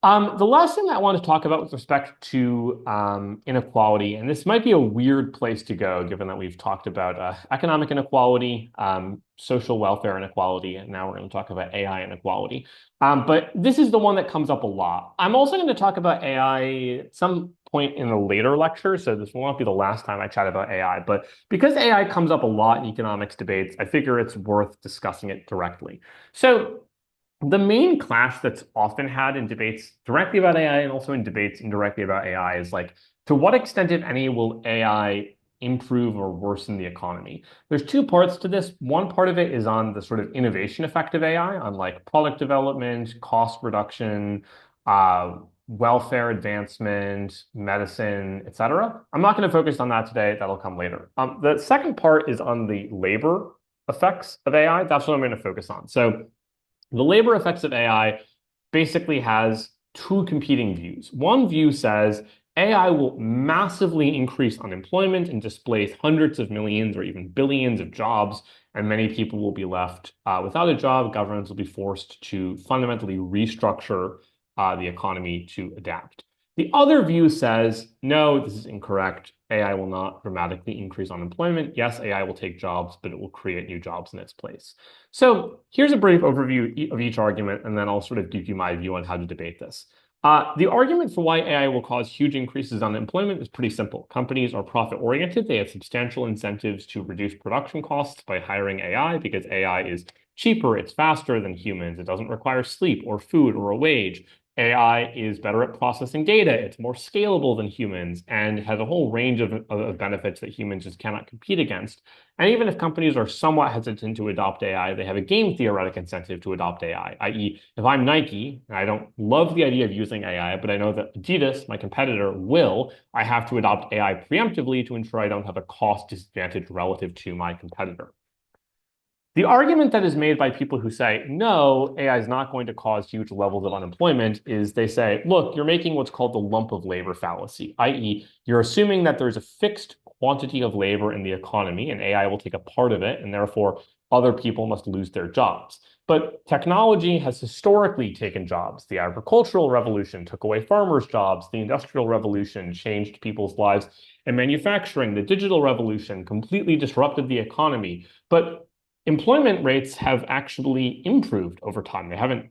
Speaker 1: The last thing that I want to talk about with respect to inequality, and this might be a weird place to go, given that we've talked about economic inequality, social welfare inequality, and now we're going to talk about AI inequality. But this is the one that comes up a lot. I'm also going to talk about AI at some point in a later lecture, so this will not be the last time I chat about AI. But because AI comes up a lot in economics debates, I figure it's worth discussing it directly. So the main clash that's often had in debates directly about AI and also in debates indirectly about AI is like, to what extent, if any, will AI improve or worsen the economy? There's two parts to this. One part of it is on the sort of innovation effect of AI, on like product development, cost reduction, welfare advancement, medicine, etc. I'm not going to focus on that today. That'll come later. The second part is on the labor effects of AI. That's what I'm going to focus on. So the labor effects of AI basically has two competing views. One view says AI will massively increase unemployment and displace hundreds of millions or even billions of jobs, and many people will be left without a job. Governments will be forced to fundamentally restructure the economy to adapt. The other view says, no, this is incorrect. AI will not dramatically increase unemployment. Yes, AI will take jobs, but it will create new jobs in its place. So here's a brief overview of each argument, and then I'll sort of give you my view on how to debate this. The argument for why AI will cause huge increases in unemployment is pretty simple. Companies are profit-oriented. They have substantial incentives to reduce production costs by hiring AI because AI is cheaper, it's faster than humans, it doesn't require sleep or food or a wage. AI is better at processing data, it's more scalable than humans, and has a whole range of benefits that humans just cannot compete against. And even if companies are somewhat hesitant to adopt AI, they have a game theoretic incentive to adopt AI, i.e., if I'm Nike, and I don't love the idea of using AI, but I know that Adidas, my competitor, will, I have to adopt AI preemptively to ensure I don't have a cost disadvantage relative to my competitor. The argument that is made by people who say, no, AI is not going to cause huge levels of unemployment is they say, look, you're making what's called the lump of labor fallacy, i.e., you're assuming that there's a fixed quantity of labor in the economy and AI will take a part of it, and therefore other people must lose their jobs. But technology has historically taken jobs. The agricultural revolution took away farmers' jobs. The industrial revolution changed people's lives. And manufacturing, the digital revolution, completely disrupted the economy. But employment rates have actually improved over time. They haven't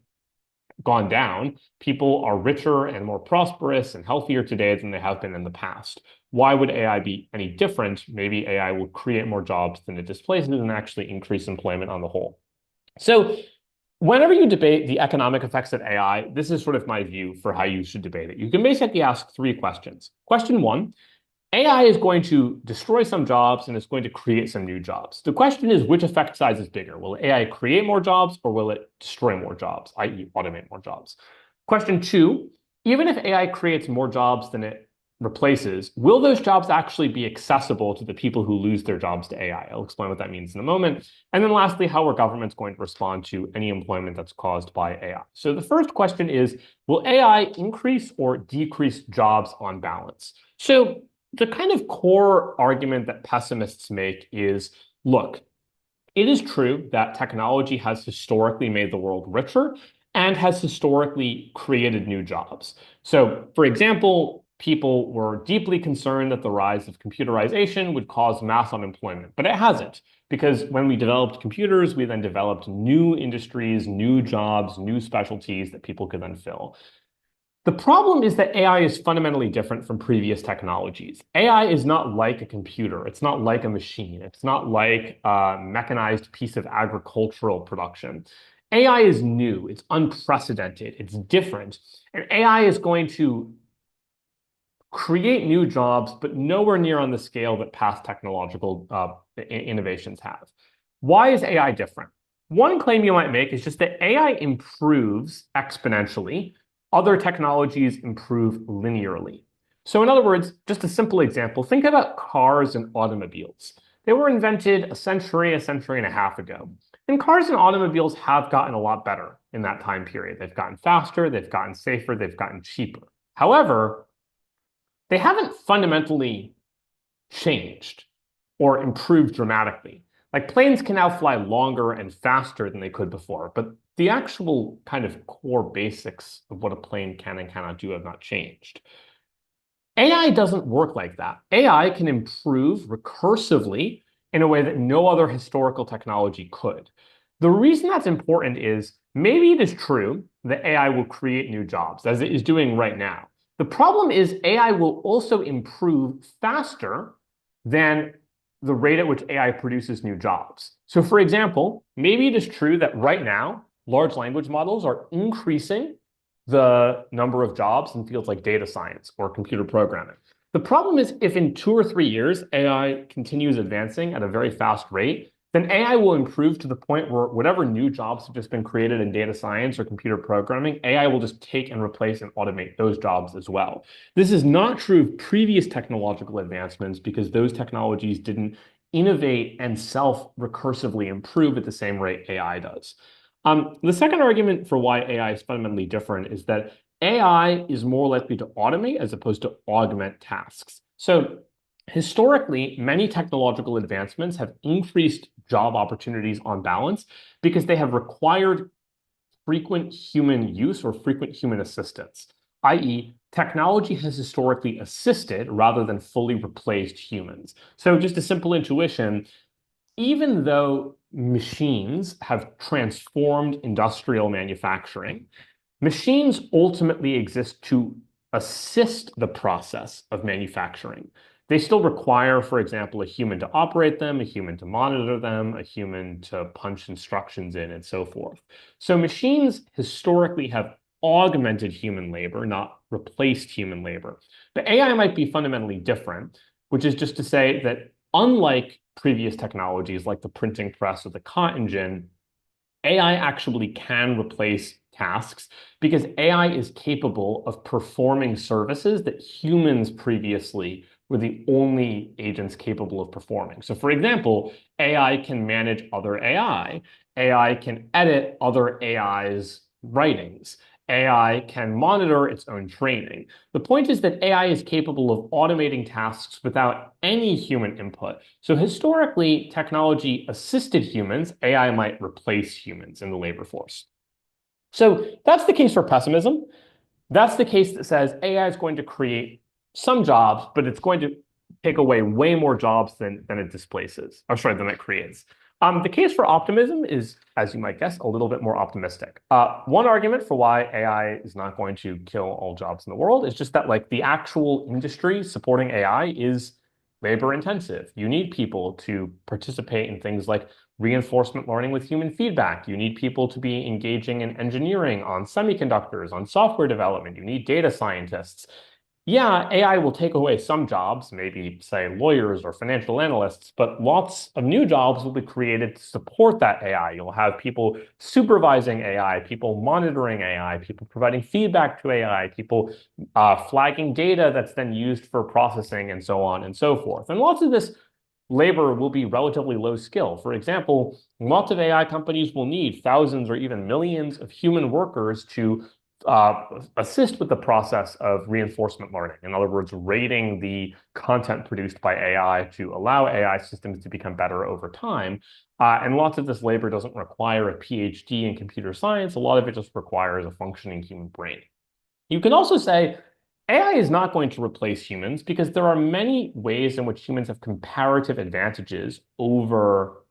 Speaker 1: gone down. People are richer and more prosperous and healthier today than they have been in the past. Why would AI be any different? Maybe AI will create more jobs than it displaces and actually increase employment on the whole. So whenever you debate the economic effects of AI, this is sort of my view for how you should debate it. You can basically ask three questions. Question one, AI is going to destroy some jobs and it's going to create some new jobs. The question is, which effect size is bigger? Will AI create more jobs or will it destroy more jobs, i.e. automate more jobs? Question two, even if AI creates more jobs than it replaces, will those jobs actually be accessible to the people who lose their jobs to AI? I'll explain what that means in a moment. And then lastly, how are governments going to respond to any employment that's caused by AI? So the first question is, will AI increase or decrease jobs on balance? So the kind of core argument that pessimists make is, look, it is true that technology has historically made the world richer and has historically created new jobs. So, for example, people were deeply concerned that the rise of computerization would cause mass unemployment, but it hasn't, because when we developed computers, we then developed new industries, new jobs, new specialties that people could then fill. The problem is that AI is fundamentally different from previous technologies. AI is not like a computer. It's not like a machine. It's not like a mechanized piece of agricultural production. AI is new. It's unprecedented. It's different. And AI is going to create new jobs, but nowhere near on the scale that past technological innovations have. Why is AI different? One claim you might make is just that AI improves exponentially. Other technologies improve linearly. So in other words, just a simple example, think about cars and automobiles. They were invented a century and a half ago. And cars and automobiles have gotten a lot better in that time period. They've gotten faster, they've gotten safer, they've gotten cheaper. However, they haven't fundamentally changed or improved dramatically. Like planes can now fly longer and faster than they could before, but the actual kind of core basics of what a plane can and cannot do have not changed. AI doesn't work like that. AI can improve recursively in a way that no other historical technology could. The reason that's important is maybe it is true that AI will create new jobs, as it is doing right now. The problem is AI will also improve faster than the rate at which AI produces new jobs. So, for example, maybe it is true that right now, large language models are increasing the number of jobs in fields like data science or computer programming. The problem is if in 2 or 3 years AI continues advancing at a very fast rate, then AI will improve to the point where whatever new jobs have just been created in data science or computer programming, AI will just take and replace and automate those jobs as well. This is not true of previous technological advancements because those technologies didn't innovate and self-recursively improve at the same rate AI does. The second argument for why AI is fundamentally different is that AI is more likely to automate as opposed to augment tasks. So historically, many technological advancements have increased job opportunities on balance because they have required frequent human use or frequent human assistance, i.e., technology has historically assisted rather than fully replaced humans. So just a simple intuition, even though machines have transformed industrial manufacturing, machines ultimately exist to assist the process of manufacturing. They still require, for example, a human to operate them, a human to monitor them, a human to punch instructions in, and so forth. So machines historically have augmented human labor, not replaced human labor. But AI might be fundamentally different, which is just to say that unlike previous technologies like the printing press or the cotton gin, AI actually can replace tasks because AI is capable of performing services that humans previously were the only agents capable of performing. So for example, AI can manage other AI. AI can edit other AI's writings. AI can monitor its own training. The point is that AI is capable of automating tasks without any human input. So historically, technology assisted humans. AI might replace humans in the labor force. So that's the case for pessimism. That's the case that says AI is going to create some jobs, but it's going to take away way more jobs than it displaces, or sorry, than it creates. The case for optimism is, as you might guess, a little bit more optimistic. One argument for why AI is not going to kill all jobs in the world is just that like the actual industry supporting AI is labor intensive. You need people to participate in things like reinforcement learning with human feedback. You need people to be engaging in engineering on semiconductors, on software development. You need data scientists. Yeah, AI will take away some jobs, maybe say lawyers or financial analysts, but lots of new jobs will be created to support that AI. You'll have people supervising AI, people monitoring AI, people providing feedback to AI, people flagging data that's then used for processing and so on and so forth. And lots of this labor will be relatively low skill. For example, lots of AI companies will need thousands or even millions of human workers to assist with the process of reinforcement learning. In other words, rating the content produced by AI to allow AI systems to become better over time. And lots of this labor doesn't require a PhD in computer science. A lot of it just requires a functioning human brain. You can also say AI is not going to replace humans because there are many ways in which humans have comparative advantages over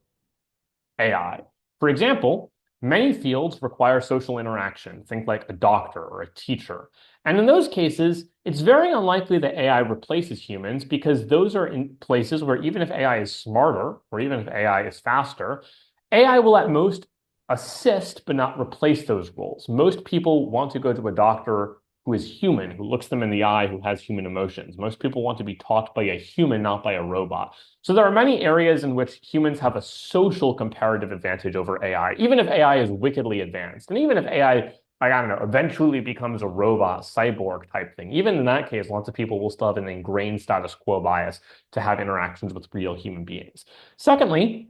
Speaker 1: AI. For example, many fields require social interaction, think like a doctor or a teacher. And in those cases, it's very unlikely that AI replaces humans because those are in places where even if AI is smarter or even if AI is faster, AI will at most assist but not replace those roles. Most people want to go to a doctor who is human, who looks them in the eye, who has human emotions. Most people want to be talked by a human, not by a robot. So there are many areas in which humans have a social comparative advantage over AI, even if AI is wickedly advanced. And even if AI, like, I don't know, eventually becomes a robot, cyborg type thing. Even in that case, lots of people will still have an ingrained status quo bias to have interactions with real human beings. Secondly,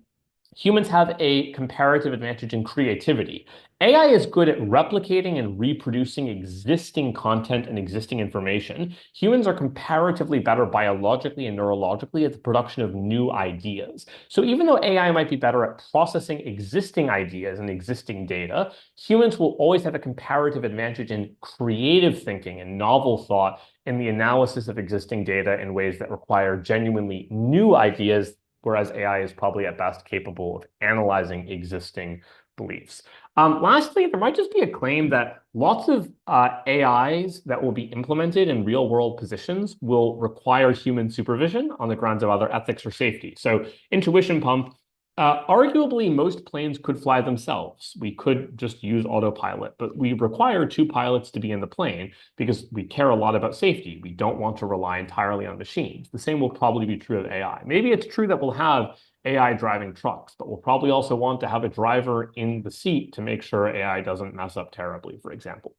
Speaker 1: humans have a comparative advantage in creativity. AI is good at replicating and reproducing existing content and existing information. Humans are comparatively better biologically and neurologically at the production of new ideas. So even though AI might be better at processing existing ideas and existing data, humans will always have a comparative advantage in creative thinking and novel thought in the analysis of existing data in ways that require genuinely new ideas, whereas AI is probably at best capable of analyzing existing beliefs. Lastly, there might just be a claim that lots of AIs that will be implemented in real world positions will require human supervision on the grounds of either ethics or safety. So intuition pump, arguably most planes could fly themselves. We could just use autopilot, but we require two pilots to be in the plane because we care a lot about safety. We don't want to rely entirely on machines. The same will probably be true of AI. Maybe it's true that we'll have AI driving trucks, but we'll probably also want to have a driver in the seat to make sure AI doesn't mess up terribly, for example.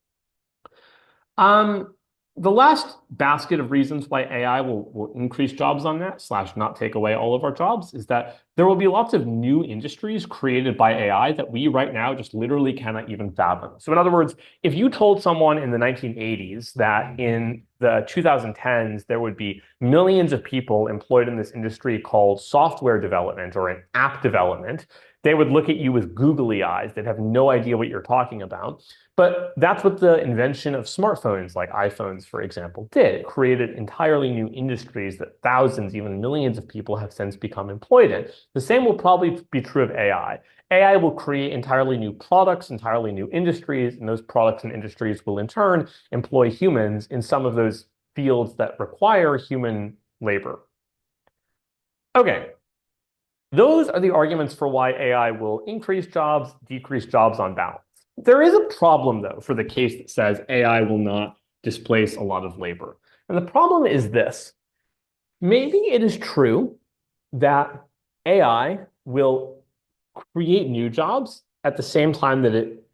Speaker 1: The last basket of reasons why AI will increase jobs on that, slash not take away all of our jobs, is that there will be lots of new industries created by AI that we right now just literally cannot even fathom. So in other words, if you told someone in the 1980s that in the 2010s there would be millions of people employed in this industry called software development or in app development, they would look at you with googly eyes. They'd have no idea what you're talking about. But that's what the invention of smartphones like iPhones, for example, did. It created entirely new industries that thousands, even millions of people have since become employed in. The same will probably be true of AI. AI will create entirely new products, entirely new industries, and those products and industries will in turn employ humans in some of those fields that require human labor. Okay, those are the arguments for why AI will increase jobs, decrease jobs on balance. There is a problem, though, for the case that says AI will not displace a lot of labor. And the problem is this. Maybe it is true that AI will create new jobs at the same time that it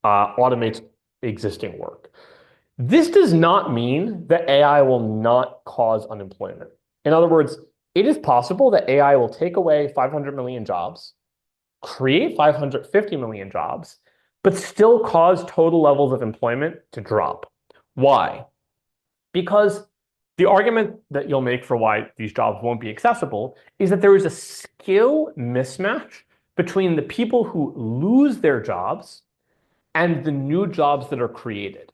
Speaker 1: automates existing work. This does not mean that AI will not cause unemployment. In other words, it is possible that AI will take away 500 million jobs, create 550 million jobs, but still cause total levels of employment to drop. Why? Because the argument that you'll make for why these jobs won't be accessible is that there is a skill mismatch between the people who lose their jobs and the new jobs that are created.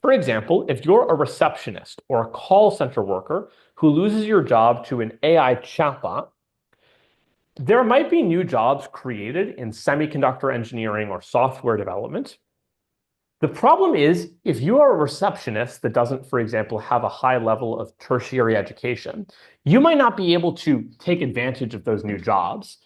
Speaker 1: For example, if you're a receptionist or a call center worker who loses your job to an AI chatbot, there might be new jobs created in semiconductor engineering or software development. The problem is, if you are a receptionist that doesn't, for example, have a high level of tertiary education, you might not be able to take advantage of those new jobs,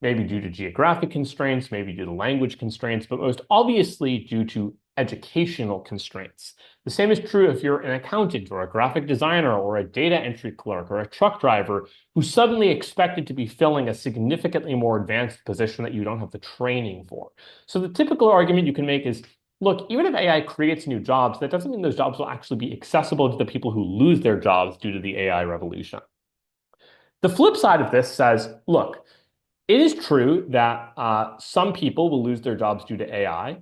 Speaker 1: maybe due to geographic constraints, maybe due to language constraints, but most obviously due to educational constraints. The same is true if you're an accountant or a graphic designer or a data entry clerk or a truck driver who's suddenly expected to be filling a significantly more advanced position that you don't have the training for. So the typical argument you can make is, look, even if AI creates new jobs, that doesn't mean those jobs will actually be accessible to the people who lose their jobs due to the AI revolution. The flip side of this says, look, it is true that some people will lose their jobs due to AI,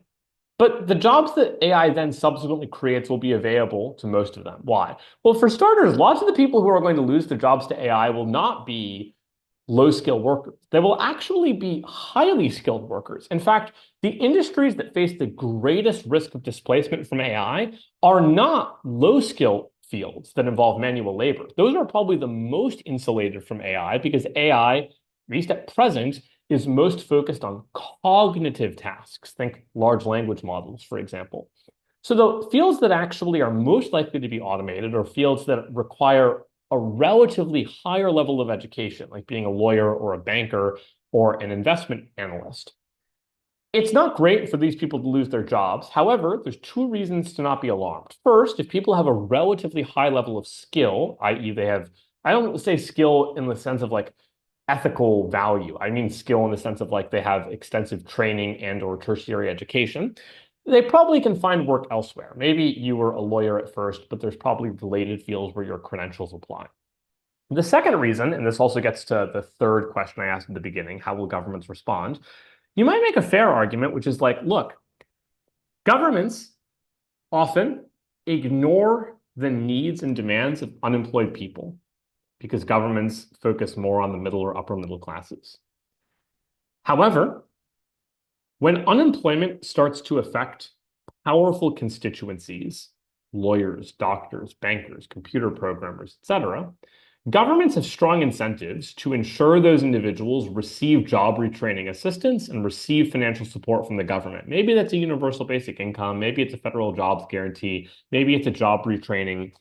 Speaker 1: but the jobs that AI then subsequently creates will be available to most of them. Why? Well, for starters, lots of the people who are going to lose their jobs to AI will not be low-skilled workers. They will actually be highly skilled workers. In fact, the industries that face the greatest risk of displacement from AI are not low-skill fields that involve manual labor. Those are probably the most insulated from AI because AI, at least at present, is most focused on cognitive tasks. Think large language models, for example. So the fields that actually are most likely to be automated are fields that require a relatively higher level of education, like being a lawyer or a banker or an investment analyst. It's not great for these people to lose their jobs. However, there's two reasons to not be alarmed. First, if people have a relatively high level of skill, i.e., they have, I don't say skill in the sense of like ethical value. I mean skill in the sense of like they have extensive training and or tertiary education. They probably can find work elsewhere. Maybe you were a lawyer at first, but there's probably related fields where your credentials apply. The second reason, and this also gets to the third question I asked at the beginning, how will governments respond? You might make a fair argument, which is like, look, governments often ignore the needs and demands of unemployed people because governments focus more on the middle or upper middle classes. However, when unemployment starts to affect powerful constituencies, lawyers, doctors, bankers, computer programmers, etc., governments have strong incentives to ensure those individuals receive job retraining assistance and receive financial support from the government. Maybe that's a universal basic income. Maybe it's a federal jobs guarantee. Maybe it's a job retraining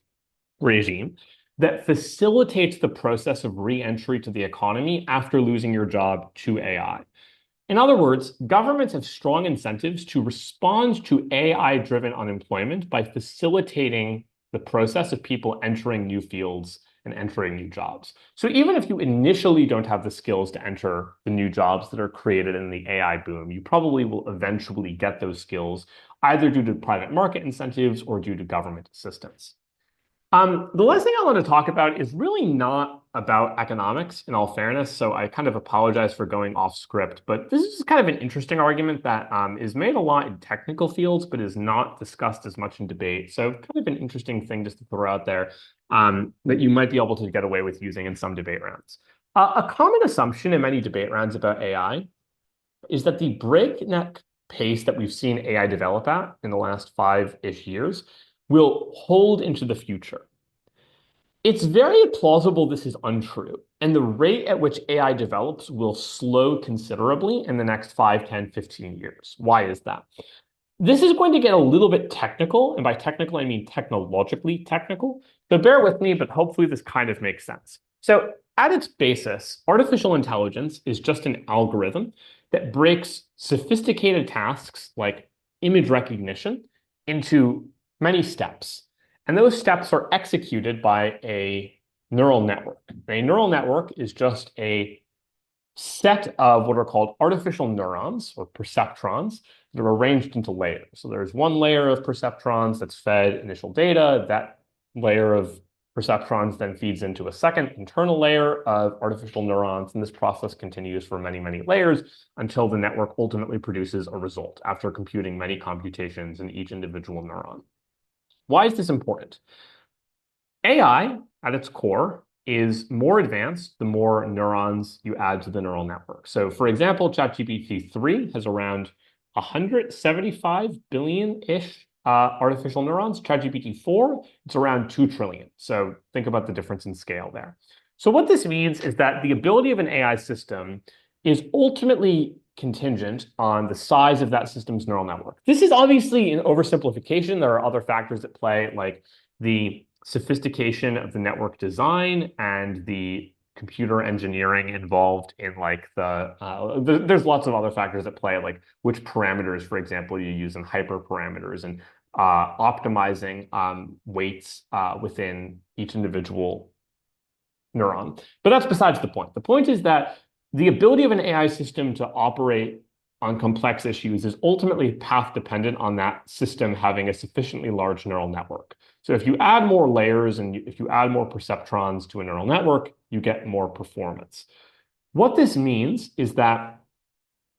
Speaker 1: regime that facilitates the process of re-entry to the economy after losing your job to AI. In other words, governments have strong incentives to respond to AI-driven unemployment by facilitating the process of people entering new fields and entering new jobs. So even if you initially don't have the skills to enter the new jobs that are created in the AI boom, you probably will eventually get those skills either due to private market incentives or due to government assistance. The last thing I want to talk about is really not about economics, in all fairness. So I kind of apologize for going off script, but this is kind of an interesting argument that is made a lot in technical fields, but is not discussed as much in debate. So kind of an interesting thing just to throw out there that you might be able to get away with using in some debate rounds. A common assumption in many debate rounds about AI is that the breakneck pace that we've seen AI develop at in the last 5-ish years will hold into the future. It's very plausible this is untrue, and the rate at which AI develops will slow considerably in the next 5, 10, 15 years. Why is that? This is going to get a little bit technical, and by technical, I mean technologically technical. So bear with me, but hopefully this kind of makes sense. So at its basis, artificial intelligence is just an algorithm that breaks sophisticated tasks like image recognition into many steps. And those steps are executed by a neural network. A neural network is just a set of what are called artificial neurons or perceptrons that are arranged into layers. So there's one layer of perceptrons that's fed initial data. That layer of perceptrons then feeds into a second internal layer of artificial neurons. And this process continues for many, many layers until the network ultimately produces a result after computing many computations in each individual neuron. Why is this important? AI, at its core, is more advanced the more neurons you add to the neural network. So for example, ChatGPT-3 has around 175 billion-ish artificial neurons. ChatGPT-4, it's around 2 trillion. So think about the difference in scale there. So what this means is that the ability of an AI system is ultimately contingent on the size of that system's neural network. This is obviously an oversimplification. There are other factors at play, like the sophistication of the network design and the computer engineering involved in like there's lots of other factors at play, like which parameters, for example, you use in hyperparameters and optimizing weights within each individual neuron. But that's besides the point. The point is that the ability of an AI system to operate on complex issues is ultimately path dependent on that system having a sufficiently large neural network. So if you add more layers and if you add more perceptrons to a neural network, you get more performance. What this means is that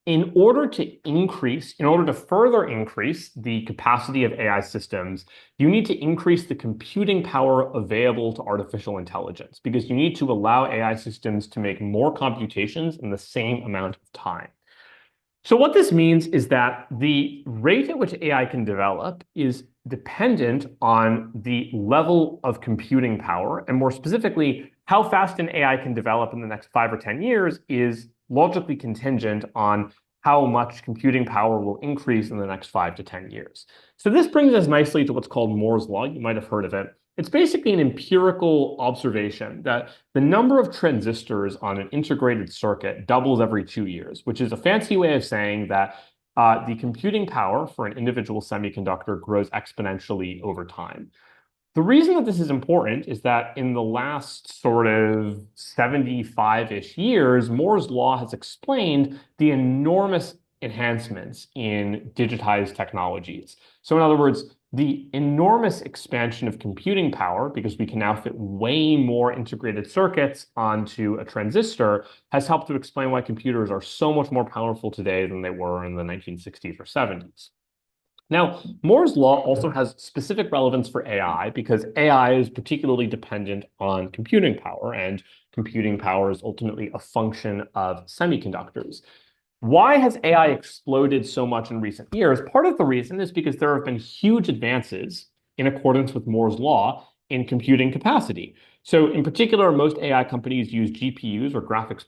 Speaker 1: in order to further increase the capacity of AI systems, you need to increase the computing power available to artificial intelligence because you need to allow AI systems to make more computations in the same amount of time. So what this means is that the rate at which AI can develop is dependent on the level of computing power, and more specifically, how fast an AI can develop in the next 5 or 10 years is logically contingent on how much computing power will increase in the next 5 to 10 years. So this brings us nicely to what's called Moore's Law. You might have heard of it. It's basically an empirical observation that the number of transistors on an integrated circuit doubles every 2 years, which is a fancy way of saying that the computing power for an individual semiconductor grows exponentially over time. The reason that this is important is that in the last sort of 75-ish years, Moore's law has explained the enormous enhancements in digitized technologies. So in other words, the enormous expansion of computing power, because we can now fit way more integrated circuits onto a transistor, has helped to explain why computers are so much more powerful today than they were in the 1960s or 70s. Now, Moore's law also has specific relevance for AI because AI is particularly dependent on computing power, and computing power is ultimately a function of semiconductors. Why has AI exploded so much in recent years? Part of the reason is because there have been huge advances in accordance with Moore's law in computing capacity. So in particular, most AI companies use GPUs or graphics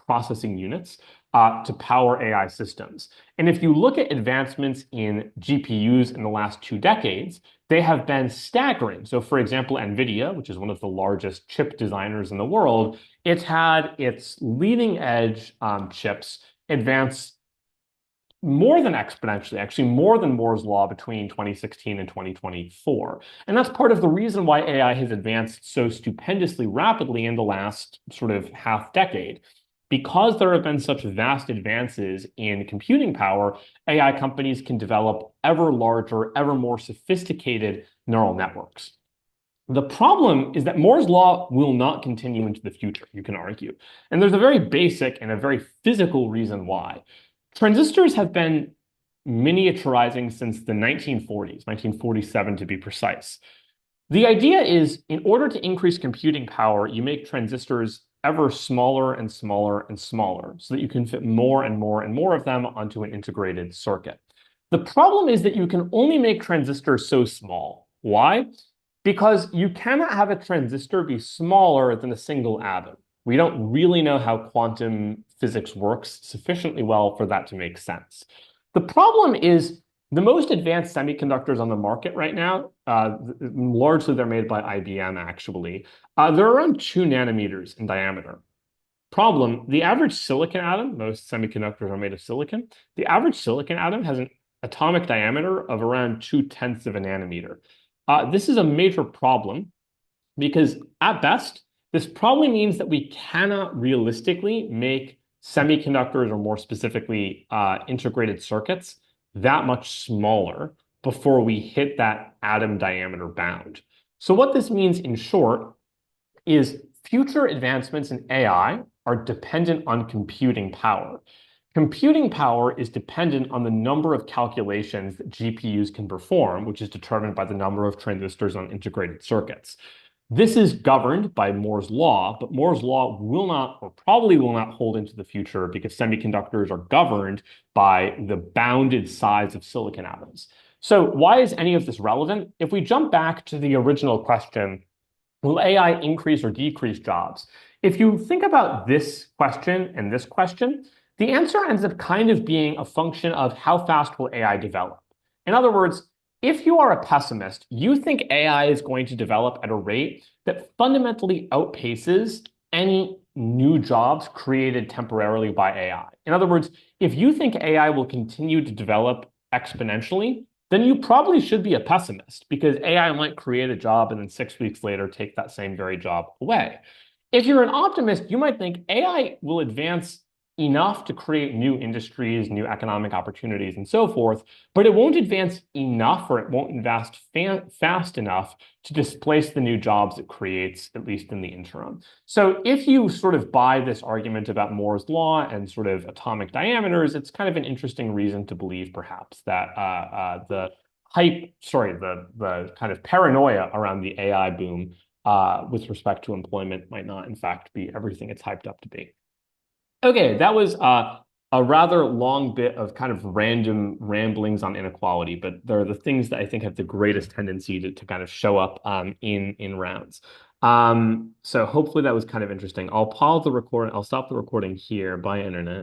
Speaker 1: processing units to power AI systems. And if you look at advancements in GPUs in the last 2 decades, they have been staggering. So for example, NVIDIA, which is one of the largest chip designers in the world, it's had its leading edge chips advance more than exponentially, actually more than Moore's law between 2016 and 2024. And that's part of the reason why AI has advanced so stupendously rapidly in the last sort of half decade. Because there have been such vast advances in computing power, AI companies can develop ever larger, ever more sophisticated neural networks. The problem is that Moore's law will not continue into the future, you can argue. And there's a very basic and a very physical reason why. Transistors have been miniaturizing since the 1940s, 1947 to be precise. The idea is, in order to increase computing power, you make transistors ever smaller and smaller and smaller so that you can fit more and more and more of them onto an integrated circuit. The problem is that you can only make transistors so small. Why? Because you cannot have a transistor be smaller than a single atom. We don't really know how quantum physics works sufficiently well for that to make sense. The problem is the most advanced semiconductors on the market right now, largely they're made by IBM actually, they're around 2 nanometers in diameter. Problem, the average silicon atom, most semiconductors are made of silicon, the average silicon atom has an atomic diameter of around 2/10 of a nanometer. This is a major problem because at best, this probably means that we cannot realistically make semiconductors, or more specifically, integrated circuits that much smaller before we hit that atom diameter bound. So what this means in short is future advancements in AI are dependent on computing power. Computing power is dependent on the number of calculations that GPUs can perform, which is determined by the number of transistors on integrated circuits. This is governed by Moore's law, but Moore's law will not, or probably will not, hold into the future because semiconductors are governed by the bounded size of silicon atoms. So why is any of this relevant? If we jump back to the original question, will AI increase or decrease jobs? If you think about this question and this question, the answer ends up kind of being a function of how fast will AI develop. In other words, if you are a pessimist, you think AI is going to develop at a rate that fundamentally outpaces any new jobs created temporarily by AI. In other words, if you think AI will continue to develop exponentially, then you probably should be a pessimist because AI might create a job and then 6 weeks later take that same very job away. If you're an optimist, you might think AI will advance enough to create new industries, new economic opportunities, and so forth, but it won't advance enough, or it won't advance fast enough to displace the new jobs it creates, at least in the interim. So if you sort of buy this argument about Moore's law and sort of atomic diameters, it's kind of an interesting reason to believe perhaps that the kind of paranoia around the AI boom with respect to employment might not in fact be everything it's hyped up to be. Okay, that was a rather long bit of kind of random ramblings on inequality, but they're the things that I think have the greatest tendency to kind of show up in rounds. So hopefully that was kind of interesting. I'll pause the recording. I'll stop the recording here. Bye, internet.